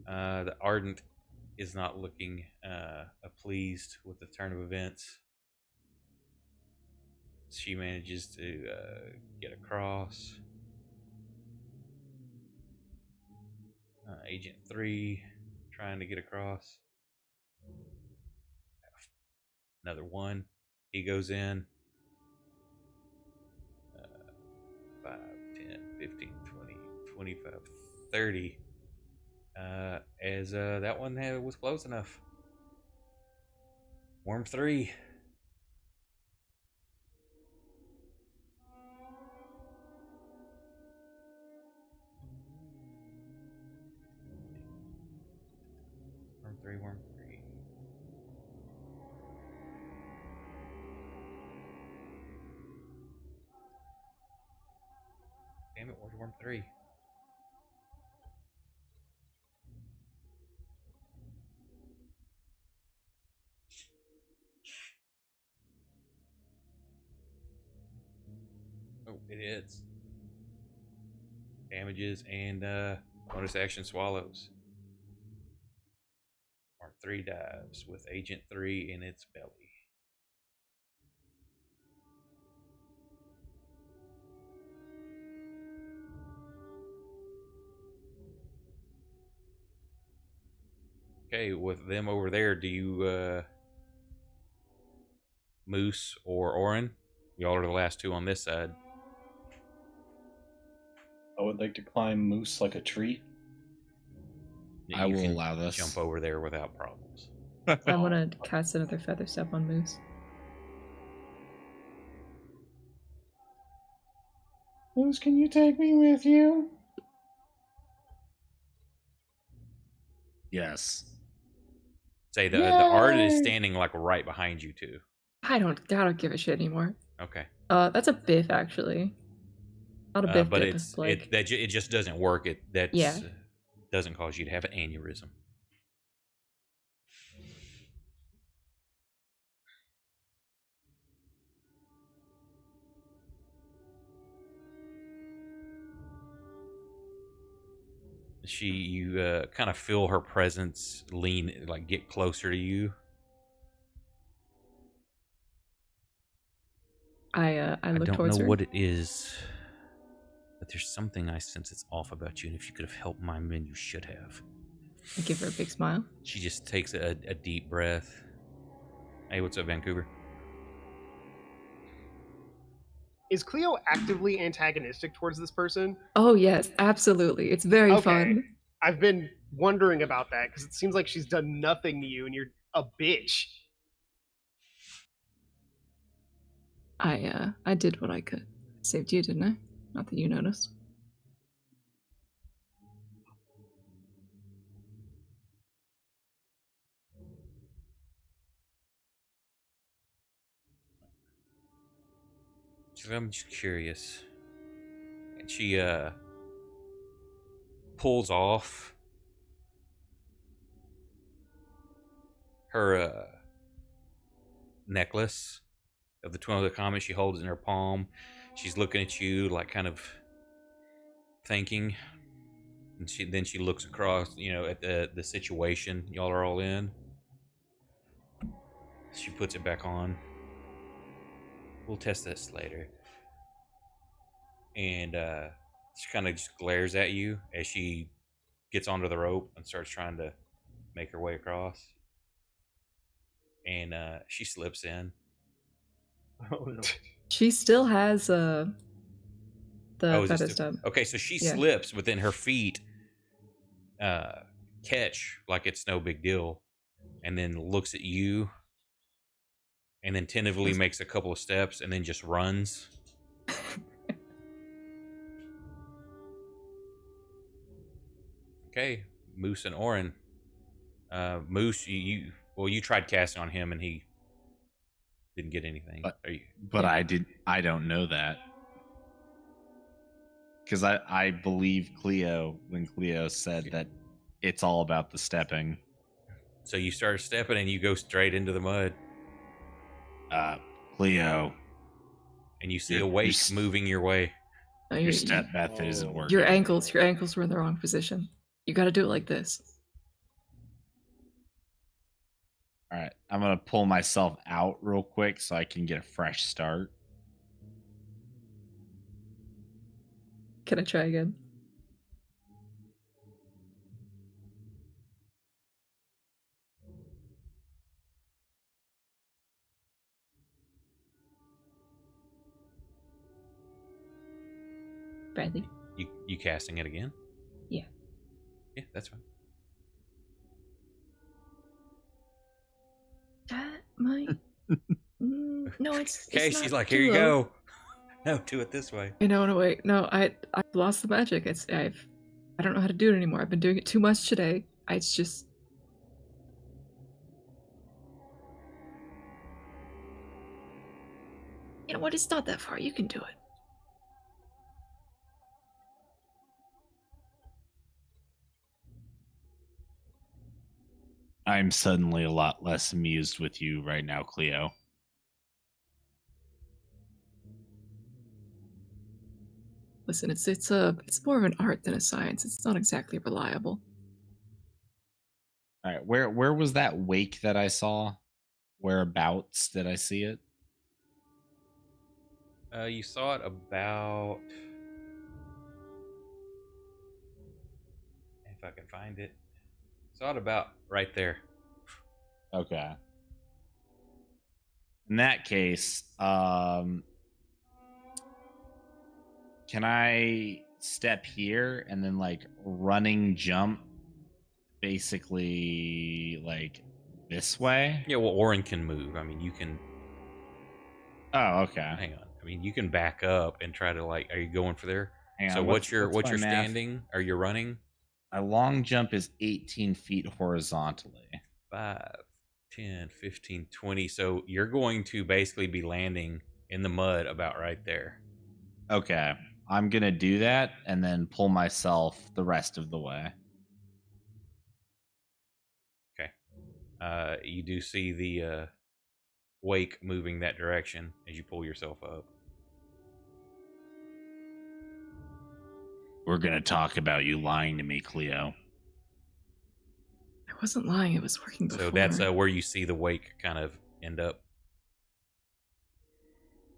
The Ardent is not looking pleased with the turn of events. She manages to get across. Agent 3 trying to get across. Another 1. He goes in. 5, 10, 15, 20, 25, 30. As that one was close enough. Worm 3. Worm 3, Worm 3. Damn it, where's Worm 3? Oh, it hits. Damages and bonus action swallows. Worm 3 dives with Agent 3 in its belly. Okay, with them over there, do you Moose or Orin? Y'all are the last two on this side. I would like to climb Moose like a tree. I You will can allow this. jump over there without problems. I want to cast another feather step on Moose. Moose, can you take me with you? Yes. Say the art is Yay! standing like right behind you too. I don't give a shit anymore. Okay. That's a biff actually. Not a biff But dip, it's like it just doesn't work. That's Yeah. doesn't cause you to have an aneurysm. You kind of feel her presence lean, like get closer to you. I I look don't towards know her. what it is, but there's something I sense it's off about you. And if you could have helped my men, you should have. I give her a big smile. She just takes a deep breath. Hey, what's up, Vancouver? Is Cleo actively antagonistic towards this person? Oh yes, absolutely. It's very Okay. fun. I've been wondering about that because it seems like she's done nothing to you and you're a bitch. I did what I could. Saved you, didn't I? Not that you noticed. I'm just curious. And she pulls off her necklace of the Twin of the Comet. She holds it in her palm. She's looking at you, like kind of thinking. And then she looks across, at the situation y'all are all in. She puts it back on. We'll test this later. And she kind of just glares at you as she gets onto the rope and starts trying to make her way across. And she slips in. Oh no. She still has the Oh, is feather this step. okay? So she Yeah. slips, but then her feet catch like it's no big deal, and then looks at you, and then tentatively makes a couple of steps, and then just runs. Okay, Moose and Orin. Moose, you tried casting on him, and he didn't get anything. But I don't know that. Because I believe Cleo when Cleo said that it's all about the stepping. So you start stepping, and you go straight into the mud. Cleo. And you see a weight moving your way. Your step method isn't working. Your ankles were in the wrong position. You got to do it like this. All right, I'm gonna pull myself out real quick so I can get a fresh start. Can I try again? Bradley? You casting it again? Yeah. Yeah, that's fine. That might. No, it's Okay, not she's like, too here you low. go. No, do it this way. No, wait. No, I've lost the magic. I don't know how to do it anymore. I've been doing it too much today. It's just. You know what? It's not that far. You can do it. I'm suddenly a lot less amused with you right now, Cleo. Listen, it's more of an art than a science. It's not exactly reliable. All right, where was that wake that I saw? Whereabouts did I see it? You saw it about. If I can find it. Saw it about right there. Okay. In that case, can I step here and then like running jump basically like this way? Yeah, well, Orin can move. I mean, you can. Oh, okay. Hang on. I mean, you can back up and try to like. Are you going for there? Hang So on, what's your my math? standing? Are you running? My long jump is 18 feet horizontally. 5, 10, 15, 20. So you're going to basically be landing in the mud about right there. Okay. I'm going to do that and then pull myself the rest of the way. Okay. You do see the wake moving that direction as you pull yourself up. We're going to talk about you lying to me, Cleo. I wasn't lying. It was working before. So that's where you see the wake kind of end up.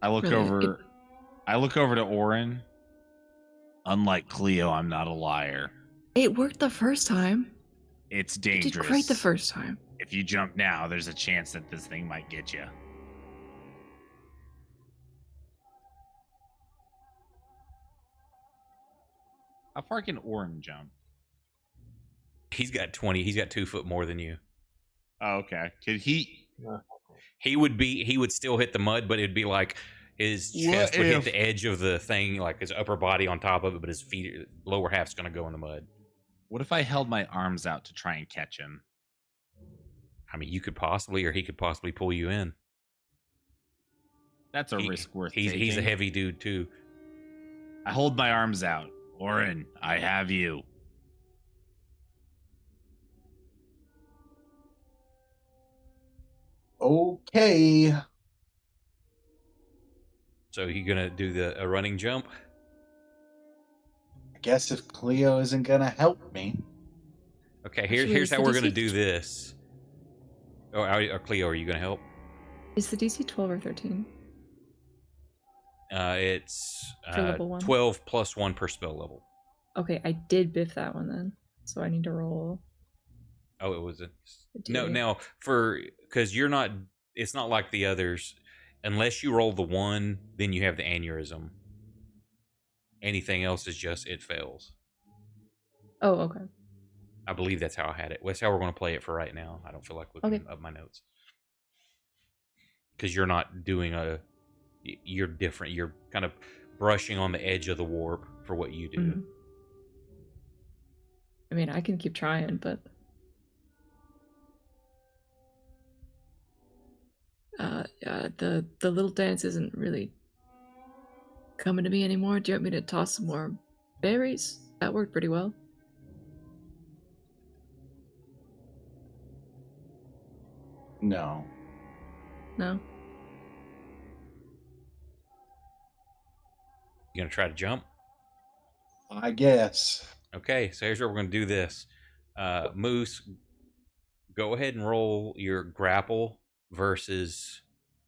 I look over to Orin. Unlike Cleo, I'm not a liar. It worked the first time. It's You dangerous. did great the first time. If you jump now, there's a chance that this thing might get you. How far can Orin jump? He's got 20. He's got 2 foot more than you. Oh, okay. Could he? He would still hit the mud, but it'd be like his chest would hit the edge of the thing, like his upper body on top of it, but his feet, lower half's going to go in the mud. What if I held my arms out to try and catch him? I mean, you could possibly, or he could possibly pull you in. That's a risk worth taking. He's a heavy dude too. I hold my arms out. Orin, I have you. Okay. So you gonna do a running jump? I guess if Cleo isn't gonna help me. Okay, Actually, here's is how the we're gonna DC do this. Or Cleo, are you gonna help? Is the DC 12 or 13? It's For level 1? 12 plus 1 per spell level. Okay, I did biff that one then. So I need to roll. Oh, it was a D8. no because you're not. It's not like the others. Unless you roll the 1, then you have the aneurysm. Anything else is just it fails. Oh, okay. I believe that's how I had it. That's how we're going to play it for right now. I don't feel like looking up my notes because you're not doing you're different. You're kind of brushing on the edge of the warp for what you do. Mm-hmm. I mean, I can keep trying, but the little dance isn't really coming to me anymore. Do you want me to toss some more berries? That worked pretty well. No. No? You going to try to jump? I guess. Okay, so here's where we're going to do this. Moose, go ahead and roll your grapple versus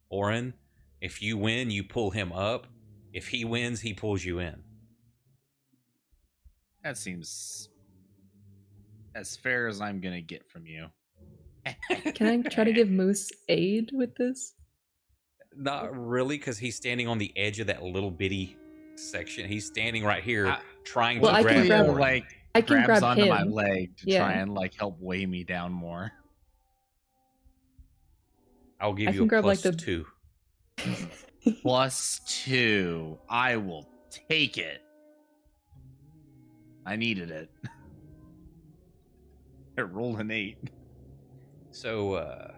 Orin. If you win, you pull him up. If he wins, he pulls you in. That seems as fair as I'm gonna get from you. Can I try to give Moose aid with this? Not really, because he's standing on the edge of that little bitty section. He's standing right here trying to grab grab Orin. Like I can grabs grab onto my him. leg to Yeah. try and like help weigh me down more. I'll give I you can a grab, like, plus the- 2. +2. I will take it. I needed it. It rolled an 8. So,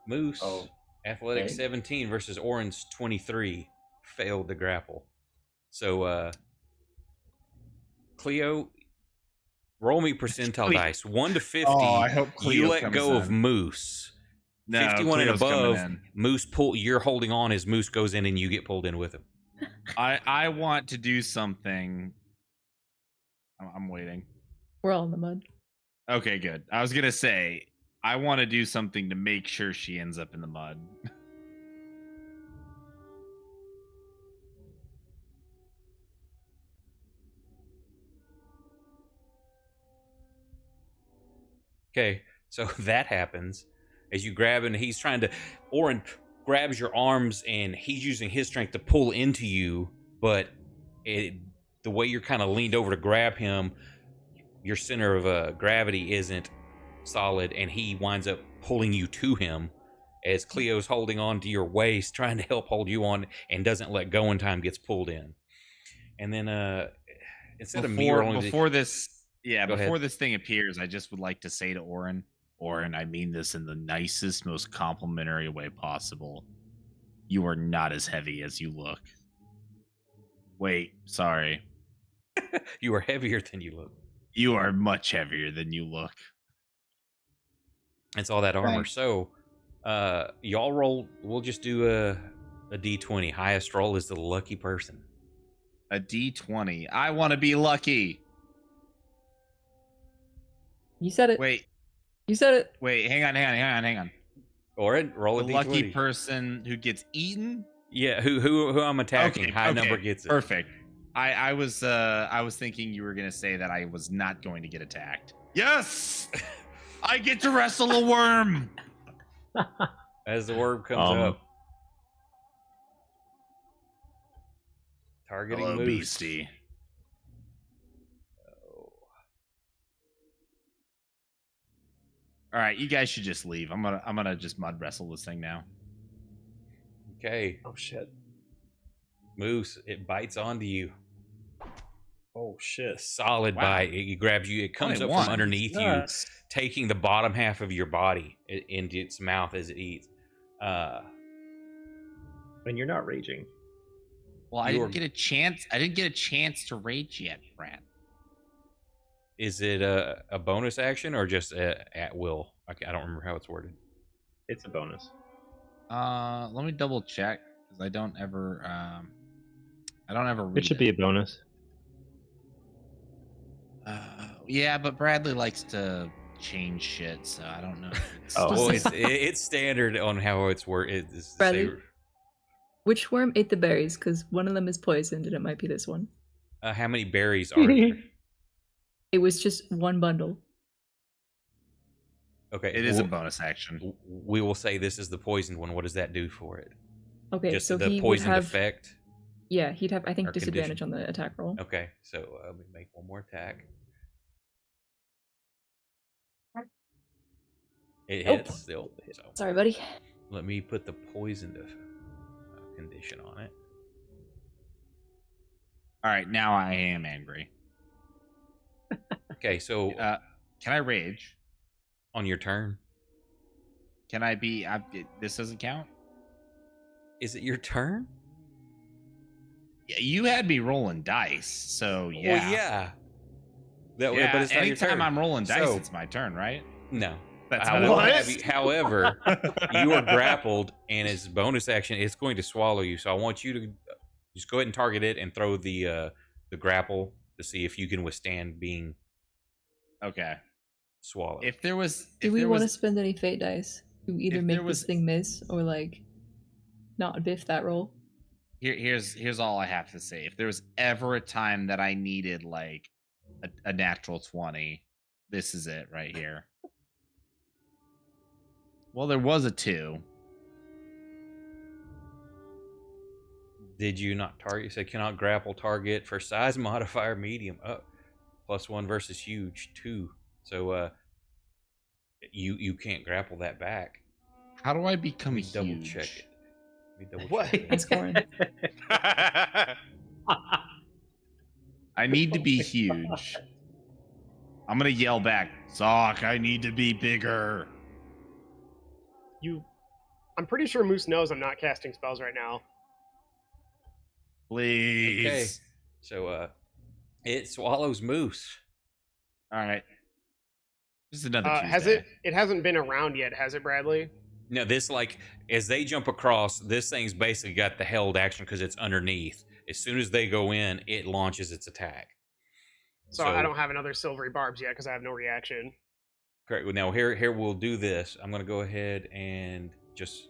Moose, Oh, Athletics okay. 17 versus Orange 23, failed the grapple. So, Cleo, roll me percentile Cleo. dice. 1 to 50, Oh, I hope you Cleo let comes go of in. Moose. No, 51 and Cleo's coming above, in. Moose you're holding on as Moose goes in and you get pulled in with him. I want to do something. I'm waiting. We're all in the mud. Okay, good. I was gonna say I want to do something to make sure she ends up in the mud. Okay, so that happens as you grab and he's trying to. Orin grabs your arms and he's using his strength to pull into you, but the way you're kind of leaned over to grab him, your center of gravity isn't solid, and he winds up pulling you to him as Cleo's holding on to your waist, trying to help hold you on, and doesn't let go in time, gets pulled in. And then instead of me rolling before this ahead. this thing appears, I just would like to say to Orin, I mean this in the nicest, most complimentary way possible. You are not as heavy as you look. Wait, sorry. You are heavier than you look. You are much heavier than you look. It's all that armor. Right. So, y'all roll. We'll just do a D20. Highest roll is the lucky person. A D20. I want to be lucky. You said it. Wait, You said it. hang on. Orin, roll The a D20. lucky person who gets eaten? Yeah, who I'm attacking. High number gets it. Perfect. I was thinking you were gonna say that I was not going to get attacked. Yes! I get to wrestle a worm. As the worm comes up. Targeting Hello, Moose. beastie. All right, you guys should just leave. I'm gonna just mud wrestle this thing now. Okay. Oh shit. Moose, it bites onto you. Oh shit. Solid Wow. bite. It grabs you. It comes up 21. from underneath Nuts. you, taking the bottom half of your body into its mouth as it eats. And you're not raging. Well, I didn't get a chance. I didn't get a chance to rage yet, Brad. Is it a bonus action or just at will? I don't remember how it's worded. It's a bonus. Let me double check because I don't ever read It should be a bonus. Yeah, but Bradley likes to change shit, so I don't know. Well, it's standard on how it's worded. Bradley? Which worm ate the berries? Because one of them is poisoned, and it might be this one. How many berries are there? It was just one bundle. Okay, it is a bonus action. We will say this is the poisoned one. What does that do for it? Okay, just so the he poisoned would have effect. Yeah, he'd have, I think, Or disadvantage condition. on the attack roll. Okay, so let me make one more attack. It hits still. So Sorry, buddy. let me put the poisoned condition on it. All right, now I am angry. Okay, so can I rage on your turn? Can I be? This doesn't count. Is it your turn? Yeah, you had me rolling dice, so yeah. Well, yeah. That way, Yeah, but it's not your anytime turn. I'm rolling dice, So- it's my turn, right? No. That's I what will it have was. you- however, you are grappled, and as bonus action, it's going to swallow you. So I want you to just go ahead and target it and throw the grapple to see if you can withstand being Okay. swallowed. If there was, Do we want to spend any fate dice to either if make there was- this thing miss or like not biff that roll? here's all I have to say. If there was ever a time that I needed like a natural 20, this is it right here. Well, there was a 2. Did you not target? You said cannot grapple target for size modifier medium. Oh, +1 versus huge 2. So you can't grapple that back. How do I Let become me huge? double check it. Let me double What? check It's that. Corin. I need to be huge. I'm gonna yell back, Sock, I need to be bigger. I'm pretty sure Moose knows I'm not casting spells right now. Please. Okay. So it swallows Moose. All right. This is another Tuesday. Has it? It hasn't been around yet, has it, Bradley? No, this like as they jump across, this thing's basically got the held action because it's underneath. As soon as they go in, it launches its attack. So I don't have another silvery barbs yet because I have no reaction. Correct. Now here we'll do this. I'm gonna go ahead and I'm just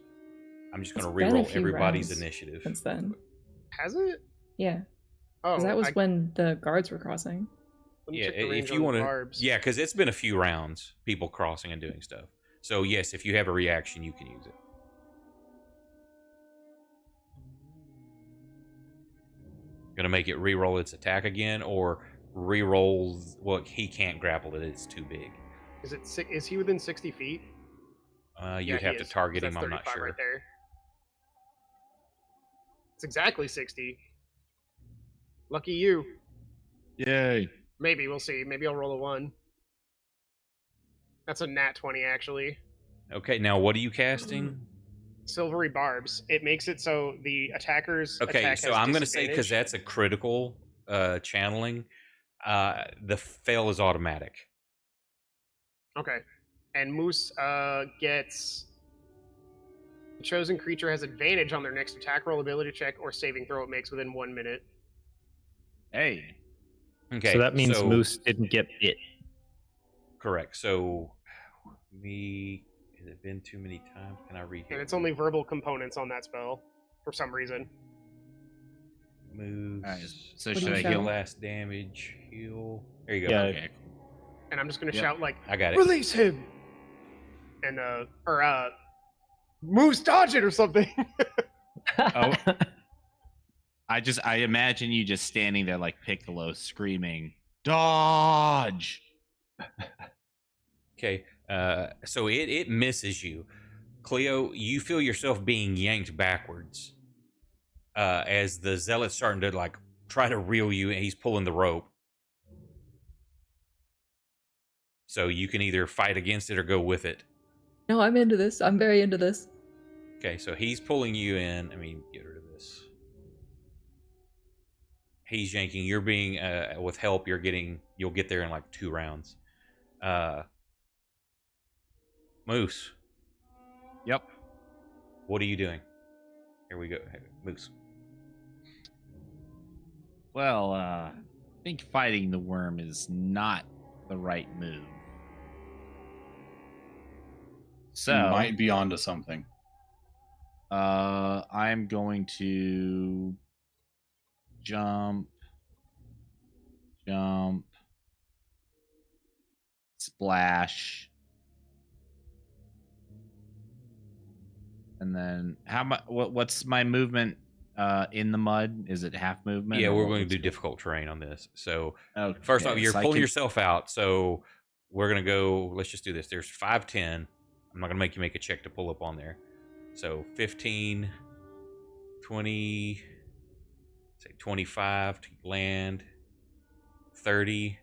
gonna It's been a reroll few everybody's rounds initiative. Since then. Has it? Yeah. Oh, Because that was when the guards were crossing. let me Yeah, check the range if you on want to, barbs. yeah, because it's been a few rounds, people crossing and doing stuff. So yes, if you have a reaction, you can use it. Gonna make it re-roll its attack again, or re-roll. Well, he can't grapple it; it's too big. Is he within 60 feet? You'd Yeah, have he to is, target 'cause him. that's I'm not 35 sure. Right there. It's exactly 60. Lucky you. Yay. Maybe we'll see. Maybe I'll roll a 1. That's a nat 20 actually. Okay, now what are you casting? Silvery barbs. It makes it so the attacker's Okay, attack so has I'm gonna say because disadvantage. that's a critical channeling. The fail is automatic. Okay. And Moose gets the chosen creature has advantage on their next attack roll, ability check, or saving throw it makes within 1 minute. Hey. Okay, So that means Moose didn't get bit. Correct. So has it been too many times? Can I read And it? it's only verbal components on that spell for some reason. Moves. Alright, so What do should you I shout? heal? Last damage, heal. There you go. Yeah. Okay. And I'm just gonna Yep. shout like, I got it. "Release him!" And Moose, dodge it or something. Oh. I imagine you just standing there like Piccolo screaming, dodge! Okay. So it misses you. Cleo, you feel yourself being yanked backwards. As the zealot's starting to like try to reel you, and he's pulling the rope. So you can either fight against it or go with it. No, I'm into this. I'm very into this. Okay, so he's pulling you in. I mean, get rid of this. He's yanking. You're being with help. You'll get there in like 2 rounds. Moose. Yep. What are you doing? Here we go. Hey, Moose. Well, I think fighting the worm is not the right move. So You might be onto something. I'm going to jump, splash, and then how much? What's my movement in the mud? Is it half movement? Yeah, or we're what- going to what's do it? difficult terrain on this. So Okay, first off, you're so I pulling can- yourself out. So we're going to go. Let's just do this. There's 5, 10. I'm not going to make you make a check to pull up on there. So 15, 20, say 25 to land, 30.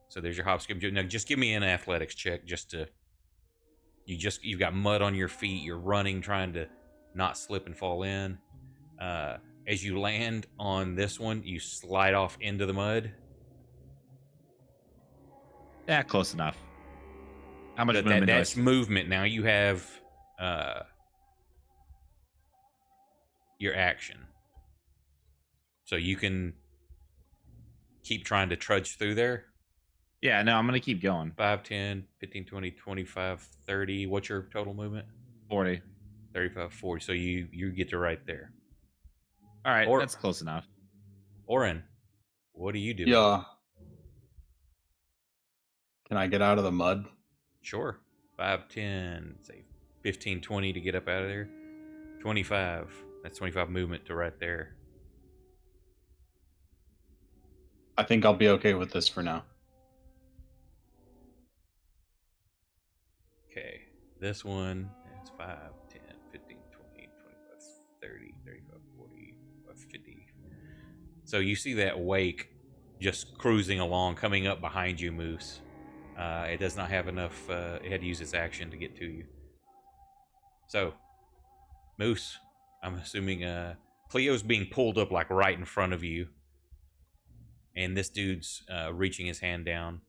So there's your hop, skip. Now just give me an athletics check just to. You've got mud on your feet. You're running, trying to not slip and fall in. As you land on this one, you slide off into the mud. Yeah, close enough. How much movement? That's movement. Now you have your action. So you can keep trying to trudge through there. Yeah, no, I'm going to keep going. 5, 10, 15, 20, 25, 30. What's your total movement? 40. 35, 40. So you get to right there. All right, Or- that's close enough. Oren, what do you do? Yeah. Can I get out of the mud? Sure. 5, 10, say 15, 20 to get up out of there. 25. That's 25 movement to right there. I think I'll be okay with this for now. Okay, this one is 5, 10, 15, 20, 25, 30, 35, 40, 50. So you see that wake just cruising along, coming up behind you, Moose. It does not have enough, it had to use its action to get to you. So, Moose, I'm assuming Cleo's being pulled up like right in front of you. And this dude's reaching his hand down.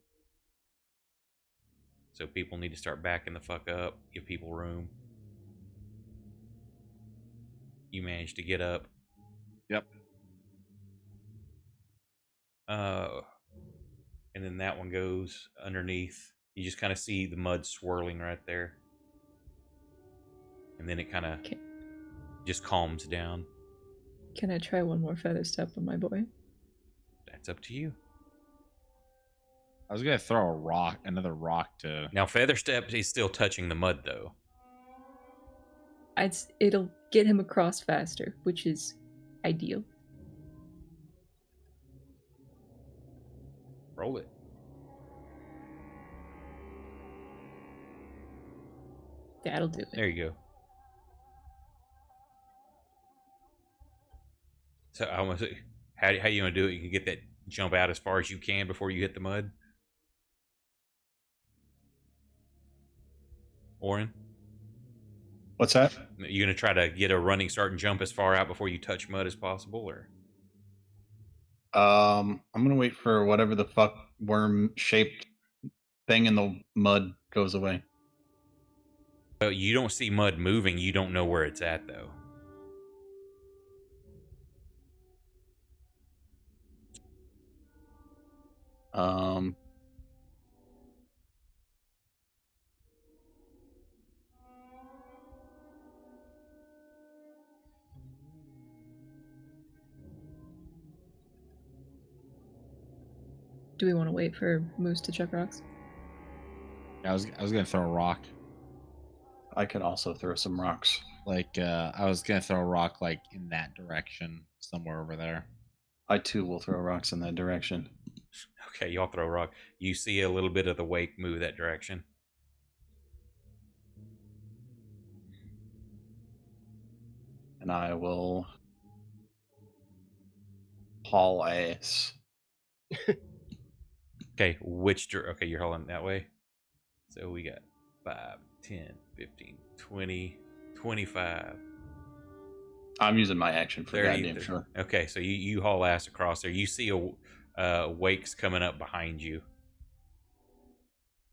So people need to start backing the fuck up, give people room. You managed to get up. Yep. And then that one goes underneath. You just kind of see the mud swirling right there. And then it kind of just calms down. Can I try one more feather step on my boy? That's up to you. I was gonna throw another rock to. Now, Feather Step is still touching the mud, though. It'll get him across faster, which is ideal. Roll it. That'll do it. There you go. So I want to. How you gonna do it? You can get that jump out as far as you can before you hit the mud. Oren, What's that? you gonna try to get a running start and jump as far out before you touch mud as possible, or? I'm gonna wait for whatever the fuck worm-shaped thing in the mud goes away. Well, you don't see mud moving. You don't know where it's at, though. Do we want to wait for Moose to check rocks? I was gonna throw a rock. I can also throw some rocks. Like I was gonna throw a rock like in that direction, somewhere over there. I too will throw rocks in that direction. Okay, y'all throw a rock. You see a little bit of the wake move that direction. And I will haul ass. Okay, okay, you're hauling that way. So we got 5, 10, 15, 20, 25. I'm using my action for 30, goddamn sure. Okay, so you haul ass across there. You see a wakes coming up behind you.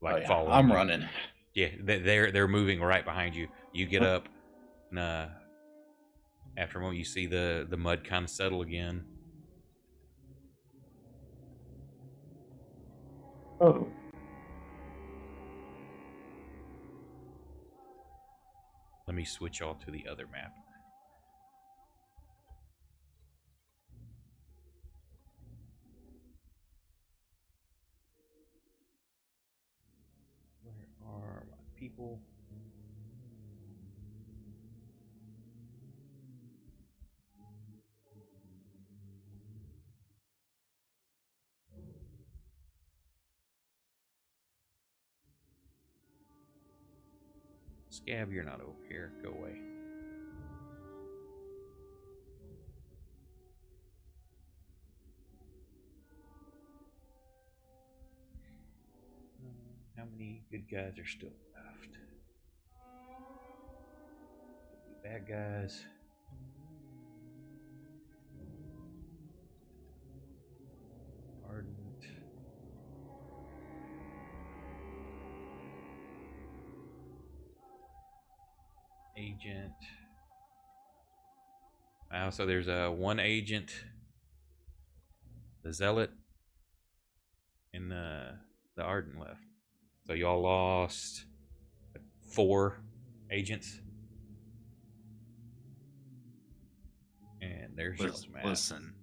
Like following. I'm you. running. Yeah, they're moving right behind you. You get up, and after a moment, you see the mud kind of settle again. Oh. Let me switch y'all to the other map. Where are my people? Scab, you're not over here. Go away. How many good guys are still left? Bad guys. Ardent. Agent. Wow, so there's one agent, the zealot, and the ardent left. So y'all lost 4 agents. And there's y'all's map. Listen,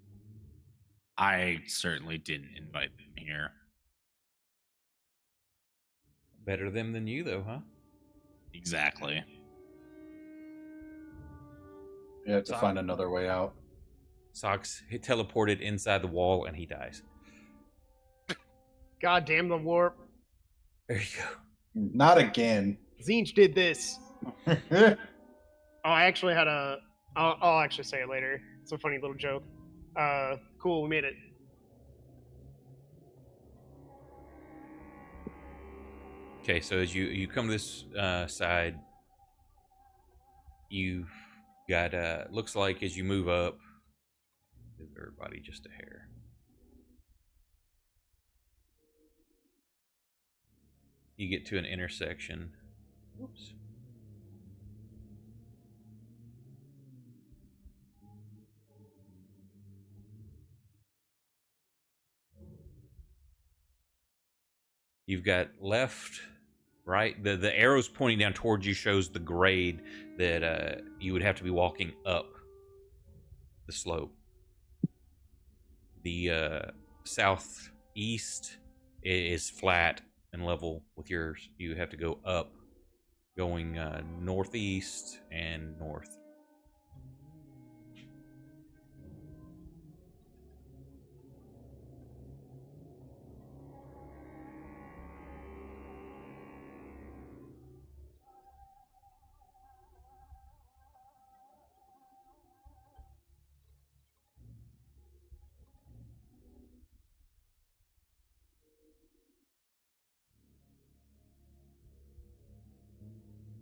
I certainly didn't invite them here. Better them than you, though, huh? Exactly. You have to find another way out. Socks teleported inside the wall and he dies. God damn the warp. There you go. Not again. Zinch did this. Oh, I actually had a. I'll actually say it later. It's a funny little joke. Cool, we made it. Okay, so as you come to this side, you've got looks like as you move up, give everybody just a hair. You get to an intersection. Whoops. You've got left, right. The arrows pointing down towards you shows the grade that you would have to be walking up the slope. The southeast is flat and level with yours. You have to go up, going northeast and north.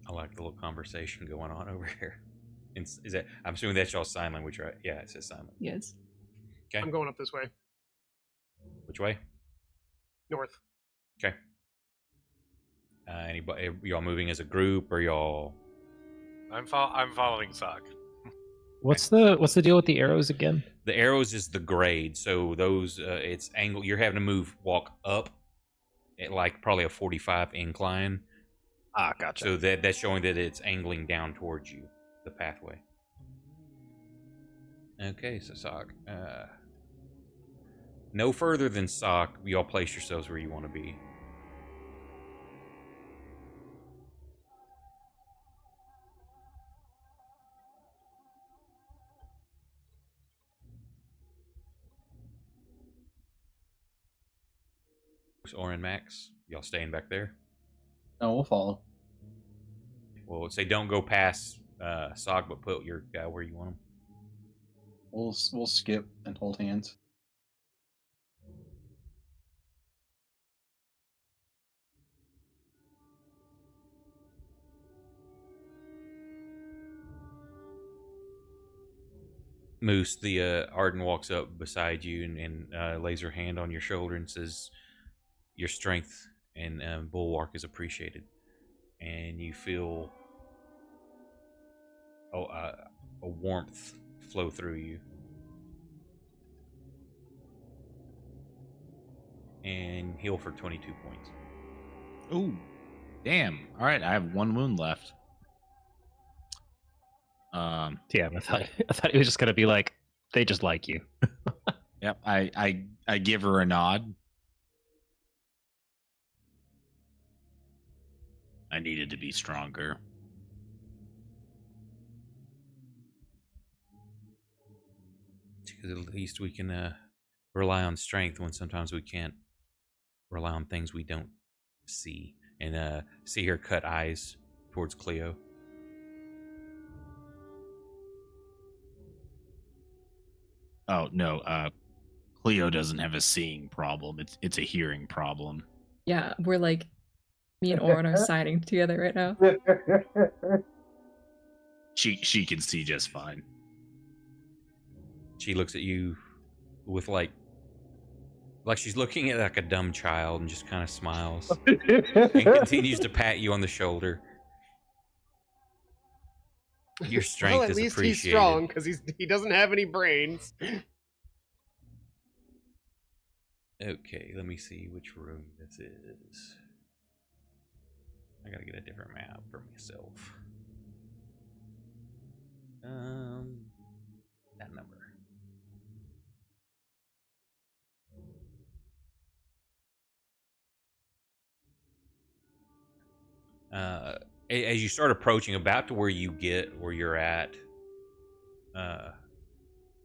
I like the little conversation going on over here. Is that? I'm assuming that's y'all sign language, right? Yeah, it says sign language. Yes. Okay. I'm going up this way. Which way? North. Okay. Anybody? Y'all moving as a group, or y'all? I'm following Sock. What's the deal with the arrows again? The arrows is the grade, so those it's angle. You're having to walk up at like probably a 45 incline. Ah, gotcha. So that's showing that it's angling down towards you, the pathway. Okay, so Sock. No further than Sock, y'all place yourselves where you want to be. Oren, Max, y'all staying back there? No, we'll follow. Well, say don't go past Sock, but put your guy where you want him. We'll skip and hold hands. Moose, the Arden walks up beside you and lays her hand on your shoulder and says, "Your strength and bulwark is appreciated." And you feel a warmth flow through you. And heal for 22 points. Ooh, damn. All right, I have one wound left. Yeah, I thought it was just gonna be like they just like you. Yep, I give her a nod. I needed to be stronger. Because at least we can rely on strength when sometimes we can't rely on things we don't see. And see her cut eyes towards Cleo. Oh no, Cleo doesn't have a seeing problem. It's a hearing problem. Yeah, we're like, me and Oren are signing together right now. She can see just fine. She looks at you with like she's looking at like a dumb child and just kind of smiles and continues to pat you on the shoulder. Your strength Well, at is least appreciated. he's strong because he doesn't have any brains. Okay, let me see which room this is. I gotta get a different map for myself. That number. As you start approaching, about to where you're at,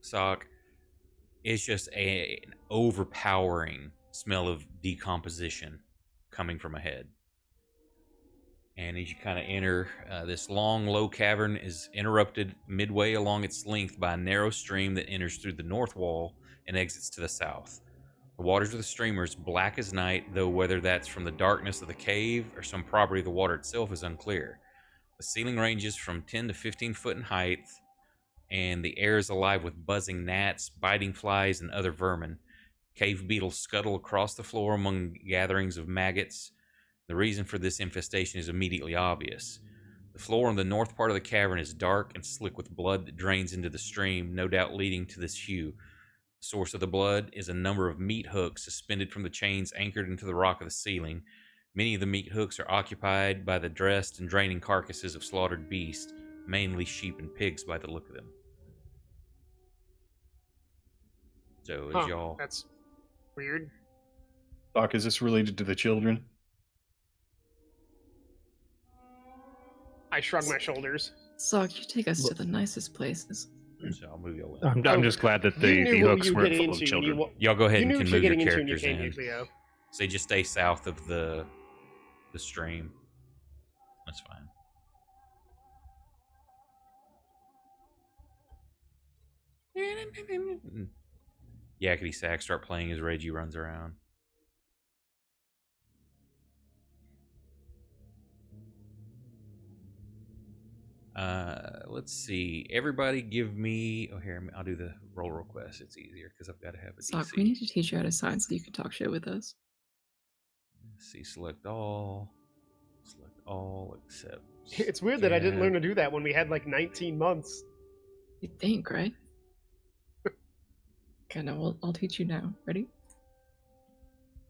Sock, it's just an overpowering smell of decomposition coming from ahead. And as you kind of enter, this long, low cavern is interrupted midway along its length by a narrow stream that enters through the north wall and exits to the south. The waters of the stream are as black as night, though whether that's from the darkness of the cave or some property of the water itself is unclear. The ceiling ranges from 10 to 15 foot in height, and the air is alive with buzzing gnats, biting flies, and other vermin. Cave beetles scuttle across the floor among gatherings of maggots. The reason for this infestation is immediately obvious. The floor on the north part of the cavern is dark and slick with blood that drains into the stream, no doubt leading to this hue. The source of the blood is a number of meat hooks suspended from the chains anchored into the rock of the ceiling. Many of the meat hooks are occupied by the dressed and draining carcasses of slaughtered beasts, mainly sheep and pigs by the look of them. So as y'all... That's weird. Doc, is this related to the children? I shrug my shoulders. Sock, you take us to the nicest places. So I'll move y'all in. I'm just glad that You the knew what hooks you were weren't getting full of into. children. Y'all go ahead You and knew can what you're move your getting into, and you characters came in. here, Cleo. So you just stay south of the stream. That's fine. Yakety sax start playing as Reggie runs around. Let's see. Everybody give me... Oh, here, I'll do the roll request. It's easier because I've got to have a Sock, DC. we need to teach you how to sign so you can talk shit with us. Let's see, select all. Select all except... It's weird that I didn't Gab. learn to do that when we had like 19 months. You'd think, right? Okay, no, I'll teach you now. Ready?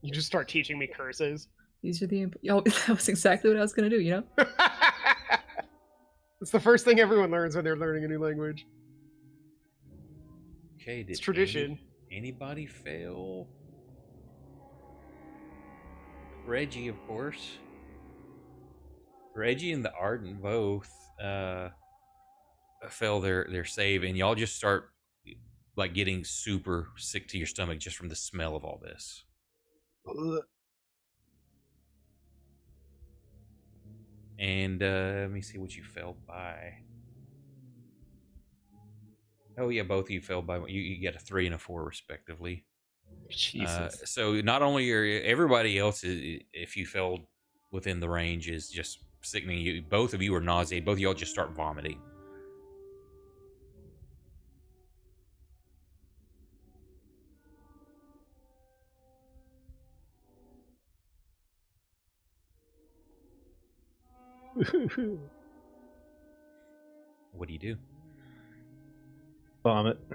You just start teaching me curses. These are the... Oh, that was exactly what I was going to do, you know? It's the first thing everyone learns when they're learning a new language. Okay, did It's tradition. anybody fail? Reggie, of course. Reggie and the Ardent both fail their save, and y'all just start like getting super sick to your stomach just from the smell of all this. And let me see what you failed by. Oh yeah, both of you failed by you get a 3 and a 4 respectively. Jesus. So not only are everybody else, if you failed within the range, is just sickening. You both of you are nauseated. Both of y'all just start vomiting. What do you do? Vomit. I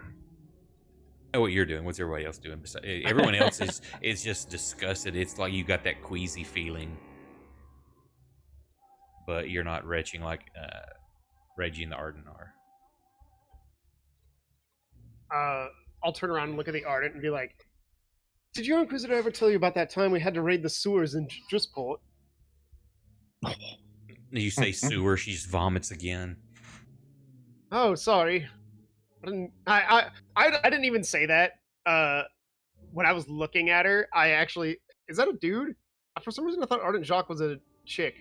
know what you're doing. What's everybody else doing? Everyone else is just disgusted. It's like you got that queasy feeling, but you're not retching like Reggie and the Ardent are. I'll turn around and look at the Ardent and be like, "Did your Inquisitor ever tell you about that time we had to raid the sewers in Drisport?" You say sewer, she just vomits again. Oh, sorry. I didn't even say that. When I was looking at her, I actually... Is that a dude? For some reason, I thought Ardent Jacques was a chick.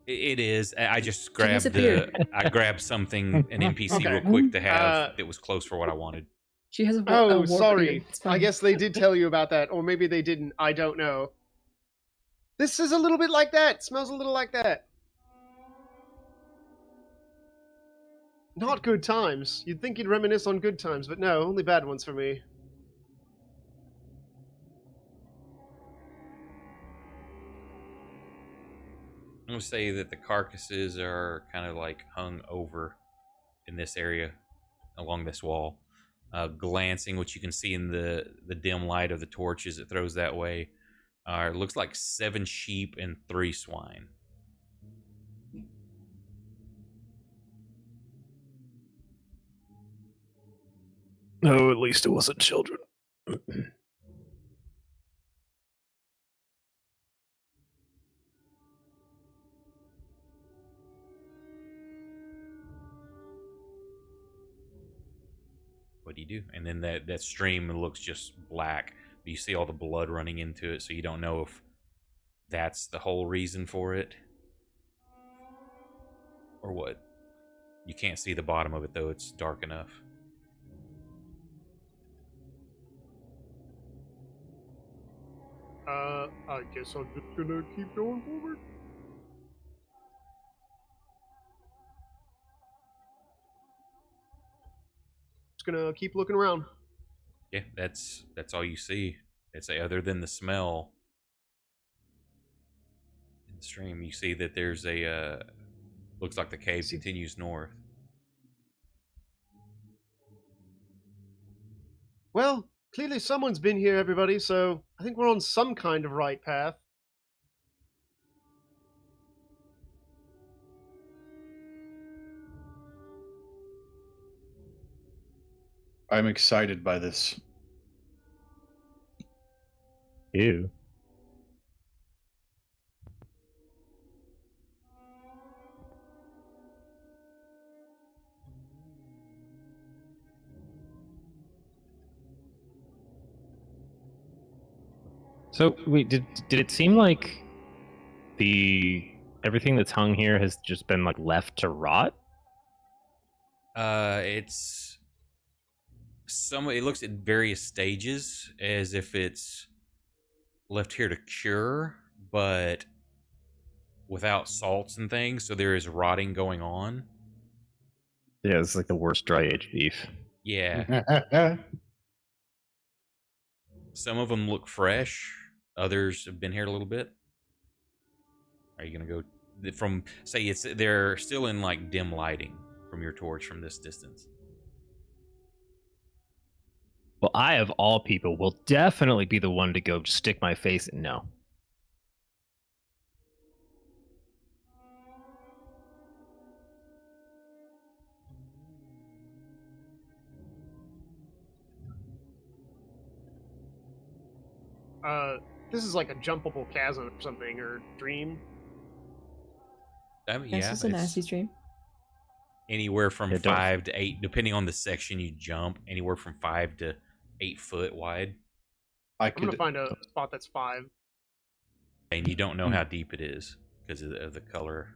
It is. I just has grabbed a beard. I grabbed something, an NPC Okay. real quick to have that was close for what I wanted. She has a Oh, warp sorry. beard. It's I fine. guess they did tell you about that, or maybe they didn't. I don't know. This is a little bit like that. Smells a little like that. Not good times. You'd think you'd reminisce on good times, but no, only bad ones for me. I'm gonna say that the carcasses are kind of like hung over in this area along this wall. Glancing, what you can see in the dim light of the torches it throws that way, it looks like 7 sheep and 3 swine. No, at least it wasn't children. What do you do? And then that stream looks just black. You see all the blood running into it, so you don't know if that's the whole reason for it or what. You can't see the bottom of it, though. It's dark enough. I guess I'm just gonna keep going forward. Just gonna keep looking around. Yeah, that's all you see. It's other than the smell in the stream. You see that there's a looks like the cave continues north. Well, clearly someone's been here, everybody, so I think we're on some kind of right path. I'm excited by this. Ew. So wait, did it seem like everything that's hung here has just been like left to rot? It's it looks at various stages as if it's left here to cure, but without salts and things, so there is rotting going on. Yeah, it's like the worst dry aged beef. Yeah. Some of them look fresh. Others have been here a little bit. Are you gonna go from say they're still in like dim lighting from your torch from this distance? Well, I of all people will definitely be the one to go stick my face in. No. This is like a jumpable chasm or something, or dream. I mean, Yes, yeah, it's a nasty stream. Anywhere from Yeah, don't- 5 to 8, depending on the section you jump. Anywhere from 5 to 8 foot wide, I'm gonna find a spot that's 5. and you don't know how deep it is because of the color.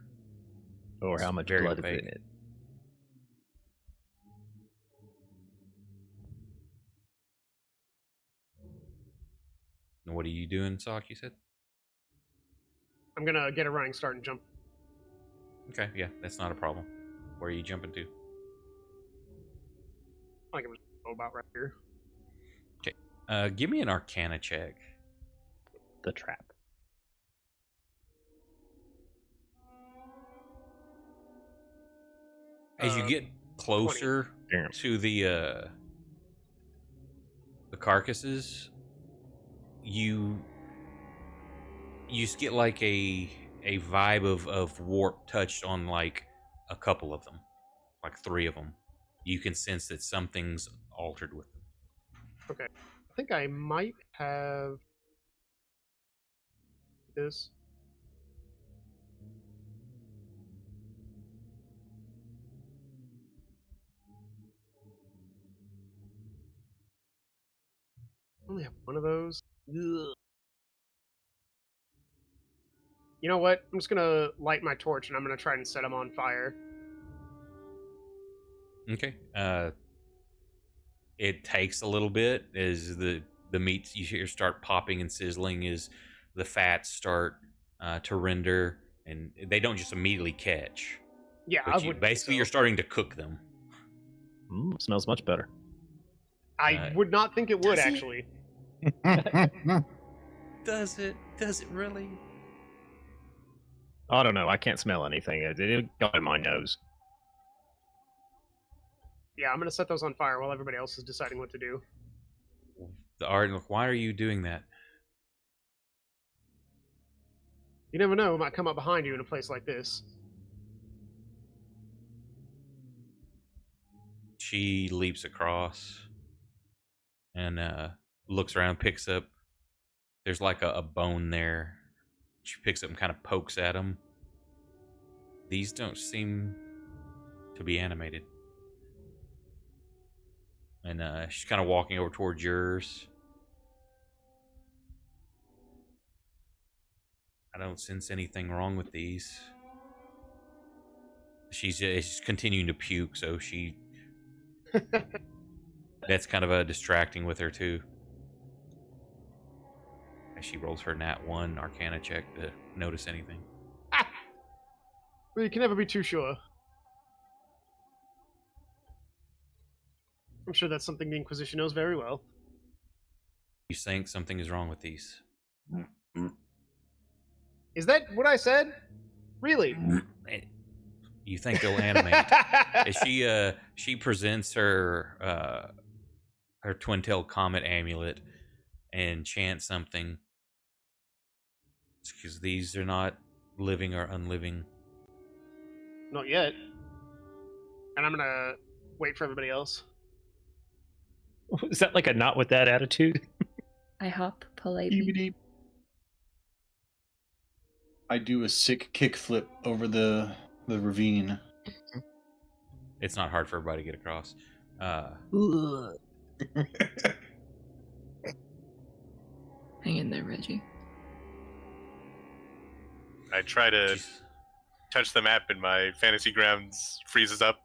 Or It's how much very blood is opaque. in it. And what are you doing, Sock? You said. I'm gonna get a running start and jump. Okay, yeah, that's not a problem. Where are you jumping to? I think I'm just gonna go about right here. Give me an Arcana check. The trap. As you get closer 20. to the carcasses, you just get like a vibe of warp touched on like a couple of them, like 3 of them. You can sense that something's altered with them. Okay. I think I might have this. I only have one of those. Ugh. You know what? I'm just gonna light my torch and I'm gonna try and set them on fire. Okay. It takes a little bit as the meats you hear start popping and sizzling as the fats start to render, and they don't just immediately catch. Yeah, But I would. basically, you're starting to cook them. Smells much better. I would not think it would does it? actually. Does it? Does it really? I don't know. I can't smell anything. It got in my nose. Yeah, I'm gonna set those on fire while everybody else is deciding what to do. The art. Why are you doing that? You never know; it might come up behind you in a place like this. She leaps across and looks around, picks up. There's like a bone there. She picks up and kind of pokes at him. These don't seem to be animated. And she's kind of walking over towards yours. I don't sense anything wrong with these. She's continuing to puke, so that's kind of distracting with her too. As she rolls her nat 1 Arcana check to notice anything. Well, you can never be too sure. I'm sure that's something the Inquisition knows very well. You think something is wrong with these? Is that what I said? Really? You think they'll animate? She presents her twin-tailed comet amulet and chants something. Because these are not living or unliving. Not yet. And I'm gonna wait for everybody else. Is that like a not with that attitude? I hop politely. I do a sick kickflip over the ravine. It's not hard for everybody to get across. Hang in there, Reggie. I try to touch the map and my fantasy grounds freezes up.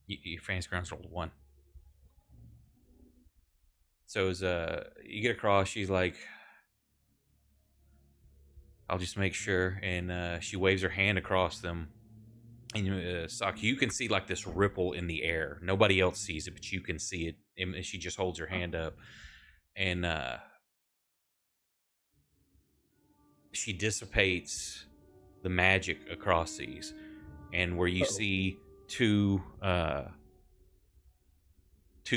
Your fantasy grounds rolled 1. So as you get across, she's like, I'll just make sure. And she waves her hand across them. And Saki, you can see like this ripple in the air. Nobody else sees it, but you can see it. And she just holds her hand up. And she dissipates the magic across these. And where you see two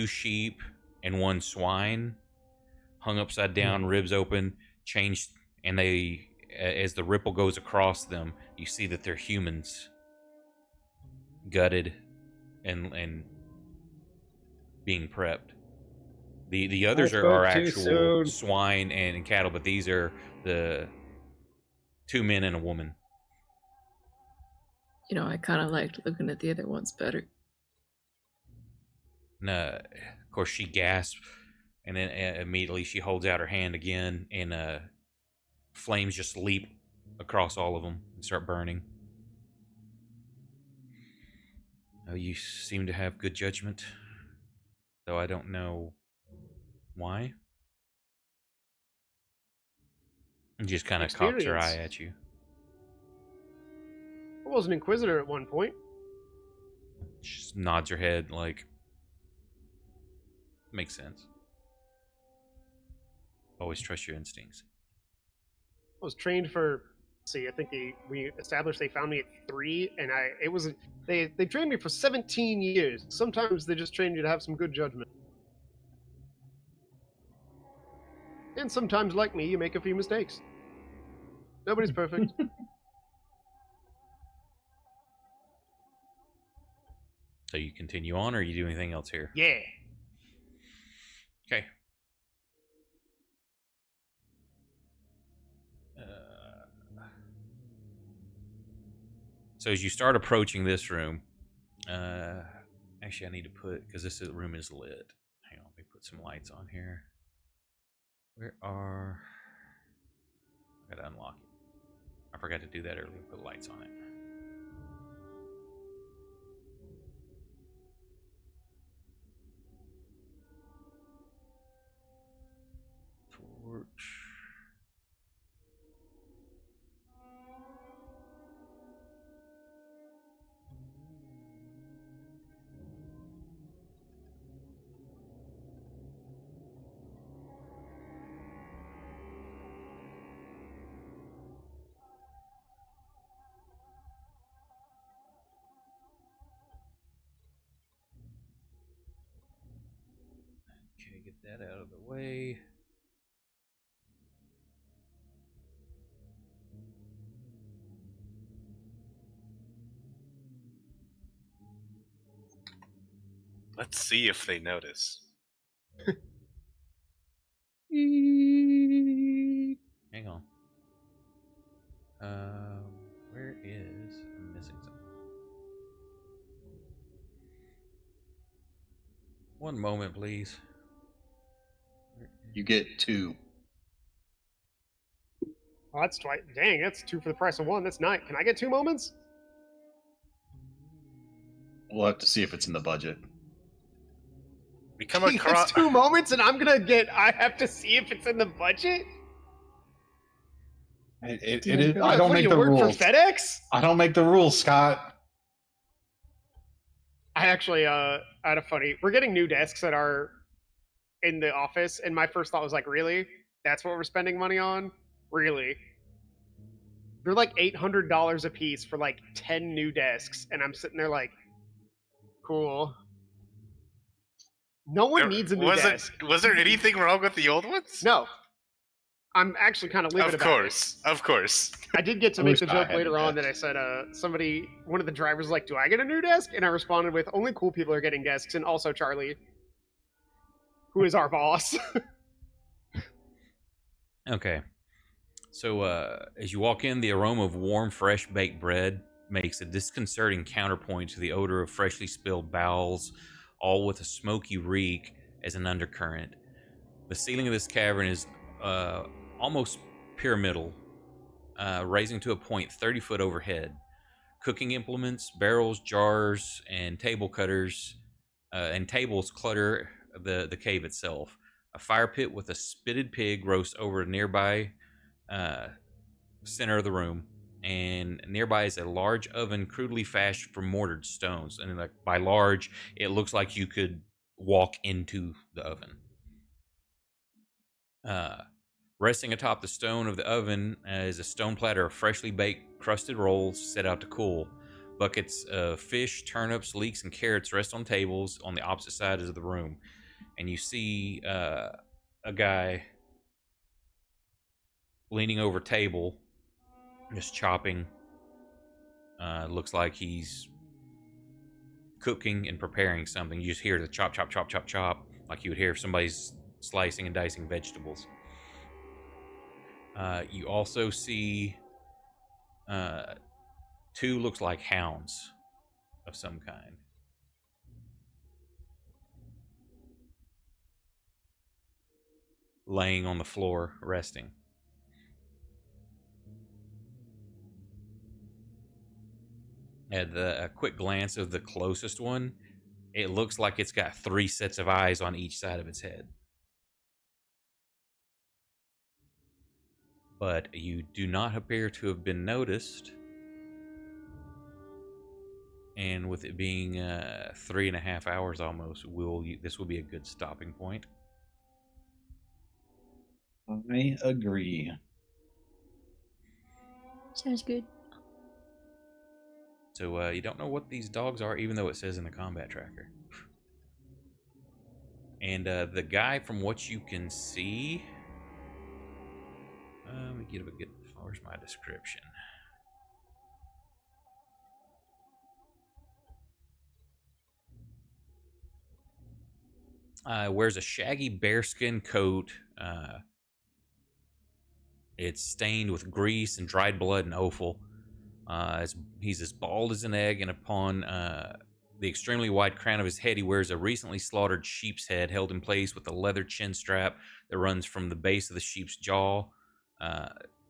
sheep and 1 swine hung upside down, ribs open, changed, and they, as the ripple goes across them, you see that they're humans, gutted and being prepped. The others are actual swine and cattle, but these are the 2 men and a woman. You know, I kind of liked looking at the other ones better. And of course, she gasps, and then immediately she holds out her hand again, and flames just leap across all of them and start burning. Oh, you seem to have good judgment, though I don't know why. And just kind of cocks her eye at you. I was an Inquisitor at one point. She just nods her head like, makes sense. Always trust your instincts. I was trained for. See, I think we established they found me at 3, and they trained me for 17 years. Sometimes they just train you to have some good judgment. And sometimes, like me, you make a few mistakes. Nobody's perfect. So you continue on, or you do anything else here? Yeah. Okay. So as you start approaching this room, actually I need to put, because this room is lit. Hang on, let me put some lights on here. Where are... I gotta unlock it. I forgot to do that earlier, put lights on it. Torch. Okay, get that out of the way. Let's see if they notice. Hang on. Where is... I'm missing something. One moment, please. You get 2. Oh, that's twice. Dang, that's 2 for the price of 1. That's 9. Can I get 2 moments? We'll have to see if it's in the budget. We come He across. gets 2 moments, and I'm gonna get. I have to see if it's in the budget. It Demon is. Bird. I don't What, make you the work rules. for FedEx? I don't make the rules, Scott. I actually, I had a funny. We're getting new desks that are in the office, and my first thought was like, really? That's what we're spending money on? Really? They're like $800 a piece for like 10 new desks, and I'm sitting there like, cool. No one needs a new desk. Was there anything wrong with the old ones? No. I'm actually kind of livid Of about course. Of course. it. I did get to I make wish the I joke had later a on desk. that I said, one of the drivers was like, do I get a new desk? And I responded with, only cool people are getting desks, and also Charlie, who is our boss. Okay. So as you walk in, the aroma of warm, fresh baked bread makes a disconcerting counterpoint to the odor of freshly spilled bowels, all with a smoky reek as an undercurrent. The ceiling of this cavern is almost pyramidal, raising to a point 30 foot overhead. Cooking implements, barrels, jars, and table cutters and tables clutter the cave itself. A fire pit with a spitted pig roasts over a nearby center of the room, and nearby is a large oven crudely fashioned from mortared stones. And like by large, it looks like you could walk into the oven. Resting atop the stone of the oven is a stone platter of freshly baked crusted rolls set out to cool. Buckets of fish, turnips, leeks, and carrots rest on tables on the opposite sides of the room. And you see a guy leaning over a table, just chopping. Looks like he's cooking and preparing something. You just hear the chop, chop, chop, chop, chop, like you would hear if somebody's slicing and dicing vegetables. You also see two looks like hounds of some kind. Laying on the floor, resting. At a quick glance of the closest one, it looks like it's got 3 sets of eyes on each side of its head. But you do not appear to have been noticed. And with it being 3.5 hours almost, this will be a good stopping point. I agree. Sounds good. So you don't know what these dogs are, even though it says in the combat tracker. And the guy, from what you can see, let me get a good. Where's my description? Wears a shaggy bearskin coat. It's stained with grease and dried blood and offal. He's as bald as an egg, and upon the extremely wide crown of his head, he wears a recently slaughtered sheep's head held in place with a leather chin strap that runs from the base of the sheep's jaw,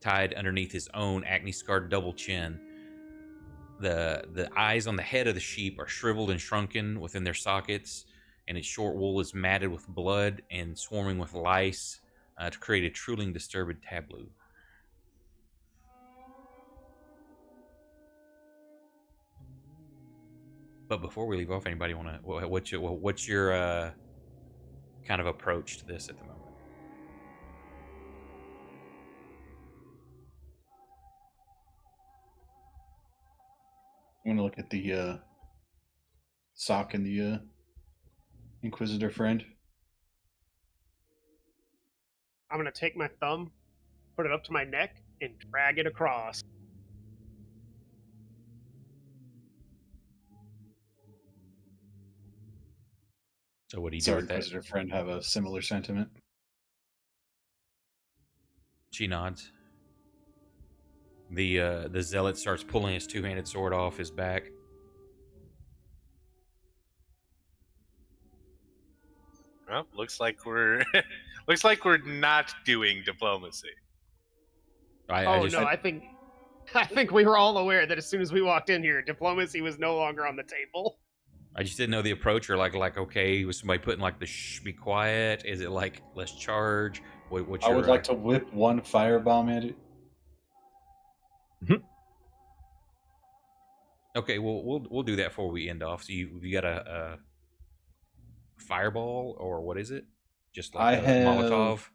tied underneath his own acne-scarred double chin. The eyes on the head of the sheep are shriveled and shrunken within their sockets, and its short wool is matted with blood and swarming with lice to create a truly disturbing tableau. But before we leave off, anybody want to? What's your kind of approach to this at the moment? I'm gonna look at the sock and the Inquisitor friend. I'm going to take my thumb, put it up to my neck, and drag it across. So what do you Does do our with that? Inquisitor friend have a similar sentiment? She nods. The zealot starts pulling his two-handed sword off his back. Well, looks like we're not doing diplomacy. I Oh just no, I think we were all aware that as soon as we walked in here, diplomacy was no longer on the table. I just didn't know the approach, or like okay, was somebody putting like the shh, be quiet? Is it like let's charge? What's I your? would like to whip one firebomb at it. Okay, well we'll do that before we end off. So you got a fireball or what is it? Just like I a Molotov.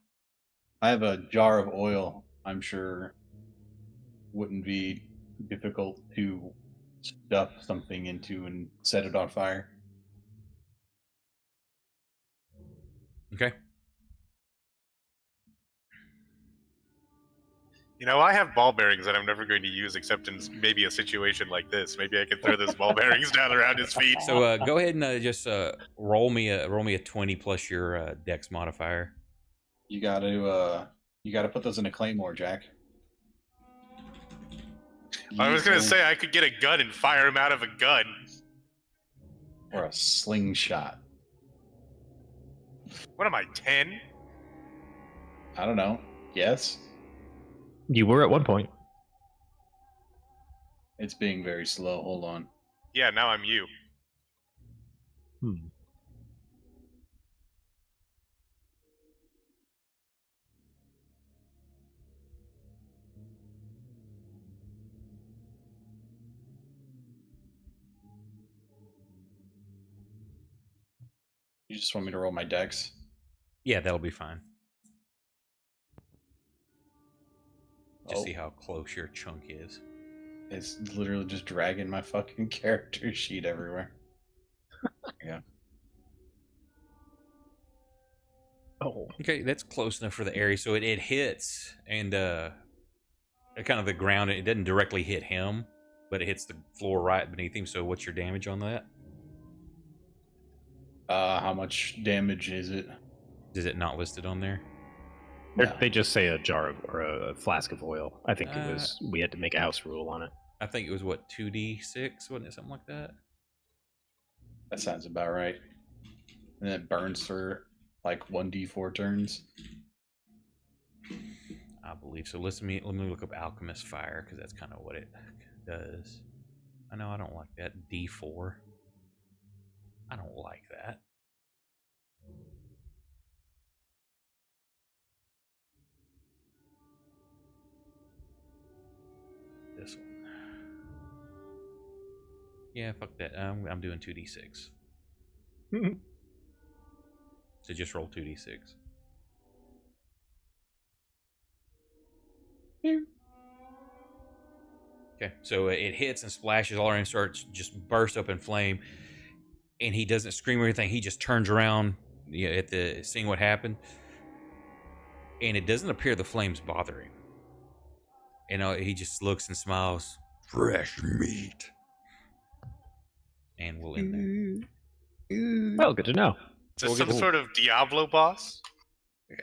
have a jar of oil. I'm sure wouldn't be difficult to stuff something into and set it on fire. Okay. You know, I have ball bearings that I'm never going to use except in maybe a situation like this. Maybe I could throw those ball bearings down around his feet. So go ahead and just roll me a 20 plus your Dex modifier. You got to put those in a claymore, Jack. I was going to say I could get a gun and fire him out of a gun. Or a slingshot. What am I, 10? I don't know. Yes. You were at one point. It's being very slow. Hold on. Yeah, now I'm you. You just want me to roll my dex? Yeah, that'll be fine. Just Oh. see how close your chunk is. It's literally just dragging my fucking character sheet everywhere. Yeah. Oh. Okay, that's close enough for the area. So it hits and kind of the ground. It doesn't directly hit him, but it hits the floor right beneath him. So what's your damage on that? How much damage is it? Is it not listed on there? No. They just say a jar of, or a flask of oil. I think it was, we had to make a house rule on it. I think it was what, 2d6, wasn't it? Something like that. That sounds about right. And it burns for like 1d4 turns. I believe so. Let me look up alchemist fire because that's kind of what it does. I know I don't like that. D4. I don't like that. This one. Yeah, fuck that. I'm doing 2d6. So just roll 2d6. Okay, so it hits and splashes all around and starts just burst up in flame. And he doesn't scream or anything. He just turns around at the seeing what happened. And it doesn't appear the flames bother him. He just looks and smiles. Fresh meat. And we'll end there. Well, good to know. Is this some sort of Diablo boss?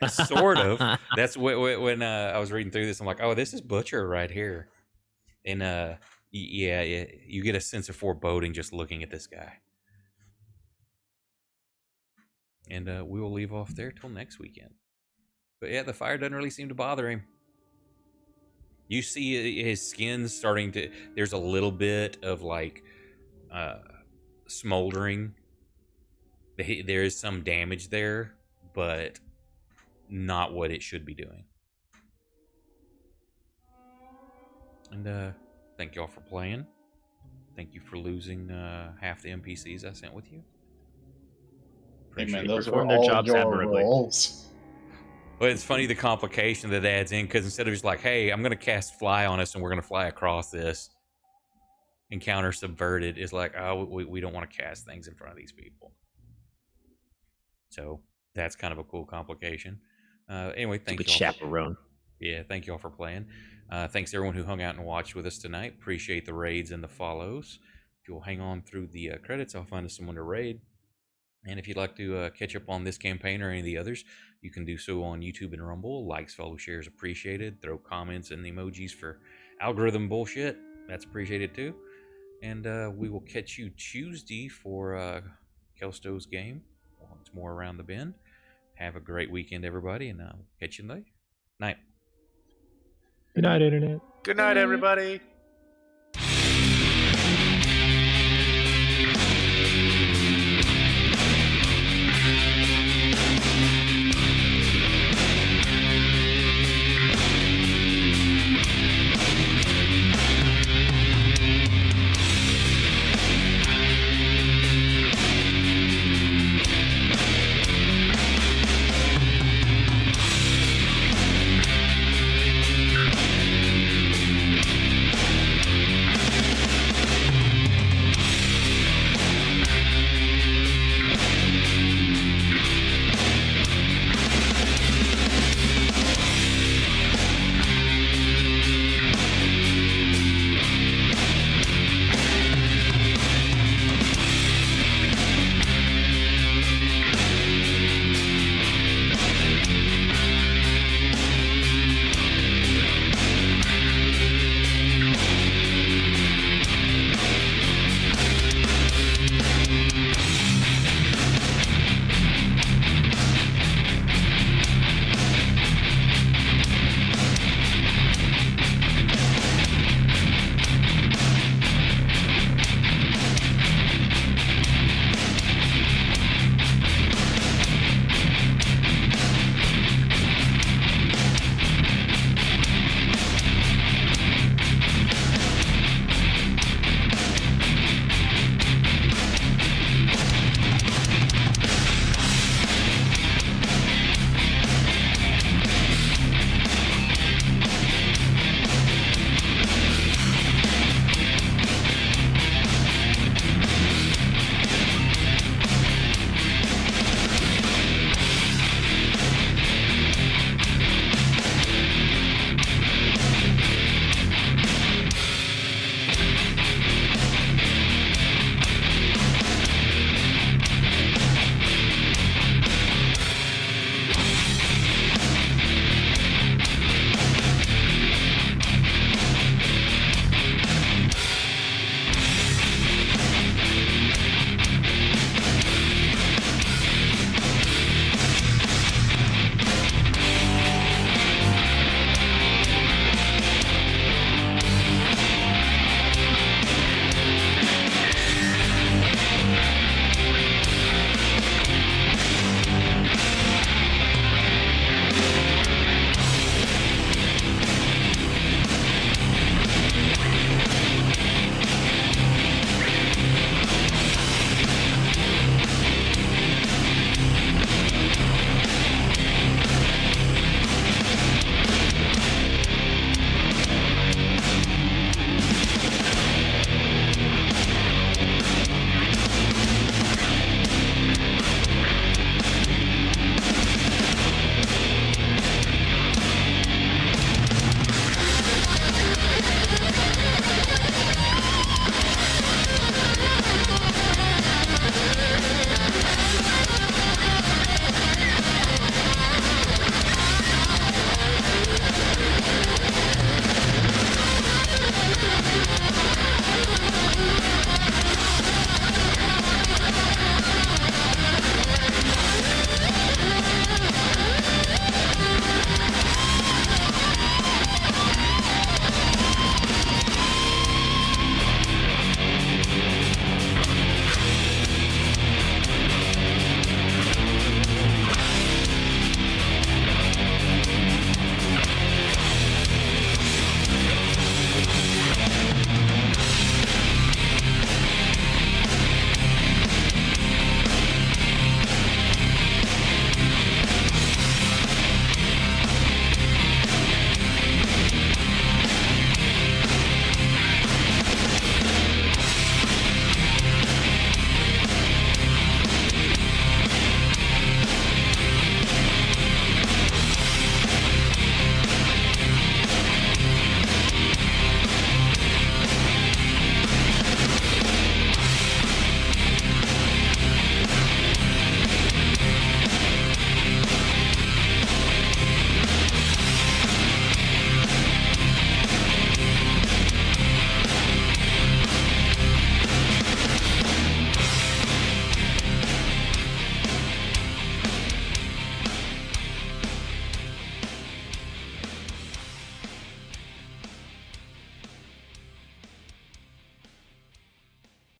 Sort of. That's when I was reading through this. I'm like, oh, this is Butcher right here. And yeah, you get a sense of foreboding just looking at this guy. And we will leave off there till next weekend. But yeah, the fire doesn't really seem to bother him. You see his skin starting to... There's a little bit of like smoldering. There is some damage there, but not what it should be doing. And thank y'all for playing. Thank you for losing half the NPCs I sent with you. Hey man, They those perform were their all jobs your admirably. roles. But it's funny the complication that adds in, because instead of just like, hey, I'm going to cast fly on us and we're going to fly across this, encounter subverted, is like, oh, we don't want to cast things in front of these people. So that's kind of a cool complication. Anyway, thank you. Chaperone. Yeah, thank you all for playing. Thanks everyone who hung out and watched with us tonight. Appreciate the raids and the follows. If you'll hang on through the credits, I'll find us someone to raid. And if you'd like to catch up on this campaign or any of the others, you can do so on YouTube and Rumble. Likes, follow, shares appreciated. Throw comments and emojis for algorithm bullshit. That's appreciated too. And we will catch you Tuesday for Kelsto's game. Once more around the bend. Have a great weekend, everybody, and I'll catch you later. Night. Good night, Internet. Good night, Bye. everybody.